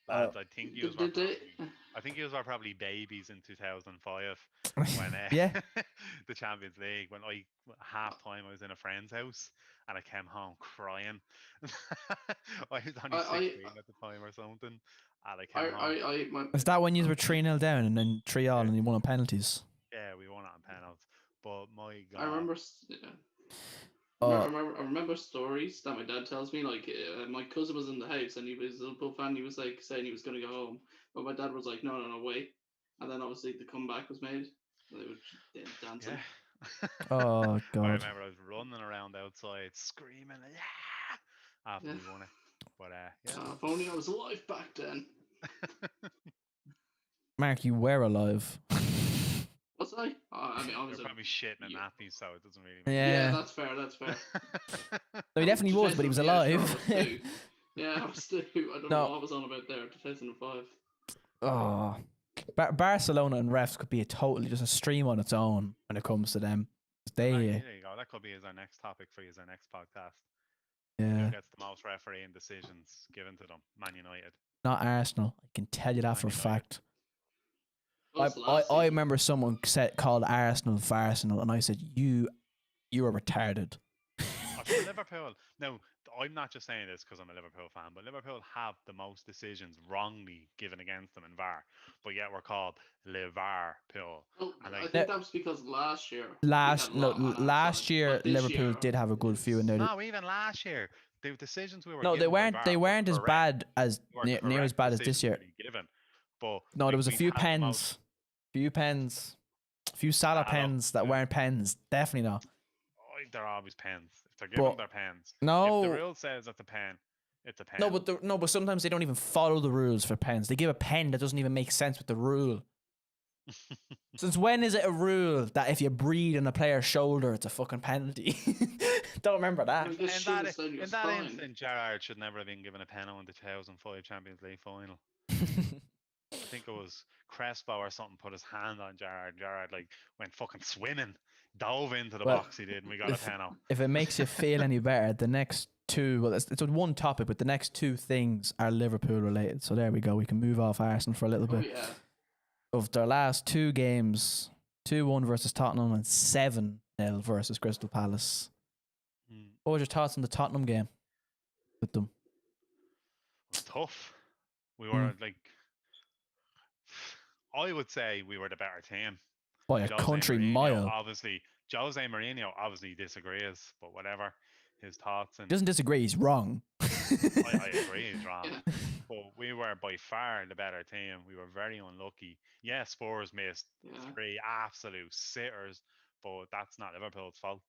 Lads, I think you Did they? were probably babies in 2005 when Yeah. the Champions League. When half time I was in a friend's house and I came home crying. I was only I- 16 at the time or something, and I came home. My, Was that when you were 3-0 down and then 3-all Yeah. and you won on penalties? Yeah, we won it on penalties. But my God, I remember. Yeah. Oh. I remember stories that my dad tells me. Like my cousin was in the house and he was a Liverpool fan. He was like saying he was going to go home, but my dad was like, "No, wait." And then obviously the comeback was made. They were dancing. yeah. Oh, I God. remember I was running around outside screaming, yeah, after Yeah. we won it. But yeah. If only I was alive back then. Mark, you were alive. Was I? I mean, You're obviously. probably shitting and yeah. nappy, so it doesn't really matter. Yeah. Yeah, that's fair. That's fair. No, he definitely was, but he was 2000 yeah, alive. sure, I was too. Yeah, I was too. I don't No. know what I was on about there. 2005. Oh, Barcelona and refs could be just a stream on its own when it comes to them. They, There you go. That could be as our next topic for you as our next podcast. yeah, Who gets the most refereeing decisions given to them? Man United. not Arsenal. I can tell you that for a Man United. fact. Us I last season. remember someone called Arsenal Farsenal, and I said, "You are retarded." For Liverpool. Now, I'm not just saying this because I'm a Liverpool fan, but Liverpool have the most decisions wrongly given against them in VAR, but yet we're called Liverpool. Well, And I like- think that was because last year. Last we had a lot on our last side, year but this Liverpool year did have a good few in there. No, even last year, the decisions we were No, given by they VAR weren't were as correct. bad as Were near as correct bad as this decisions year. to be given. But No, like, there was a we've few had the most- pens, a few Salah I know, pens that yeah. weren't pens. Definitely not. They're always pens. If they're given, But- they're pens. No, If the rule says it's a pen, it's a pen. no, but sometimes they don't even follow the rules for pens. They give a pen that doesn't even make sense with the rule. Since when is it a rule that if you breathe on a player's shoulder, it's a fucking penalty? Don't remember that. We In just should have that, said he in was that fine. instant, Gerrard should never have been given a penalty in the 2005 Champions League final. I think it was Crespo or something put his hand on Gerrard. Gerrard like went fucking swimming, dove into the Well, box. He did, and we got a penalty. If it makes you feel any better, the next two, well, it's one topic, but the next two things are Liverpool related. So there we go. We can move off Arsenal for a little Oh, bit. yeah. Of their last two games, 2-1 versus Tottenham and 7-0 versus Crystal Palace. Mm, What was your thoughts on the Tottenham game with them? it was tough. We were like, I would say we were the better team. By a Jose country Mourinho, mile. Obviously, Jose Mourinho obviously disagrees, but whatever his thoughts. He And doesn't disagree, he's wrong. I agree, he's wrong. Yeah. But we were by far the better team. We were very unlucky. Yeah, Spurs missed Yeah. 3 absolute sitters, but that's not Liverpool's fault.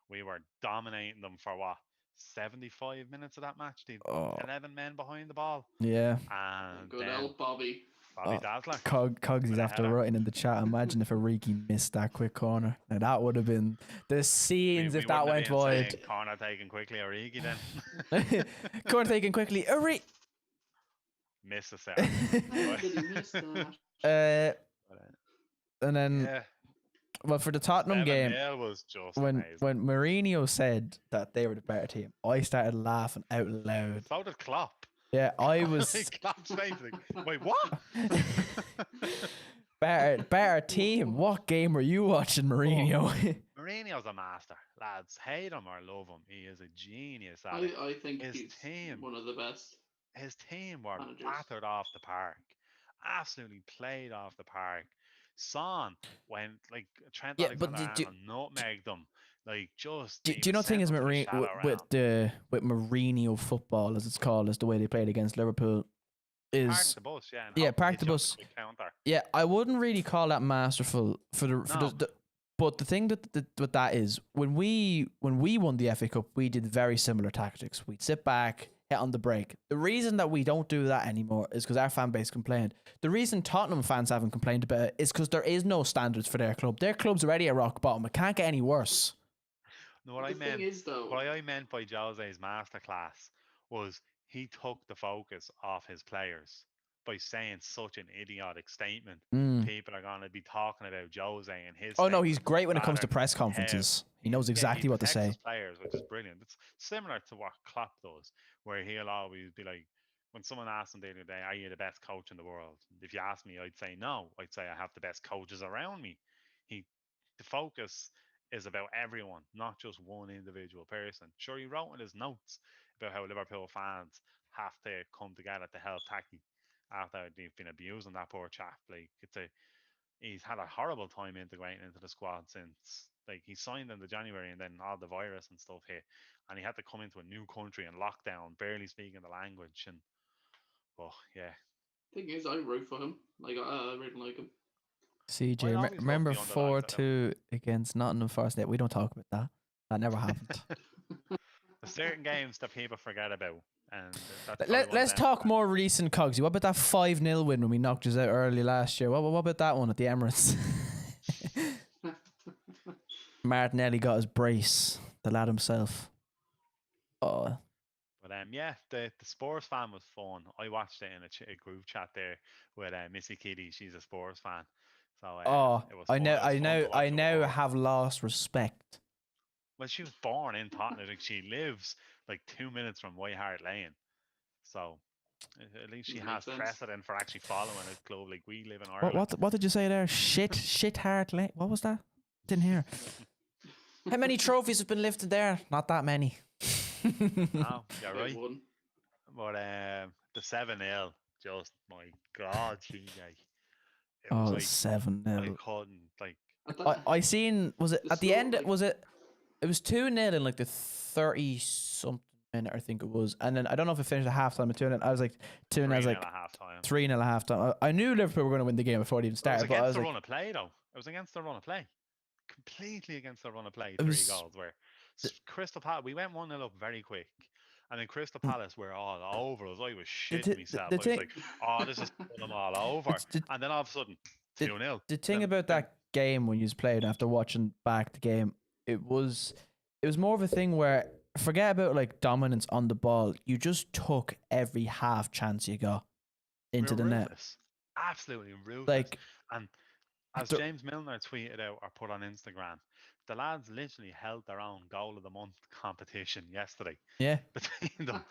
We were dominating them for what, 75 minutes of that match? The Oh. 11 men behind the ball. Yeah. And Good then old Bobby. Bobby Oh, Dazzler. Cogsy's With a after header. writing in the chat. Imagine if Origi missed that quick corner. Now that would have been the scenes if that went wide. Corner taken quickly, Origi then. Corner taken quickly. Origi. Missed a set. How did he miss that? And then, Yeah, well, for the Tottenham game, 7-0 was just when amazing. Mourinho said that they were the better team, I started laughing out loud. So did Klopp. Yeah, I was Klopp's face like, wait, what? better team. What game were you watching, Mourinho? Mourinho's a master, lads. Hate him or love him, he is a genius at it. I think His he's team. one of the best. His team were Managers. battered off the park, absolutely played off the park. Son went like Trent Yeah, but Alexander-Arnold nutmegged them, like just. Do he you know was the thing is sent them to the Mourinho shallow with Mourinho football, as it's called, as the way they played against Liverpool, round. Park is the bus, yeah. And yeah, hope park hit the you on bus. quick counter. yeah. I wouldn't really call that masterful for No. the but the thing with that is when we won the FA Cup, we did very similar tactics. We'd sit back, hit on the break. The reason that we don't do that anymore is because our fan base complained. The reason Tottenham fans haven't complained about it is because there is no standards for their club. Their club's already at rock bottom. It can't get any worse. No, what the I thing meant, is, though, what I meant by Jose's masterclass was he took the focus off his players by saying such an idiotic statement. Mm. People are going to be talking about Jose and his. Oh no, he's statement great when it comes rather to press than how conferences. He knows he exactly what to protects his say. players, which is brilliant. It's similar to what Klopp does, where he'll always be like, when someone asks him the other day, "Are you the best coach in the world?" If you ask me, I'd say no. I'd say I have the best coaches around me. He, the focus is about everyone, not just one individual person. Sure, he wrote in his notes about how Liverpool fans have to come together to help Taki after they've been abusing that poor chap. Like he's had a horrible time integrating into the squad since like he signed in the January and then all the virus and stuff hit, and he had to come into a new country in lockdown, barely speaking the language, and oh yeah. thing is, I root for him. Like I really like him. CJ, I always love remember the underdogs, I don't. 4-2 against Nottingham Forest? We don't talk about that. That never happened. There's certain games that people forget about, and that's probably one of Let's them. talk more recent, Cogsy. What about that 5-0 win when we knocked us out early last year? What about that one at the Emirates? Martinelli got his brace, the lad himself. Oh, But yeah, the Spurs fan was fun. I watched it in a group chat there with Missy Kitty. She's a Spurs fan, so it was fun. It was fun to watch I it with now her. have lost respect. Well, she was born in Tottenham. Like she lives like 2 minutes from White Hart Lane, so at least she Makes has sense. precedent for actually following a club like we live in Ireland. What did you say there? Shit heart lane. What was that? Didn't hear. How many trophies have been lifted there? Not that many. No, you're They right. won. But the 7-0, just my God, TJ. It was Oh, like 7-0. I couldn't like. At that, I seen, was it The at the score, end? like- Was it? It was 2-0 in like the 30 something minute, I think it was. And then I don't know if it finished at halftime at 2-0. I was like 2-0. I was 3-0 like at half time. 3-0 at halftime. I knew Liverpool were going to win the game before it even It was started. But I against was the like, run of play, though. It was against the run of play. Completely against the run of play. It 3 was- goals where Crystal Palace. We went 1-0 up very quick, and then Crystal Mm. Palace were all over us. I was The shitting thi- myself. the I was thing- like, "Oh, this is putting them all over." And then all of a sudden, the- 2-0. the thing Then- about then- that game when you was playing after watching back the game, it was more of a thing where forget about like dominance on the ball. You just took every half chance you got we into were the net. ruthless. Absolutely ruthless. Like And as the- James Milner tweeted out or put on Instagram, the lads literally held their own goal of the month competition yesterday yeah, between them.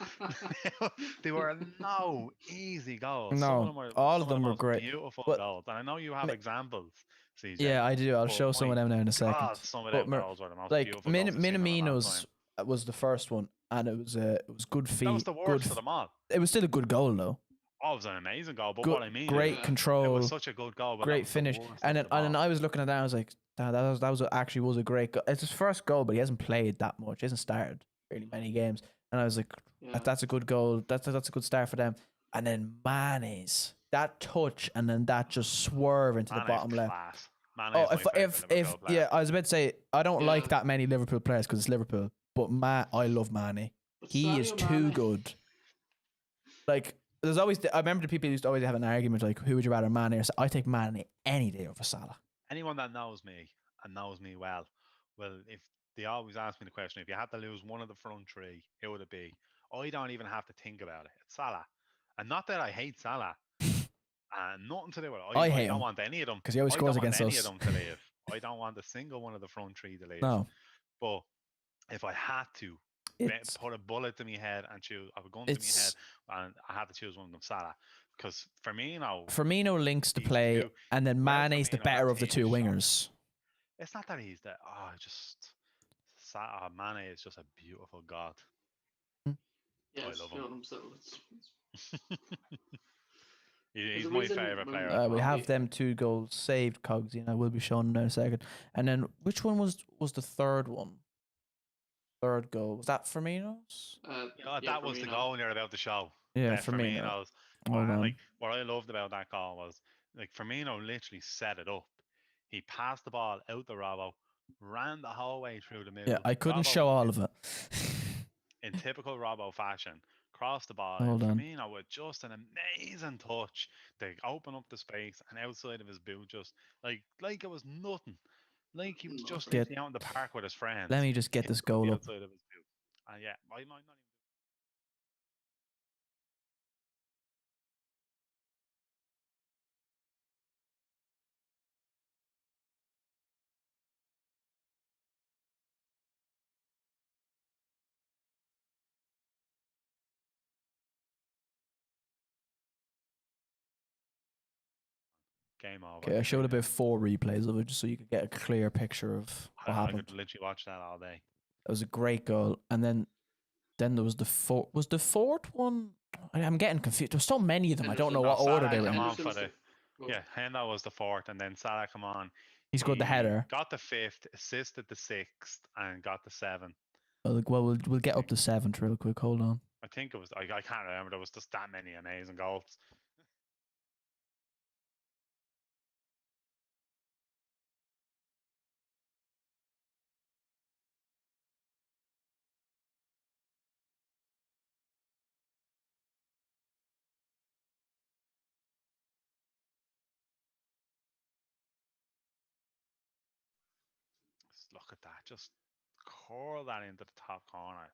They were no easy goals. Some No, of them were all of some them the were most great. beautiful But- goals. And I know you have Mi- examples, CJ. yeah, I do. I'll But show some my of them now in a second. God, some of But them Mer- goals were the most Like beautiful goals I've seen in a long Minamino's time. was the first one, and it was good feet. That was the good worst f- of them all. It was still a good goal though. Oh, it was an amazing goal. But Good, what I mean great is, Yeah. it control, was such a good goal. But that great was the finish, worst and of then them all. I was looking at that. I was like, that was actually was a great goal. It's his first goal, but he hasn't played that much. He hasn't started really many games, and I was like, yeah. that's a good goal. That's a good start for them. And then Mane's that touch, and then that just swerve into the Mane's bottom left. class. Mane Oh, is my if favourite Liverpool player. yeah, I was about to say I don't Yeah. like that many Liverpool players because it's Liverpool, but I love Mane. But He is Sadio too Mane- good. Like there's always, I remember the people used to always have an argument like, who would you rather, Mane or I take Mane any day over Salah. Anyone that knows me and knows me well, if they always ask me the question, if you had to lose one of the front three, who would it be? I don't even have to think about it. It's Salah. And not that I hate Salah. And nothing to do with it. I hate don't him, want any of them. 'cause he always I scores don't want against any us. of them to leave. I don't want a single one of the front three to leave. No, But if I had to it's put a bullet to my head and choose, I would go into my head it's and I had to choose one of them, Salah. Because Firmino, Firmino links to He's play, too- and then without Mane's the Firmino, better that of the team two is shot. wingers. it's not that he's the Mane is just a beautiful god. Yeah, I it's love him. feeling himself. He's a my reason favorite when- player. at the We moment. have them 2 goals saved, Cogsy, and I will be showing them in a second. And then which one was the third one? Third goal, was that Firmino's? That was the Firmino. goal you're about to show. Yeah, Firmino. Firmino's. Hold And, on. like what I loved about that goal was like Firmino literally set it up. He passed the ball out the Robbo, ran the whole way through the middle. Yeah, I couldn't Robbo show all of it. in typical Robbo fashion, crossed the ball. Hold and on. Firmino with just an amazing touch to open up the space and outside of his boot, just like it was nothing. Like he was Not just really. literally out in the park with his friends. Let me just get hit this the puppy goal up. outside of his boot. And yeah, I might not even. Game over. Okay, I showed about 4 replays of it just so you could get a clear picture of what I happened. could literally watch that all day. It was a great goal, and then there was the fourth. Was the fourth one? I'm getting confused. There were so many of them. I don't know Henderson. what order Salah they were came in. on Henderson for was the goal. yeah. Hendo was the fourth, and then Salah come on. He scored the header. Got the fifth, assisted the sixth, and got the seventh. Well, we'll get up to 7th real quick. Hold on. I think it was. I can't remember. There was just that many amazing goals. Just look at that. Just curl that into the top corner.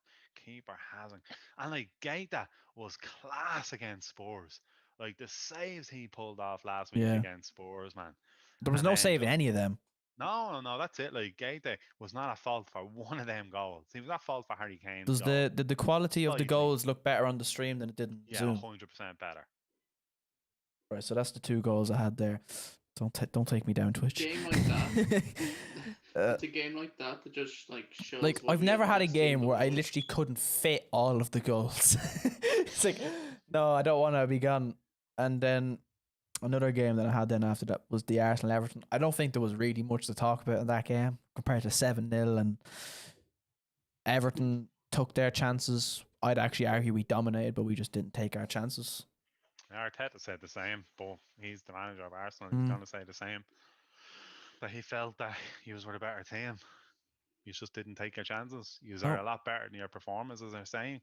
Keeper hasn't. And like Gaeta was class against Spurs. Like the saves he pulled off last week Yeah. against Spurs, man. There was And no then saving just- any of them. No, that's it. Like Gaeta was not at fault for one of them goals. He was at fault for Harry Kane's Does goal. the quality of the Slightly. goals look better on the stream than it did in Yeah, Zoom? 100% better. Right, so that's the 2 goals I had there. Don't take me down, Twitch. Game like that. Uh, It's a game like that that just like shows. Like what I've we never have had a best team game in the where I world. literally couldn't fit all of the goals. It's like, no, I don't want to be gone. And then another game that I had then after that was the Arsenal Everton. I don't think there was really much to talk about in that game compared to 7-0, and Everton took their chances. I'd actually argue we dominated, but we just didn't take our chances. Arteta said the same, but he's the manager of Arsenal. He's going to say the same. That he felt that you were the better team. You just didn't take your chances. You are a lot better than your performance, as they're saying.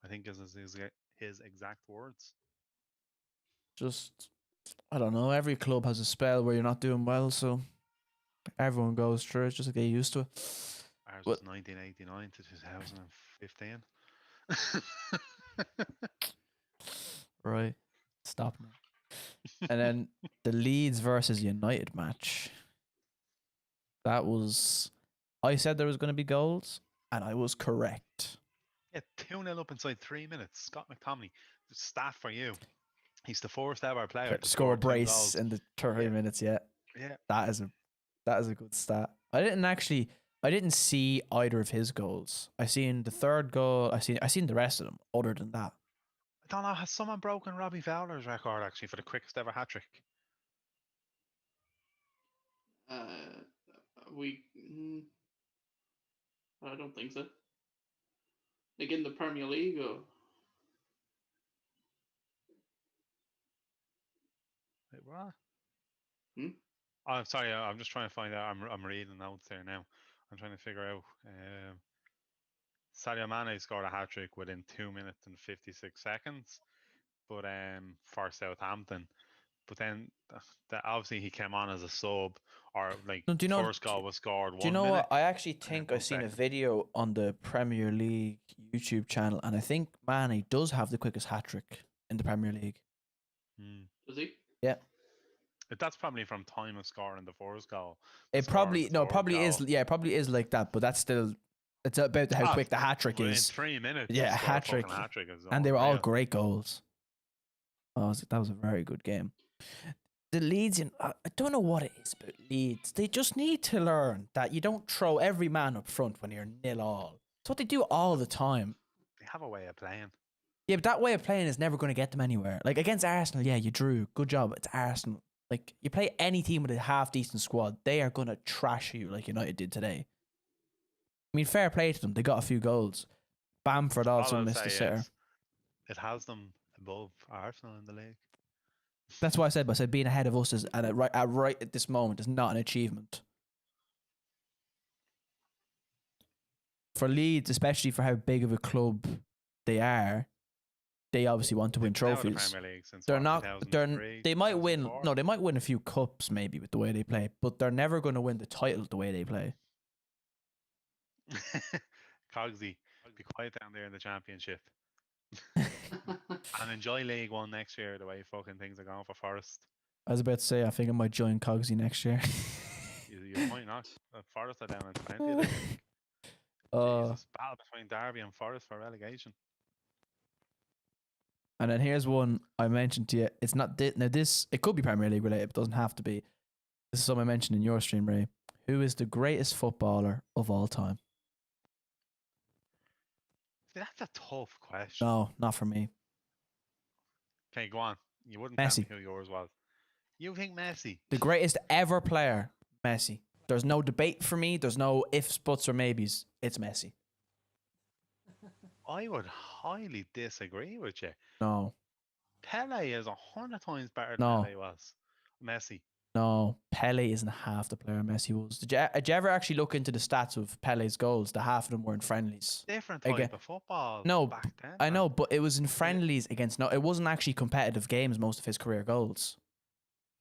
I think is his exact words. Just, I don't know. Every club has a spell where you're not doing well, so everyone goes through it. Just to get used to it. Ours What- was 1989 to 2015. Right. Stop now. And then the Leeds versus United match. That was. I said there was going to be goals, and I was correct. Yeah, 2-0 up inside 3 minutes. Scott McTominay, stat for you. He's the first ever player to Score a 2 brace goals. in the 30 Yeah. minutes. Yeah, Yeah, that is a good stat. I didn't see either of his goals. I seen the third goal. I seen the rest of them. Other than that, I don't know. Has someone broken Robbie Fowler's record actually for the quickest ever hat trick? I don't think so. Like in the Premier League, or Wait, what? Hmm? Oh, I'm sorry. I'm just trying to find out. I'm reading notes there now. I'm trying to figure out. Sadio Mane scored a hat trick within 2 minutes and 56 seconds, but for Southampton. But then obviously he came on as a sub, or like No, do you know- first goal was scored. do you 1 know minute. what? I actually think I one seen a second. video on the Premier League YouTube channel, and I think Mane does have the quickest hat trick in the Premier League. Hmm. does he? But that's probably from time of scoring the first goal. It probably is. Yeah, it probably is like that, but that's still. It's about how Ah, quick the hat trick Within is, 3 minutes. Yeah, to score a hat-trick. fucking hat-trick is and they were all unreal. great goals. That was a very good game. The Leeds, I don't know what it is about Leeds. They just need to learn that you don't throw every man up front when you're 0-all. It's what they do all the time. They have a way of playing. Yeah, but that way of playing is never going to get them anywhere. Like against Arsenal, yeah, you drew. Good job. It's Arsenal. Like you play any team with a half decent squad, they are going to trash you like United did today. I mean, fair play to them. They got a few goals. Bamford also All I'll missed a say sitter. is it has them above Arsenal in the league. That's why I said. But I said being ahead of us is right at this moment is not an achievement for Leeds, especially for how big of a club they are. they obviously want to win They've been out of the trophies. Premier League since They're what, not. 2003, They might win. 2004? No, they might win a few cups maybe with the way they play, but they're never going to win the title the way they play. Cogsy, be quiet down there in the Championship and enjoy League One next year. The way fucking things are going for Forest. I was about to say, I think I might join Cogsy next year. You might not. Forest are down in 20th. I think. Uh, Jesus, battle between Derby and Forest for relegation. and then here's one I mentioned to you. It's not now. This it could be Premier League related, but doesn't have to be. This is something I mentioned in your stream, Ray. Who is the greatest footballer of all time? See, that's a tough question. No, not for me. Okay, go on. You wouldn't Messi. tell me who yours was. You think Messi? The greatest ever player, Messi. There's no debate for me. There's no ifs, buts, or maybes. It's Messi. I would highly disagree with you. No, Pele is 100 times better than No. Pele was. Messi. no. Pele isn't half the player Messi was. Did you ever actually look into the stats of Pele's goals? The half of them were in friendlies. Different type Again- of football. No, back then. I man. know, but it was in friendlies against. No, it wasn't actually competitive games. Most of his career goals,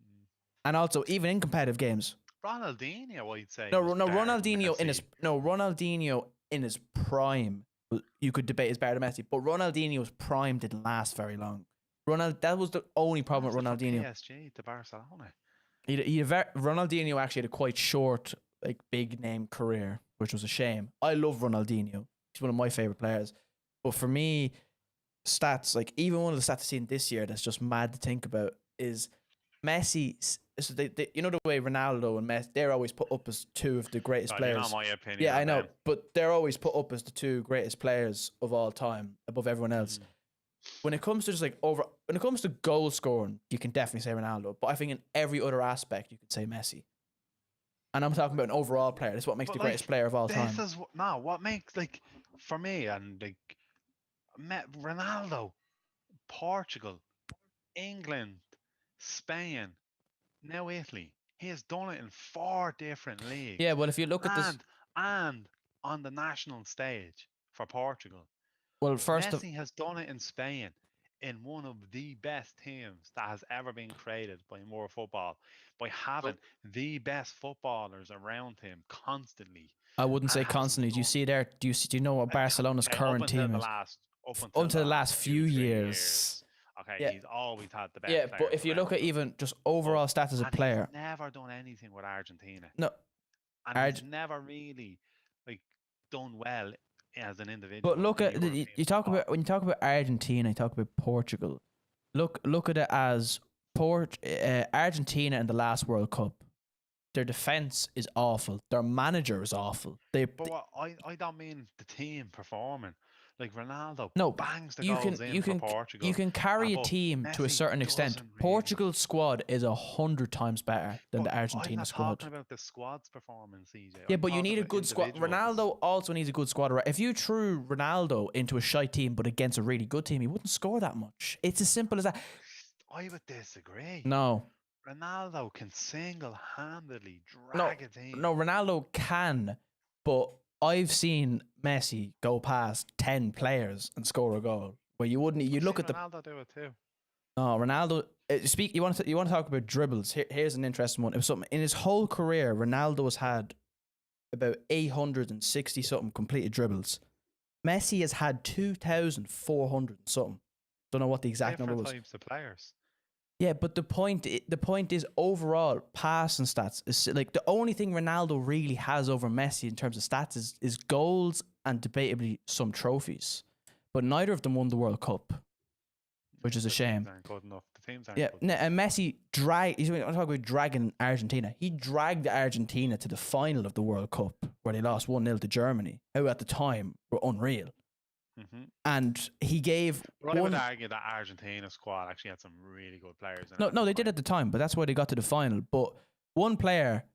Mm. and also even in competitive games. Ronaldinho, I'd say. No, was no. better than Ronaldinho in his Messi. Ronaldinho in his prime. You could debate is better than Messi, but Ronaldinho's prime didn't last very long. That was the only problem with Massive from Ronaldinho. PSG to Barcelona. Ronaldinho actually had a quite short, like big name career, which was a shame. I love Ronaldinho. He's one of my favorite players. But for me, stats, like even one of the stats I've seen this year that's just mad to think about is Messi. So you know the way Ronaldo and Messi, they're always put up as two of the greatest God, players. you know my opinion. Yeah, on I know, them. but they're always put up as the two greatest players of all time, above everyone else. When it comes to when it comes to goal scoring, you can definitely say Ronaldo. But I think in every other aspect, you could say Messi. And I'm talking about an overall player. That's what makes But, the greatest like, player of all This time. is what makes like for me and like Ronaldo, Portugal, England, Spain, now Italy. He has done it in 4 different leagues. Yeah, well, if you look at this, and on the national stage for Portugal. well, first of Messi has done it in Spain in one of the best teams that has ever been created by World Football by having the best footballers around him constantly. I wouldn't say hasn't constantly. Do you done- see there? Do you know what Barcelona's Okay, current up until team the is? last, up Up until the last few 2-3 years. Okay, Yeah. he's always had the best. Yeah, but players if you look around at him. even just overall stats as a And he's player, never done anything with Argentina, no. and he's never really like done well as an individual. But look in at European you talk football. about when you talk about Argentina, you talk about Portugal. Look at it as Argentina in the last World Cup. Their defense is awful. Their manager is awful. But what, I don't mean the team performing. Like Ronaldo No, bangs the you goals can in you for can Portugal. you can carry a but team to a Messi certain extent. doesn't really. Portugal's squad is 100 times better than But the Argentina I'm not squad. talking about the squad's performance, CJ. Yeah, I'm but you talking need a about good squad. individuals. Ronaldo also needs a good squad. Right? If you threw Ronaldo into a shite team but against a really good team, he wouldn't score that much. It's as simple as that. I would disagree. No, Ronaldo can single-handedly drag a team. no, Ronaldo can, but I've seen Messi go past 10 players and score a goal. Where you wouldn't, you I've look seen at the Ronaldo do it too. no Ronaldo. You want to talk about dribbles? Here's an interesting one. It was something in his whole career. Ronaldo has had about 860 something completed dribbles. Messi has had 2,400 something. Don't know what the exact number Different was. types of players. Yeah, but the point is overall passing stats is like the only thing Ronaldo really has over Messi in terms of stats is goals and debatably some trophies. But neither of them won the World Cup, which is a The shame. teams aren't good enough. The teams aren't Yeah, good enough. and Messi I'm talking about dragging Argentina. He dragged Argentina to the final of the World Cup where they lost 1-0 to Germany, who at the time were unreal. Mm-hmm. And he gave But I would one. argue that Argentina squad actually had some really good players. In No, it no, at they the did time. at the time, but that's why they got to the final. But one player,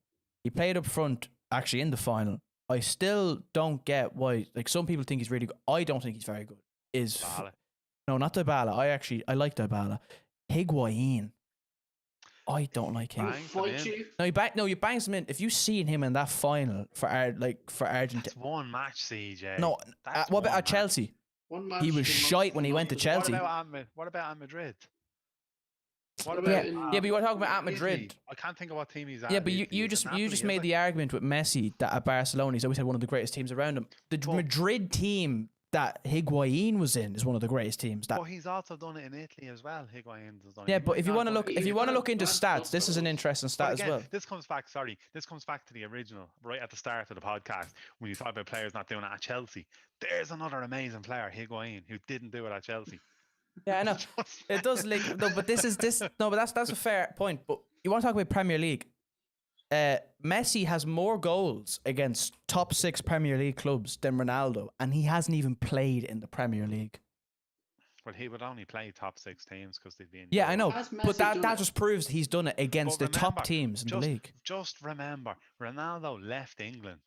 he played up front actually in the final. I still don't get why. Like some people think he's really good. I don't think he's very good. Dybala. No, not Dybala. I like Dybala. Higuain. I don't like him. Bang. Fight in. you. No, you bangs him in. If you seen him in that final for That's Argentina, one match, CJ. no. That's What about one at Chelsea? One match He was in shite when he went to Manchester Chelsea. What about at Madrid? What What Yeah, about in- yeah, but you were talking about at Italy? Madrid. I can't think of what team he's at. Yeah, in but you, Italy. you Is it just Napoli, you just is made it? the argument with Messi that at Barcelona he's always had one of the greatest teams around him. The But- Madrid team that Higuain was in is one of the greatest teams. That But he's also done it in Italy as well. Higuain's has done yeah, it. but if you want to Ronaldo- look, if you He's want to got look into bad stats, stuff, this is an though. interesting But stat as again, well. this comes back. Sorry, this comes back to the original, right at the start of the podcast when you talk about players not doing it at Chelsea. There's another amazing player, Higuain, who didn't do it at Chelsea. Yeah, I know. It does link. No, but this. No, but that's a fair point. But you want to talk about Premier League? Messi has more goals against top 6 Premier League clubs than Ronaldo, and he hasn't even played in the Premier League. Well, he would only play top 6 teams because they'd be in. Yeah, I Europe. know, Has but Messi that done it? just proves he's done it against But the top remember, teams in the league. Just remember, Ronaldo left England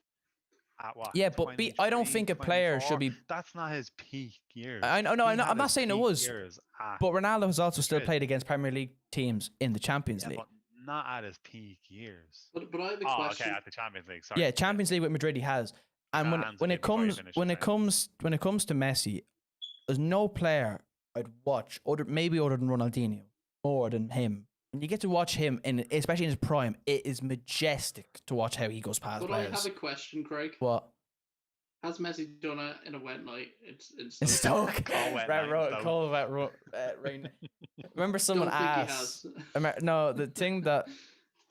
at what? Yeah, but I don't 23, think a player 24? should be. That's not his peak years. I know, no, He I'm had not his saying it peak was, years at- but Ronaldo has also still Madrid. played against Premier League teams in the Champions yeah, League. but not at his peak years. But I have a Oh, question. okay, at the Champions League. Sorry. Yeah, Champions League with Madrid he has. And Nah, when Hansi when did it before he comes finished when his it comes when it comes to Messi, there's no player I'd watch other than Ronaldinho more than him. When you get to watch him in especially in his prime, it is majestic to watch how he goes past But I players. have a question, Craig. What? Has Messi done it in a wet night? It's In Stoke. Cold wet Right, night in Stoke. cold wet rain. Remember someone Don't think he asked. has. No, the thing that.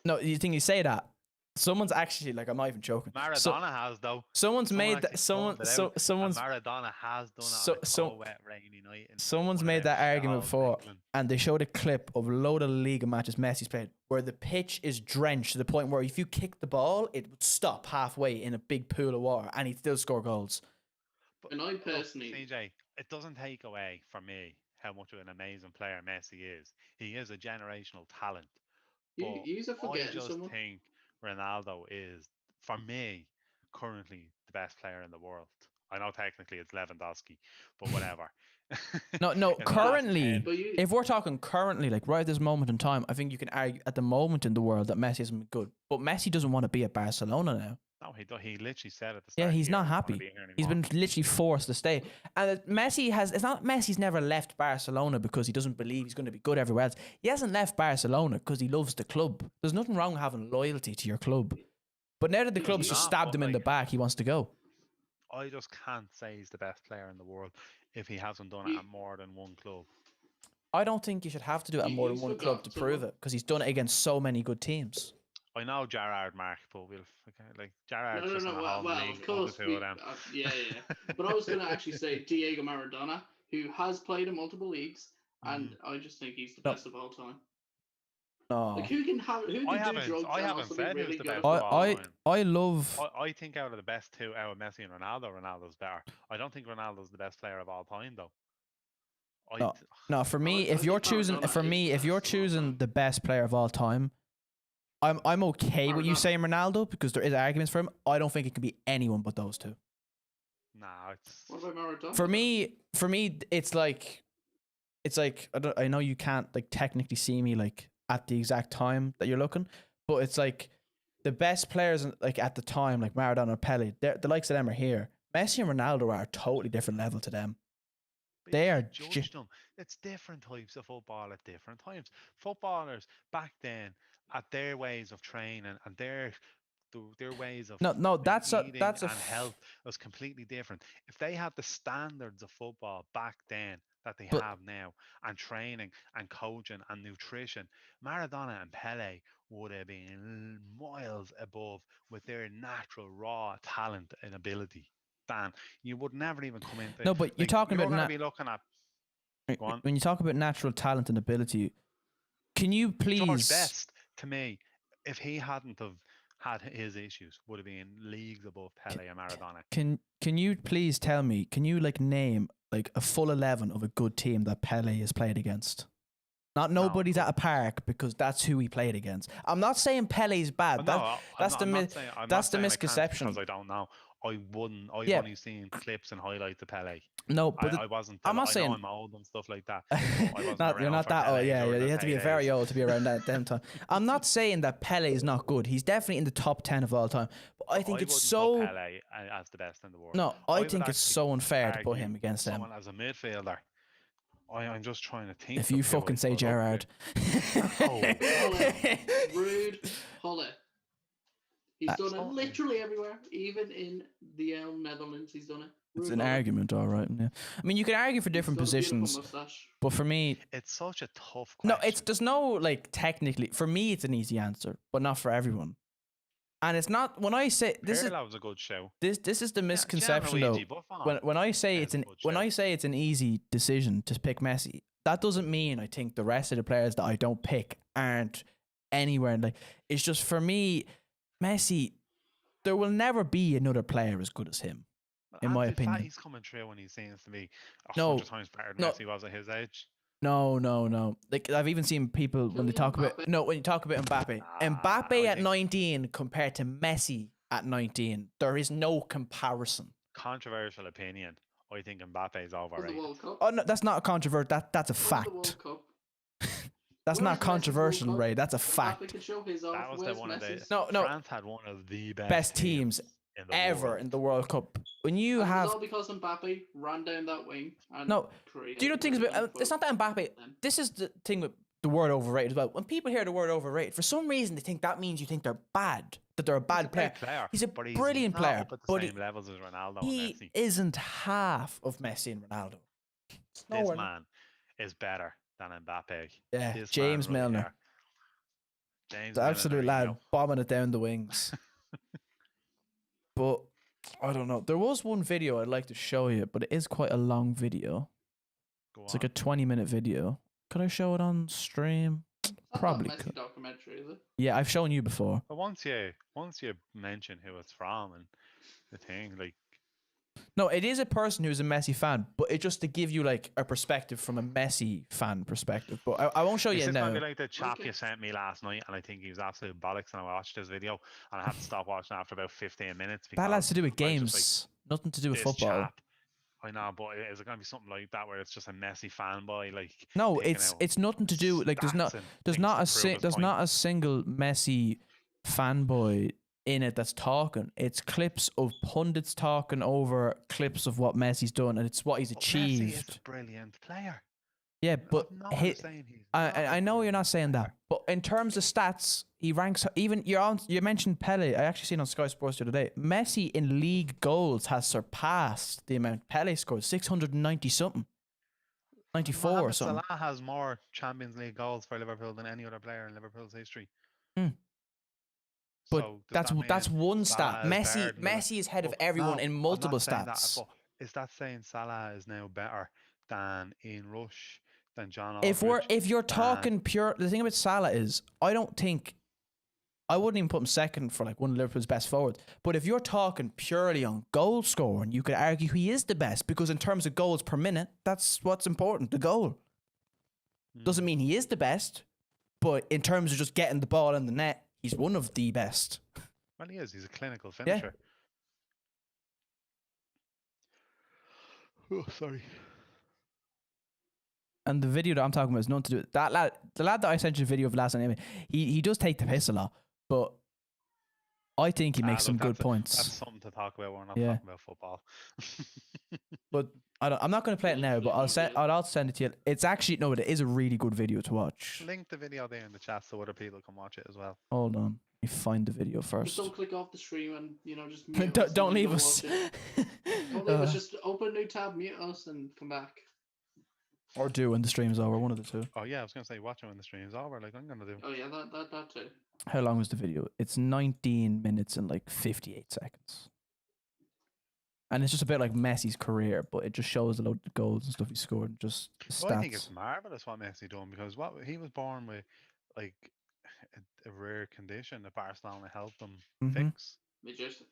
No, you think you say that. Someone's actually like I'm not even joking. Maradona has though. Someone's Someone made actually that. Someone. called it So out, and someone's. Maradona has done it So- on a so- cold, wet, rainy night. in Someone's one of made them that argument shitholes in before, England. and they showed a clip of a load of Liga matches Messi's played, where the pitch is drenched to the point where if you kick the ball, it would stop halfway in a big pool of water, and he'd still score goals. But And I look, personally- CJ, it doesn't take away from me how much of an amazing player Messi is. He is a generational talent. But You're I forgetting just someone. think Ronaldo is, for me, currently the best player in the world. I know technically it's Lewandowski, but whatever. No, In the last currently, 10 But you, if we're talking currently, like right at this moment in time, I think you can argue at the moment in the world that Messi isn't good. But Messi doesn't want to be at Barcelona now. No, he literally said at the Yeah, start. he's of the year not he doesn't wanna happy. be here He's anymore. been literally forced to stay. And Messi has, it's not Messi's never left Barcelona because he doesn't believe he's going to be good everywhere else. He hasn't left Barcelona because he loves the club. There's nothing wrong with having loyalty to your club. But now that the Yeah, club's he's just not, stabbed but him in the like- back, he wants to go. I just can't say he's the best player in the world if he hasn't done it You- at more than one club. I don't think you should have to do it at You- more than you one forgot club to prove someone. it because he's done it against so many good teams. I know Gerard, Mark, but we'll like Gerard's no, just no, in a well, home well, league of above course. the two of them. Yeah. But I was going to actually say Diego Maradona, who has played in multiple leagues, and I just think he's the No. best of all time. No. Like, who can do I drugs haven't and said also be who's really the good? best of all I time. I love I think out of the best two, out of Messi and Ronaldo, Ronaldo's better. I don't think Ronaldo's the best player of all time, though. No. No, for me, I if you're think choosing, Maradona for is me, the if you're best of all choosing time. the best player of all time, I'm okay with you Maradona. saying Ronaldo because there is arguments for him. I don't think it can be anyone but those two. Nah, it's What about Maradona? For me, it's like I know you can't like technically see me like at the exact time that you're looking, but it's like the best players like at the time, like Maradona or Pele, the likes of them are here. Messi and Ronaldo are a totally different level to them. but They you are can't ju- judge them. It's different types of football at different times. Footballers back then, at their ways of training and their ways of No, that's a eating that's a and health was completely different. If they had the standards of football back then that they But- have now, and training and coaching and nutrition, Maradona and Pele would have been miles above with their natural raw talent and ability. Dan, you would never even come into. No, but you're like, talking you're about gonna na- be looking at Go on. when you talk about natural talent and ability. Can you George please? Best. To me, if he hadn't have had his issues, would have been leagues above Pele and Maradona. Can you please tell me? Can you like name like a full 11 of a good team that Pele has played against? Not No, nobody's but- at a park because that's who he played against. I'm not saying Pele's bad. No, that's the I'm mi- not saying, I'm that's not the saying I can't misconception. because I don't know. I wouldn't. I've Yeah. only seen clips and highlights of Pele. No, but I wasn't. I'm not I saying- know I'm old and stuff like that. I wasn't not, you're around not for that old. Pele Yeah, during you his have to be heydays. very old to be around that them time. I'm not saying that Pele is not good. He's definitely in the top 10 of all time. But I think it's wouldn't so. put Pele as the best in the world. No, I I would think it's actually so unfair to put argue him against them. someone as a midfielder. I'm just trying to think. If you of who fucking I'd say put up Gerrard. Rude Hulle. He's done it Absolutely. literally everywhere, even in the Netherlands. He's done it. It's Ruud an Gullit. argument, all right. Yeah. I mean, you can argue for He's different got a beautiful positions, moustache. but for me, It's such a tough no, question. there's no like technically. For me, it's an easy answer, but not for everyone. And it's not when I say this is Pirlo was a good show. this is the misconception though. Gianluigi Buffon. When I say Yeah, it's an good when shout. I say it's an easy decision to pick Messi, that doesn't mean I think the rest of the players that I don't pick aren't anywhere. Like it's just for me, Messi. There will never be another player as good as him. in my opinion. He's coming through when he seems to be No, 100 times better than no. Messi was at his age. No. Like I've even seen people when they Kylian talk about Mbappe. when you talk about Mbappe. Ah, Mbappe I at think- 19 compared to Messi at 19, there is no comparison. Controversial opinion. I think Mbappe is Won the overrated. World Cup. Oh no, that's not a controversial. That's a Won the World fact. Cup. That's Where's not Messi's World controversial, Cup? Ray. That's a Mbappe fact. can show his off. That was Where's one of the Messi's? No, France had one of the Best teams in the ever world. in the World Cup. When you And have it's all because Mbappe ran down that wing. And No, created do you know things the about? It's not that Mbappe. them. This is the thing with the word overrated as well. When people hear the word overrated, for some reason they think that means you think they're bad, that they're a He's bad a player. great player. He's a but brilliant not player, Up at the but same levels as Ronaldo and He Messi. isn't half of Messi and Ronaldo. It's This nowhere- man is better than Mbappe. Yeah, This James man really Milner, are. James the absolute Milner, lad, you know. bombing it down the wings. But I don't know. There was one video I'd like to show you, but it is quite a long video. Go It's like on. a 20-minute video. Could I show it on stream? That's not Probably a Messi could. documentary, is it? Yeah, I've shown you before. But once you mention who it's from and the thing, like No, it is a person who's a Messi fan, but it just to give you like a perspective from a Messi fan perspective. But I won't show is you this now. gonna be like the chap Okay. you sent me last night, and I think he was absolute bollocks, and I watched his video, and I had to stop watching after about 15 minutes. That has because to do with I was just games, nothing to do with this football. chap- I know, but is it gonna be something like that where it's just a Messi fanboy? Like No, picking it's out it's nothing to do like there's stats not and there's things not to a prove his there's point? not a single Messi fanboy in it that's talking. It's clips of pundits talking over clips of what Messi's done, and it's what he's But Messi is achieved. a brilliant player. Yeah, but I'm not he, saying he's I not a I know you're brilliant not saying that, player. but in terms of stats, he ranks even. You mentioned Pele. I actually seen on Sky Sports the other day. Messi in league goals has surpassed the amount Pele scored, 690 something, 94 or Mohamed something. Salah has more Champions League goals for Liverpool than any other player in Liverpool's history. Hmm. But So does that that's mean one Salah stat. is Messi better than Messi is ahead of But everyone no, in I'm not multiple saying that, stats. but is that saying Salah is now better than Ian Rush, than John If you're than- talking pure, the thing about Salah is I don't think I wouldn't even put him second for like one of Liverpool's best forwards. But if you're talking purely on goal scoring, you could argue he is the best because in terms of goals per minute, that's what's important. The goal doesn't mean he is the best, but in terms of just getting the ball in the net, he's one of the best. Well, he is. He's a clinical Yeah. finisher. Oh, sorry. And the video that I'm talking about is nothing to do with that lad. The lad that I sent you a video of last night, he does take the piss a lot, but I think he makes Look, some good that's a- points. That's something to talk about. We're not Yeah. talking about football. But I'm not going to play it now. But I'll also send it to you. It's actually no, it is a really good video to watch. Link the video there in the chat so other people can watch it as well. Hold on, let me find the video Just first. don't click off the stream and just mute us Don't and leave go us. watch it. Don't leave us. Uh, Just open a new tab, mute us, and come back. or do when the stream's over. One of the two. Oh yeah, I was gonna say watch it when the stream's over. Like I'm gonna do. Oh yeah, that too. How long is the video? It's 19 minutes and like 58 seconds. And it's just a bit like Messi's career, but it just shows a load of goals and stuff he scored, and just stats. Well, I think it's marvelous what Messi done because what he was born with, like a rare condition that Barcelona helped him Mhm. fix. Me just.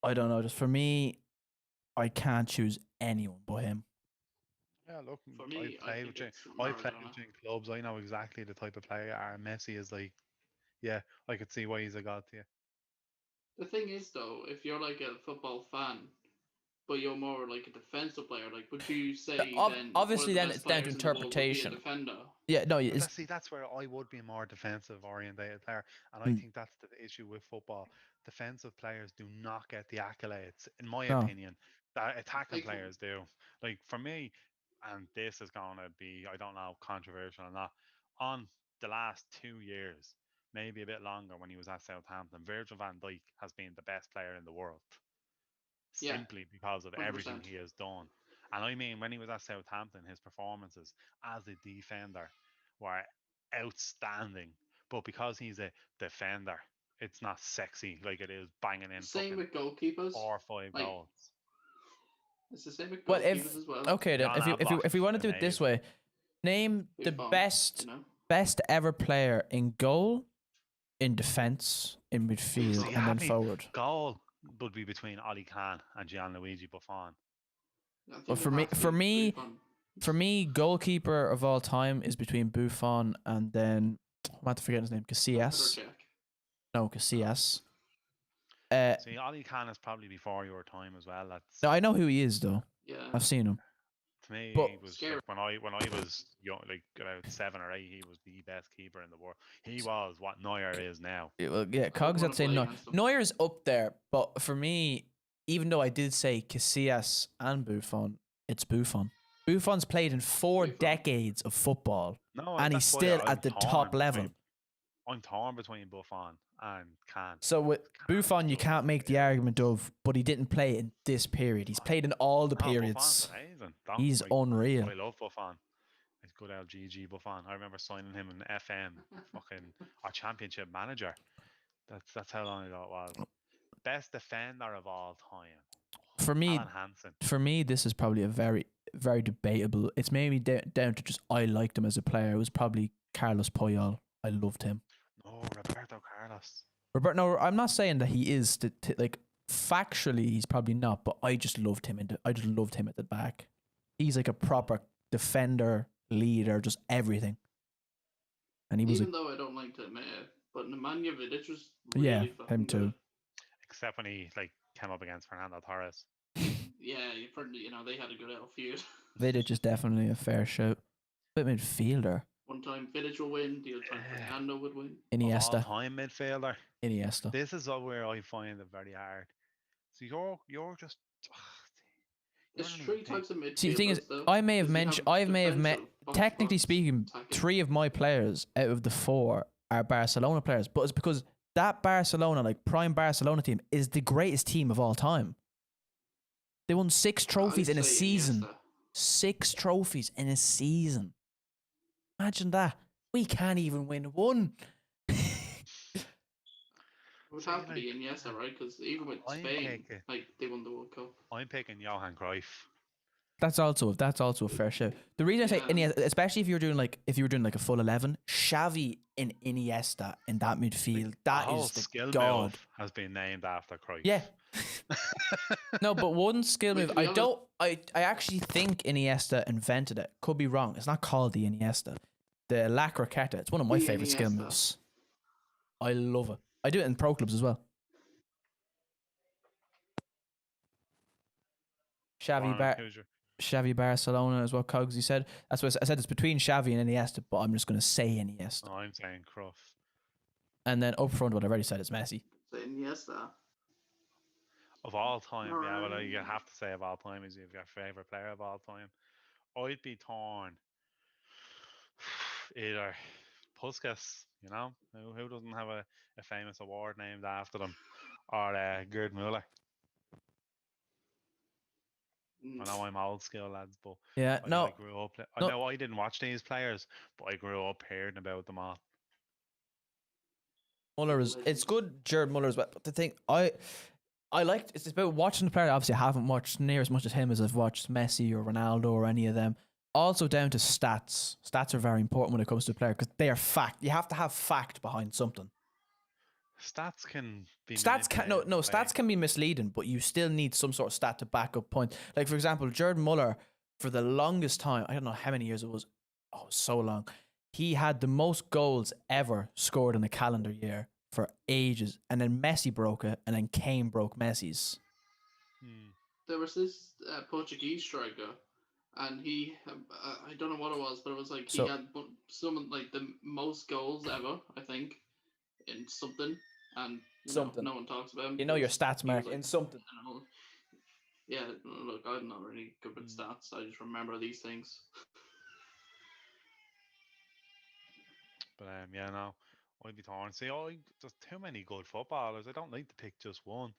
I don't know. Just for me, I can't choose anyone but him. Yeah, look, For I me, I played think with it's I played Maradona. with clubs. I know exactly the type of player Messi is like. Yeah, I could see why he's a god to you. The thing is, though, if you're like a football fan, but you're more like a defensive player, like would you say then one of Obviously, the then best it's down to players in the world would be a interpretation. defender? Yeah, no, But it's that's where I would be a more defensive orientated player, and I mm, think that's the issue with football. Defensive players do not get the accolades, in my no. opinion, that attacking Like, players do. Like for me, and this is going to be, I don't know, controversial or not. On the last 2 years, maybe a bit longer, when he was at Southampton, Virgil van Dijk has been the best player in the world, yeah, simply because of everything 100%. he has done. And I mean, when he was at Southampton, his performances as a defender were outstanding. But because he's a defender, it's not sexy like it is banging in Same fucking with goalkeepers. 4 or 5 Like, goals. it's the same with Well, goalkeepers as well. okay, then Jan if we Oblak, want to do it this amazing. way, name the Buffon, best you know? ever player in goal, in defense, in midfield, See, and then happy forward. goal would be between Oli Khan and Gianluigi Buffon. I think But it for me, has to for be me, Buffon. for me, goalkeeper of all time is between Buffon and then I'm about to forget his name, Casillas. Petr Cech. No, Casillas. See, Oli Khan is probably before your time as well. That's No, I know who he is though. Yeah. I've seen him. to me, But- he was Scary. like when I was young, like about 7 or 8, he was the best keeper in the world. He was what Neuer is now. Well, yeah, Cogs, wanna I'd say play no. against him. Neuer's up there, but for me, even though I did say Casillas and Buffon, it's Buffon. Buffon's played in 4 Buffon. decades of football, No, and he's that's why still I'm at the torn top level. between- I'm torn between Buffon and Khan. So with Buffon, you can't make the argument of, but he didn't play in this period. He's played in all the No, periods. Buffon's amazing. He's unreal. I love Buffon. He's good LGG Buffon. I remember signing him in FM, fucking our championship manager. That's how long ago it was. Best defender of all time. For me, Alan Hansen. this is probably a very, very debatable. It's maybe down to just I liked him as a player. It was probably Carlos Puyol. I loved him. No, Roberto Carlos. Robert, no, I'm not saying that he is like factually he's probably not, but I just loved him. I just loved him at the back. He's like a proper defender, leader, just everything. And he was Even though I don't like to admit it, but Nemanja Vidic was Yeah, really fucking him too. good. Except when he came up against Fernando Torres. Yeah, they had a good little feud. Vidic is definitely a fair shout. But midfielder, One time Vidic will win, the other time Fernando would win. Iniesta. All-time midfielder. Iniesta. This is where I find it very hard. So you're just. There's you're not three even types of midfielders. See, the thing is, though. I may have Because you mentioned, have I may have met. defensive, box Technically box, speaking, attacking. 3 of my players out of the 4 are Barcelona players, but it's because that Barcelona, like prime Barcelona team, is the greatest team of all time. They won 6 trophies I'd in a say season. Iniesta. 6 trophies in a season. Imagine that. We can't even win one. It would have to be Iniesta, right? Because even with I'm Spain, picking- they won the World Cup. I'm picking Johan Cruyff. That's also a fair shout. The reason I say Yeah. Iniesta, especially if you were doing like a full 11, Xavi and Iniesta in that midfield, that the whole is the skill god. move has been named after Cruyff. Yeah. No, but one skill Wait, move. to be honest- I actually think Iniesta invented it. Could be wrong. It's not called the Iniesta. The La Croqueta. It's one of my The favorite skill Iniesta. moves. I love it. I do it in pro clubs as well. Xavi Barcelona is what Cogsy said. That's what I said. It's between Xavi and Iniesta, but I'm just going to say Iniesta. No, I'm saying Cruyff. And then up front, what I already said is Messi. So Iniesta. Of all time, yeah, well, you Alright. have to say of all time is your favorite player of all time. I'd be torn. Either Puskas, who doesn't have a famous award named after them, or Gerd Muller. I know I'm old school, lads, but Yeah, I grew up. I no. know I didn't watch these players, but I grew up hearing about them all. Muller is. It's good, Jared Muller as well. But the thing I liked it's about watching the player. Obviously, I haven't watched near as much as him as I've watched Messi or Ronaldo or any of them. Also down to stats. Stats are very important when it comes to a player because they are fact. You have to have fact behind something. Stats can be Stats can manipulated stats can be misleading, but you still need some sort of stat to back up points. Like for example, Jared Muller for the longest time, I don't know how many years it was. Oh, so long. He had the most goals ever scored in a calendar year for ages, and then Messi broke it, and then Kane broke Messi's. There was this Portuguese striker, and he, I don't know what it was, but it was like he So- had some like the most goals ever, I think, in something, and Something. no one talks about him. You know your because stats, he Mark, was, in something. I don't know. Yeah, look, I'm not really good with stats. I just remember these things. But yeah, no, I'd be torn. See, there's too many good footballers. I don't like to pick just one.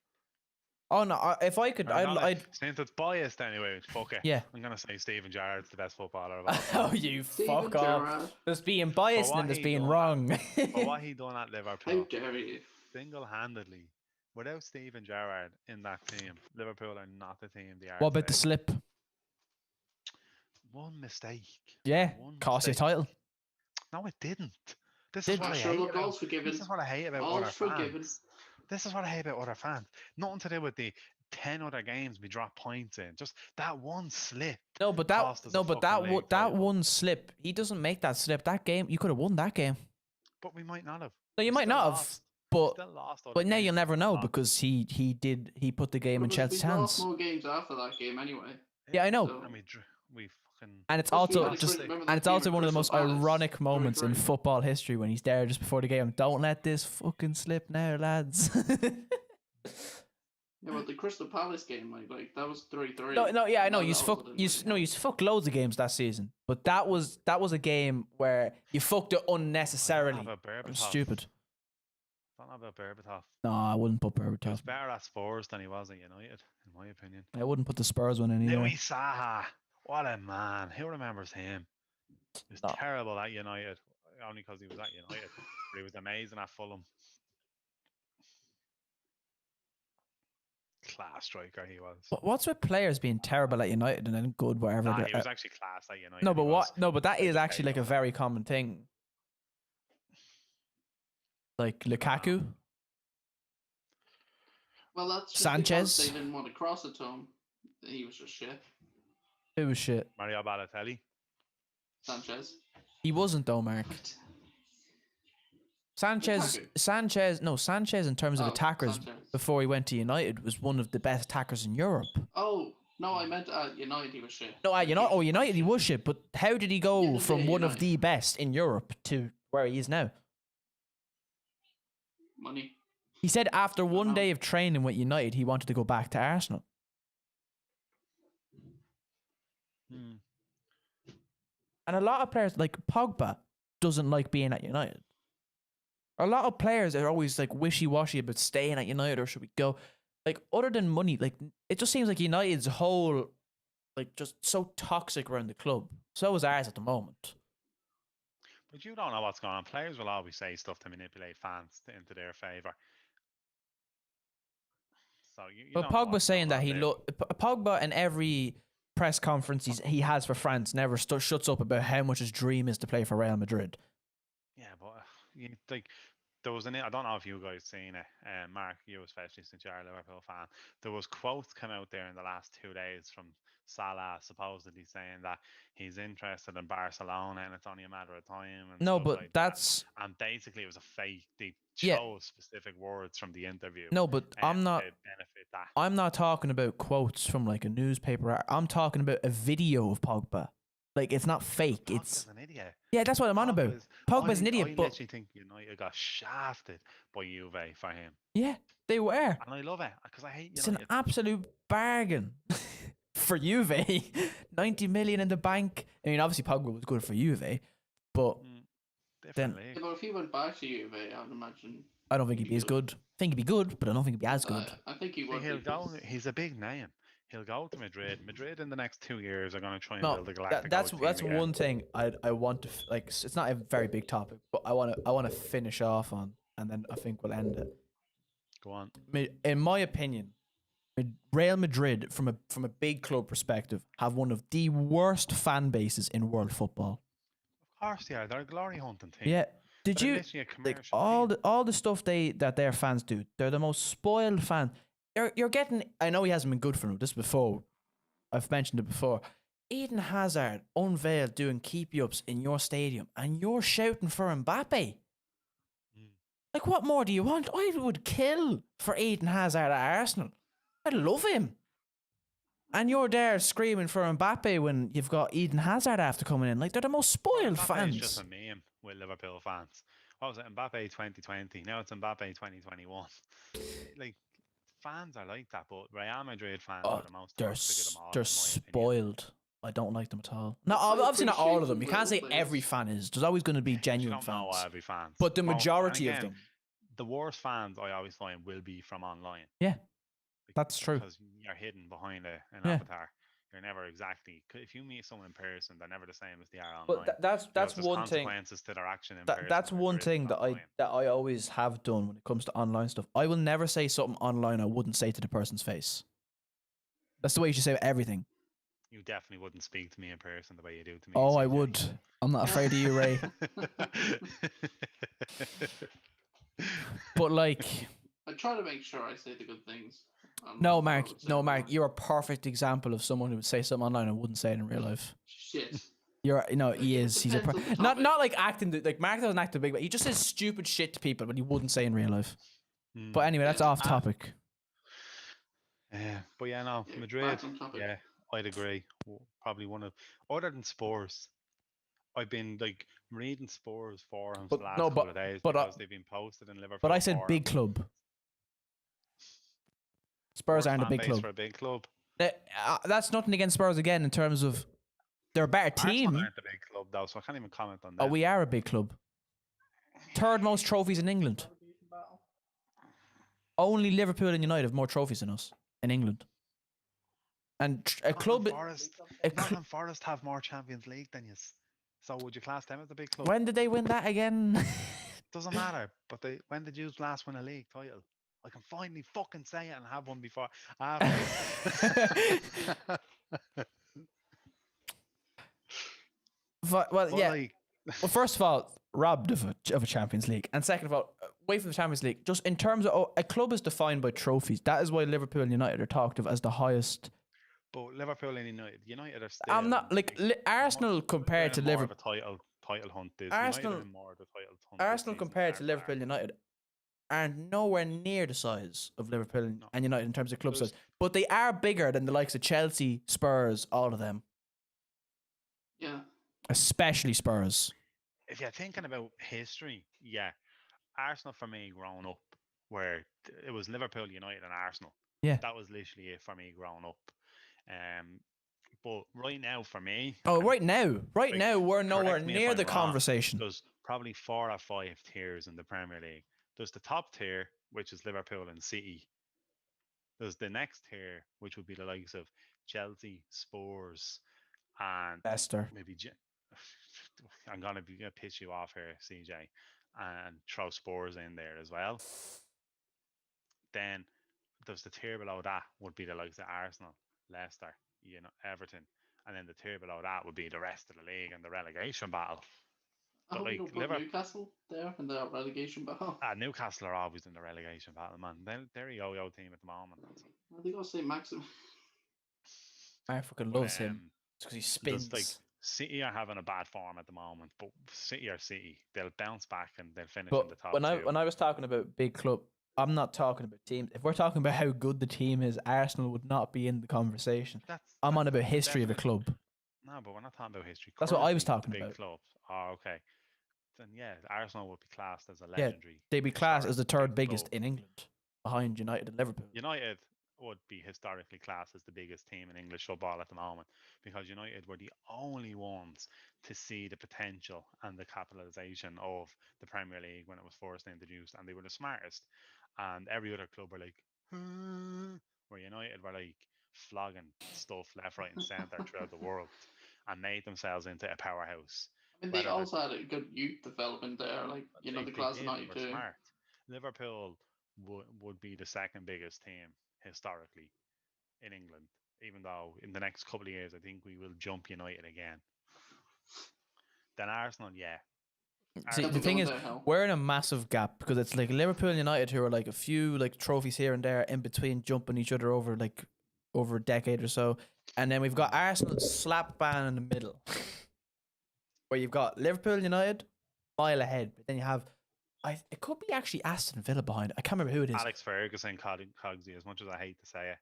Oh no! If I could, I'd. Since it's biased anyway, fuck it. Yeah. I'm gonna say Steven Gerrard's the best footballer of all time. Oh, you Steven fuck off! Gerrard, There's being biased what and there's he being done wrong. But what he done at how Liverpool, dare you? single-handedly, without Steven Gerrard in that team, Liverpool are not the team they are. What about the today. slip? One mistake? Yeah, One cost you a mistake. title. No, it didn't. This Did is what I Sure, hate look, about. all's forgiven. This is what I hate about All's other forgiven. fans. This is what I hate about other fans. Nothing to do with the 10 other games we drop points in. Just that one slip. No, but Cost us a fucking league that title. one slip. He doesn't make that slip. That game, you could have won that game. But we might not have. No, you We might still not have. lost. But Still lost other but now you'll games. never know Lost. because he put the game in But Chelsea's we hands. lost more games after that game anyway. Yeah, I know. So- And we fucking. And it's Plus, we also had a just great- remember and that it's game also at one of the most Crystal Palace? ironic moments in great. football history when he's there just before the game. Don't let this fucking slip now, lads. Yeah, but the Crystal Palace game, like that was 3-3. No, yeah, I know. That You was fuck, the- you fuck loads of games that season, but that was a game where you fucked it unnecessarily. Have a It was Berbatov. stupid. Don't have a Berbatov. No, I wouldn't put He was Berbatov. better at Spurs than he was at United, in my opinion. I wouldn't put the Spurs one in either. Louis Saha, what a man! Who remembers him? He was No. terrible at United, only because he was at United. But he was amazing at Fulham. Class striker he was. What's with players being terrible at United and then good wherever Nah, they're he was at? actually class at United. No, but he what? was. No, but that Like is the actually like a Pedro. very common thing. Like Lukaku. Well, that's just Sanchez? because they didn't want to cross it to him. He was just shit. It was shit. Mario Balotelli. Sanchez. He wasn't though, Mark. Sanchez in terms of Oh, attackers Sanchez. before he went to United was one of the best attackers in Europe. Oh no, I meant United. He was shit. No, United he was shit, but how did he go Yeah, from yeah, one of United. the best in Europe to where he is now? Money. He said after one know. day of training with United, he wanted to go back to Arsenal. Hmm. And a lot of players, like Pogba, doesn't like being at United. A lot of players are always like wishy-washy about staying at United or should we go. Like, other than money, like, it just seems like United's whole, like, just so toxic around the club. So is ours at the moment. But you don't know what's going on. Players will always say stuff to manipulate fans into their favour. So you But don't know Pogba's what's saying going that on he there. Pogba in every press conference he has for France never shuts up about how much his dream is to play for Real Madrid. Yeah, but like there was I don't know if you guys seen it, Mark, you especially since you're a Liverpool fan. There was quotes come out there in the last 2 days from Salah supposedly saying that he's interested in Barcelona and it's only a matter of time. And No, stuff but like that. that's And basically it was a fake. They Yeah. chose specific words from the interview. no, but I'm not. to benefit that. I'm not talking about quotes from like a newspaper. I'm talking about a video of Pogba. Like, it's not fake. Pogba's It's an idiot. yeah, that's what I'm on about. Pogba's an idiot, I but literally think United got shafted by Juve for him, yeah, they were. and I love it because I hate It's an United. absolute bargain for Juve. 90 million in the bank. I mean, obviously Pogba was good for Juve, but Different Yeah, league. but if he went back to Juve, I would imagine. I don't think he'd be as good. I think he'd be good, but I don't think he'd be as good. I think he See, would. he'll be, go. 'cause- He's a big name. He'll go to Madrid. Madrid in the next 2 years are going to try and No, build a Galactic. that's one thing I want to like. It's not a very big topic, but I want to finish off on, and then I think we'll end it. Go on. In my opinion, Real Madrid, from a big club perspective, have one of the worst fan bases in world football. Of course, yeah, they're a glory hunting team. Yeah. Did They're you literally a like commercial all team. the stuff that their fans do? They're the most spoiled fan. You're getting. I know he hasn't been good for them. This is before. I've mentioned it before. Eden Hazard unveiled doing keepy-ups in your stadium and you're shouting for Mbappe. Like, what more do you want? I would kill for Eden Hazard at Arsenal. I love him. And you're there screaming for Mbappe when you've got Eden Hazard after coming in. Like, they're the most spoiled Mbappe is just fans. a meme with Liverpool fans. What was it? Mbappe 2020. Now it's Mbappe 2021. Like, fans are like that, but Real Madrid fans Oh, are the most they're toxic of them all. they're in my opinion. spoiled. I don't like them at all. No, I obviously not all of them. You appreciate can't say little every players. fan is. There's always going to be You genuine don't know fans. every fan. But the Most- and majority of again, them. The worst fans I always find will be from online. Yeah, that's true. Because you're hidden behind an Yeah. avatar. You're never exactly. If you meet someone in person, they're never the same as they are online. But that's because there's one thing. consequences to their action in person. That's than one there is thing online. that I always have done when it comes to online stuff. I will never say something online I wouldn't say to the person's face. That's the way you should say everything. You definitely wouldn't speak to me in person the way you do to me. Oh, I CJ. would. I'm not afraid of you, Ray. But like, I try to make sure I say the good things. no, I'm Mark. not No, saying Mark. more. You're a perfect example of someone who would say something online and wouldn't say it in real life. Shit. You're, he is. He's a Depends on the not topic. like acting like Mark doesn't act a big, but he just says stupid shit to people, but he wouldn't say in real life. Hmm. But anyway, that's Yeah. off topic. Yeah, but yeah, no, Yeah, Madrid. back on topic. Yeah, I'd agree. Probably one of, other than Spurs. I've been like reading Spurs forums But the last no, couple of days but, because they've been posted in Liverpool. But I said big forums. club. Spurs Worst aren't a fan big base club. for a big club. That's nothing against Spurs again in terms of they're a better Arsenal team. aren't a big club though, so I can't even comment on that. Oh, we are a big club. Third most trophies in England. Relegation battle. Only Liverpool and United have more trophies than us in England. And a club. Forest, a cl- Nottingham Forest have more Champions League than you. So would you class them as a big club? When did they win that again? Doesn't matter. But when did you last win a league title? I can finally fucking say it and have one before. Well, But yeah. like, Well, first of all, robbed of a Champions League, and second of all, away from the Champions League. Just in terms of a club is defined by trophies. That is why Liverpool and United are talked of as the highest. but Liverpool and United are still. I'm not like Arsenal compared to Liverpool. Title hunt is Arsenal- United in more of the title hunt. this Arsenal season compared to than Liverpool and United are nowhere near the size of Liverpool No. and United in terms of club There's- size, but they are bigger than the likes of Chelsea, Spurs, all of them, Yeah. especially Spurs. If you're thinking about history, yeah, Arsenal for me growing up, where it was Liverpool, United, and Arsenal. Yeah. that was literally it for me growing up. But right now for me, Oh, right now Like, we're nowhere correct me if near I'm the wrong, conversation. there's probably 4 or 5 tiers in the Premier League. There's the top tier, which is Liverpool and City. There's the next tier, which would be the likes of Chelsea, Spurs, and Leicester. maybe I'm gonna pitch you off here, CJ, and throw Spurs in there as well. Then there's the tier below that would be the likes of Arsenal, Leicester, Everton, and then the tier below that would be the rest of the league and the relegation battle. I But, hope you like, don't put Liver- Newcastle there in the relegation battle. Newcastle are always in the relegation battle, man. They're a yo-yo team at the moment. I think I'll say maximum. I fucking But, loves him. It's because he there's, spins. like, City are having a bad form at the moment, but City are City. They'll bounce back and they'll finish in the But top when two. I was talking about big club, I'm not talking about teams. If we're talking about how good the team is, Arsenal would not be in the conversation. I'm on about history of a definitely- club. No, but we're not talking about history. That's what I was Currently, talking big about. Clubs. Oh, okay. Then yeah, Arsenal would be classed as a Yeah, legendary. They'd be classed as the historic third big biggest club. in England, behind United and Liverpool. United would be historically classed as the biggest team in English football at the moment because United were the only ones to see the potential and the capitalisation of the Premier League when it was first introduced, and they were the smartest. And every other club were like, where United were like flogging stuff left, right, and centre throughout the world, and made themselves into a powerhouse. I mean, they Whether also had a good youth development there, like the They class of did, they were '92. smart. Liverpool would be the second biggest team historically in England, even though in the next couple of years I think we will jump United again. Then Arsenal, yeah. See, Arsenal the thing going is, downhill. we're in a massive gap because it's like Liverpool and United who are like a few like trophies here and there in between jumping each other over over a decade or so. And then we've got Arsenal slap bang in the middle, where you've got Liverpool, United, mile ahead. But then you have, it could be actually Aston Villa behind it. I can't remember who it is. Alex Ferguson, Cogsy, as much as I hate to say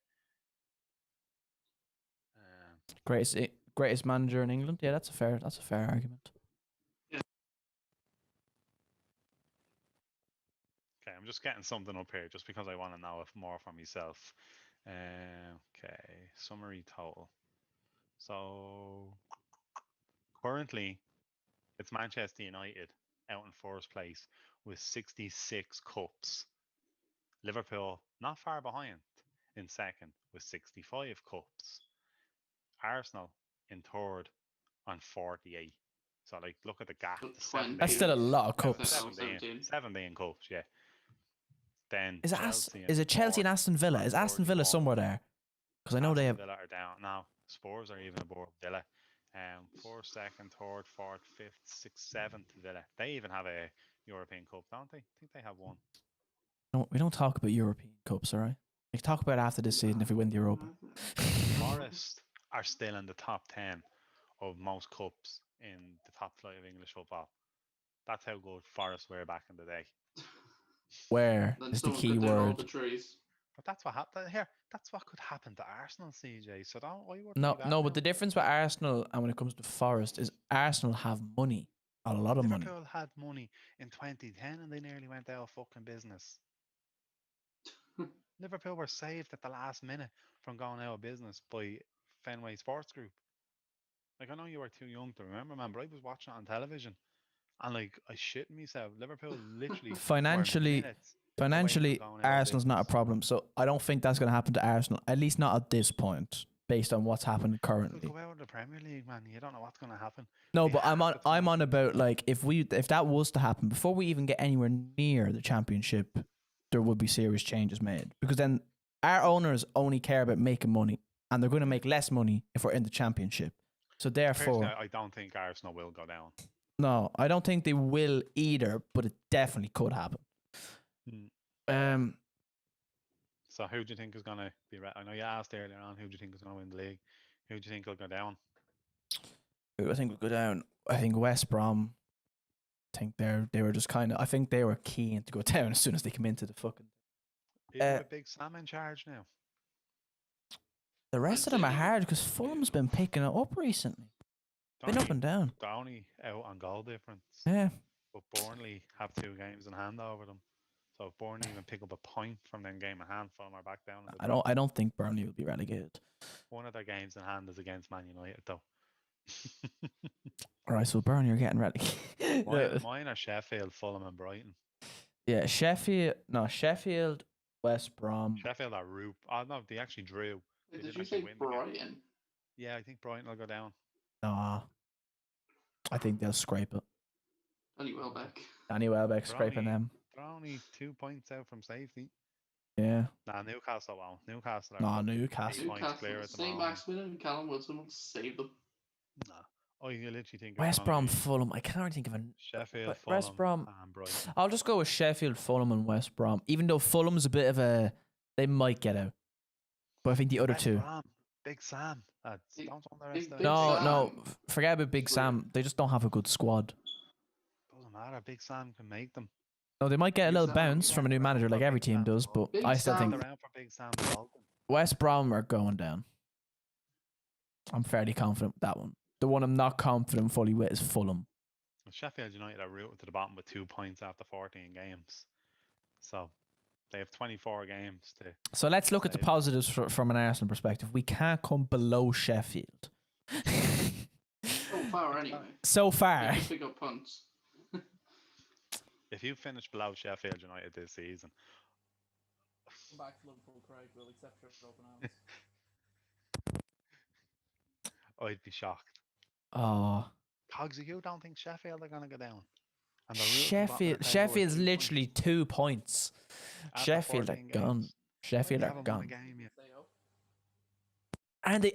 it. Greatest manager in England. Yeah, that's a fair argument. Okay, I'm just getting something up here just because I want to know more for myself. Okay, summary total. So currently, it's Manchester United out in first place with 66 cups. Liverpool not far behind in second with 65 cups. Arsenal in third on 48. So like, look at the gap. But 17. That's still a lot of Yeah, cups. 17. 17 cups, yeah. Then Is it Chelsea fourth and Aston Villa? Is Aston Villa 44. somewhere there? Because I know they have. Villa are down now. Spurs are even aboard Villa. First, second, third, fourth, fifth, sixth, seventh Villa. They even have a European Cup, don't they? I think they have one. No, we don't talk about European cups, all right? We can talk about it after this season if we win the Europa. Forest are still in the top 10 of most cups in the top flight of English football. That's how good Forest were back in the day. Where Then is the someone key cut down all word? the trees. But that's what happened here. That's what could happen to Arsenal, CJ. So don't. Why would No, do that no, now? but the difference with Arsenal and when it comes to Forest is Arsenal have money, a lot of money. Liverpool had money in 2010 and they nearly went out of fucking business. Liverpool were saved at the last minute from going out of business by Fenway Sports Group. Like, I know you were too young to remember, man, but I was watching it on television and like I shit myself. Liverpool literally were Financially, minutes away from Financially, going out of Arsenal's not a business. problem, so I don't think that's going to happen to Arsenal. At least not at this point, based on what's happened They'll currently. go out of the Premier League, man. You don't know what's going to happen. No, They but I'm have on. to I'm do on about like if that was to happen before we even get anywhere near the championship, there would be serious changes made because then our owners only care about making money, and they're going to make less money if we're in the championship. So Personally, therefore, I don't think Arsenal will go down. no, I don't think they will either, but it definitely could happen. So who do you think is going to be? I know you asked earlier on who do you think is going to win the league. Who do you think will go down? I think we'll go down. I think West Brom. I think they were just kind of. I think they were keen to go down as soon as they come into the fucking. Is there a Big Sam in charge now? The rest of them are hard because Fulham's been picking it up recently. Been up and down. They're only out on goal difference. Yeah. But Burnley have 2 games in hand over them. So if Burnley even pick up a point from them game in hand, Fulham are back down. In the I don't think Burnley will be relegated. One of their games in hand is against Man United, though. All right, so Burnley are getting relegated. Mine are Sheffield, Fulham, and Brighton. Yeah, Sheffield, West Brom. Sheffield are roop. Oh no, they actually drew. They Did didn't you actually say win the game. Brighton? Yeah, I think Brighton will go down. Nah, I think they'll scrape it. Danny Welbeck. Danny Welbeck scraping Brownie. them. They're only 2 points out from safety. Yeah. Nah, Newcastle won't. Newcastle are Nah, fucking Newcastle. 8 points clear Newcastle. at the St. moment. Maximin and Callum Wilson will save them. Nah. Oh, you literally think it's West gonna Brom, be Fulham. I can't really think of a. Sheffield, West Fulham, Brom. and Brighton. I'll just go with Sheffield, Fulham, and West Brom. Even though Fulham's a bit of a, they might get out. But I think the other West two. Brom, Big Sam. Lads, Big- don't underestimate. Big No, Sam. no. Forget about Big Swear. Sam. They just don't have a good squad. Doesn't matter. Big Sam can make them. No, they might get a Big little Sam, bounce yeah. from a new manager, like every team does. But Big I still Sam. think Around for Big Sam Bolton. West Brom are going down. I'm fairly confident with that one. The one I'm not confident fully with is Fulham. Sheffield United are rooted to the bottom with 2 points after 14 games. So they have 24 games to. So let's look at the Save. positives from an Arsenal perspective. We can't come below Sheffield. So far, anyway. So They far. can pick up punts. If you finish below Sheffield United this season, Come back to Liverpool, Craig. We'll accept your open arms. I'd be shocked. Oh, Cogsy, you don't think Sheffield are going to go down? And they're rooted to the bottom of the table with Sheffield's 2 literally points 2 points. after Sheffield are 14 gone. games. Sheffield They are haven't won a gone. game yet. Stay up.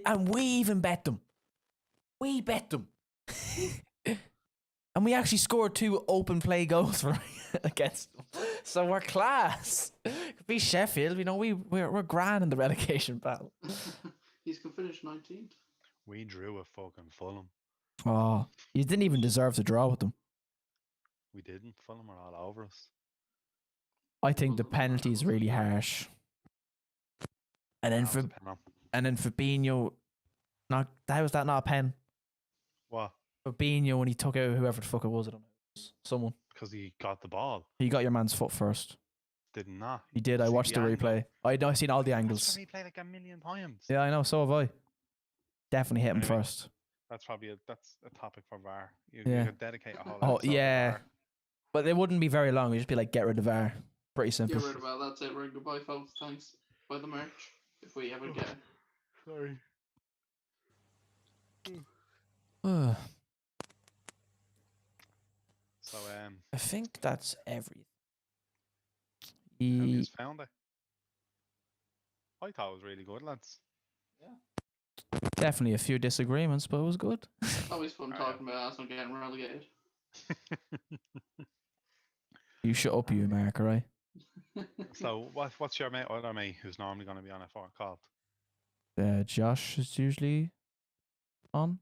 And we even bet them. We bet them. And we actually scored 2 open play goals for against them. So we're class. Could be Sheffield, you know, we're grand in the relegation battle. He's can finish 19th. We drew a fucking Fulham. Oh, you didn't even deserve to draw with them. We didn't. Fulham are all over us. I think the Wasn't that penalty is was really weird. harsh. And then That was for a pen on. Fabinho, not that was that not a pen. What? Fabinho when he took out whoever the fuck it was, I don't know. Someone. Because he got the ball. He got your man's foot first. Did not. He did. I See watched the angle. replay. I know. I've seen all the I've angles. watched the replay like a million times. Yeah, I know. So have I. Definitely hit him Anyway. first. That's probably that's a topic for VAR. You Yeah. could dedicate a whole Oh, episode to yeah. VAR. But it wouldn't be very long. It'd just be like, get rid of VAR. Pretty Get simple. rid of that. That's it. We're goodbye, folks. Thanks. By the merch, if we ever get it. Sorry. So I think that's everything. how you He, just found it? I thought it was really good, lads. definitely a few disagreements, but it was good. Always fun Oh, talking about Arsenal getting relegated. You shut up, you Mark, alright? So what's your mate, other mate who's normally going to be on it for called? Josh is usually on.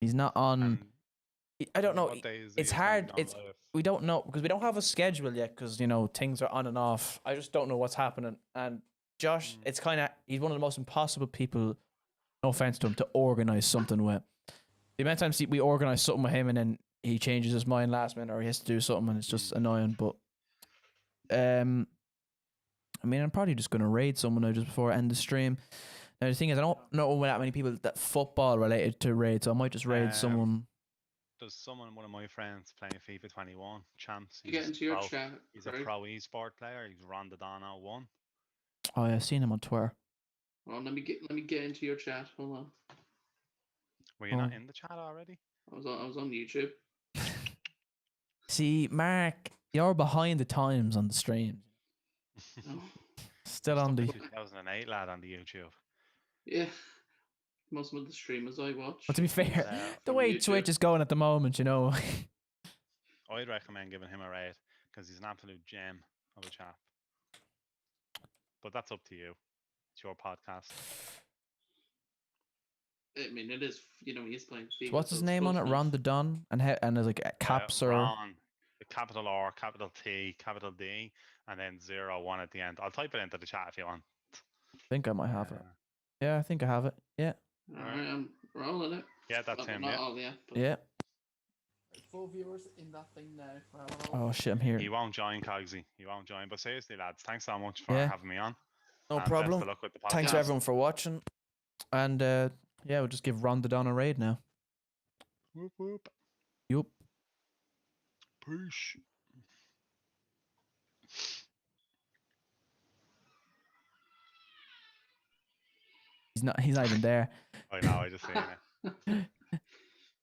He's not on. And I don't know. what days It's are you hard. playing on It's live? we don't know because we don't have a schedule yet because things are on and off. I just don't know what's happening. And Josh, it's kind of he's one of the most impossible people. No offense to him, to organize something with. The amount of times we organize something with him and then he changes his mind last minute or he has to do something and it's just annoying. But I mean, I'm probably just gonna raid someone now just before I end the stream. Now the thing is, I don't know that many people that football related to raid, so I might just raid someone. There's one of my friends playing FIFA 21 champs. You get into your pro, chat. He's a Craig. pro esport player. He's Rondadano 1. Oh yeah, I've seen him on Twitter. Well, let me get into your chat. Hold on. Were you not Oh. in the chat already? I was on YouTube. See, Mark, you're behind the times on the stream. Oh, Still on the. 2008 lad on the YouTube. yeah. Most of the streamers I watch. But to be fair, the from way YouTube. Twitch is going at the moment, I'd recommend giving him a raid because he's an absolute gem of a chap. But that's up to you. It's your podcast. I mean, it is. He's playing FIFA. What's so his it's name on it? close Ron enough. the Don, and there's like caps or. Ron, the capital R, capital T, capital D, and then 01 at the end. I'll type it into the chat if you want. I think I might have it. Uh, Yeah, I think I have it. Yeah, All right, I'm rolling it. Yeah, that's him. Not Yeah. all yet. But yeah. 4 viewers in that thing now. Oh shit, I'm here. He won't join, Cogsy. He won't join. But seriously, lads, thanks so much for Yeah. having me on. No and Best problem. of luck with the podcast. Thanks everyone for watching, and yeah, we'll just give Ron the Don a raid now. Whoop whoop. Yup. Peace. He's not even there. I know. I just seen it.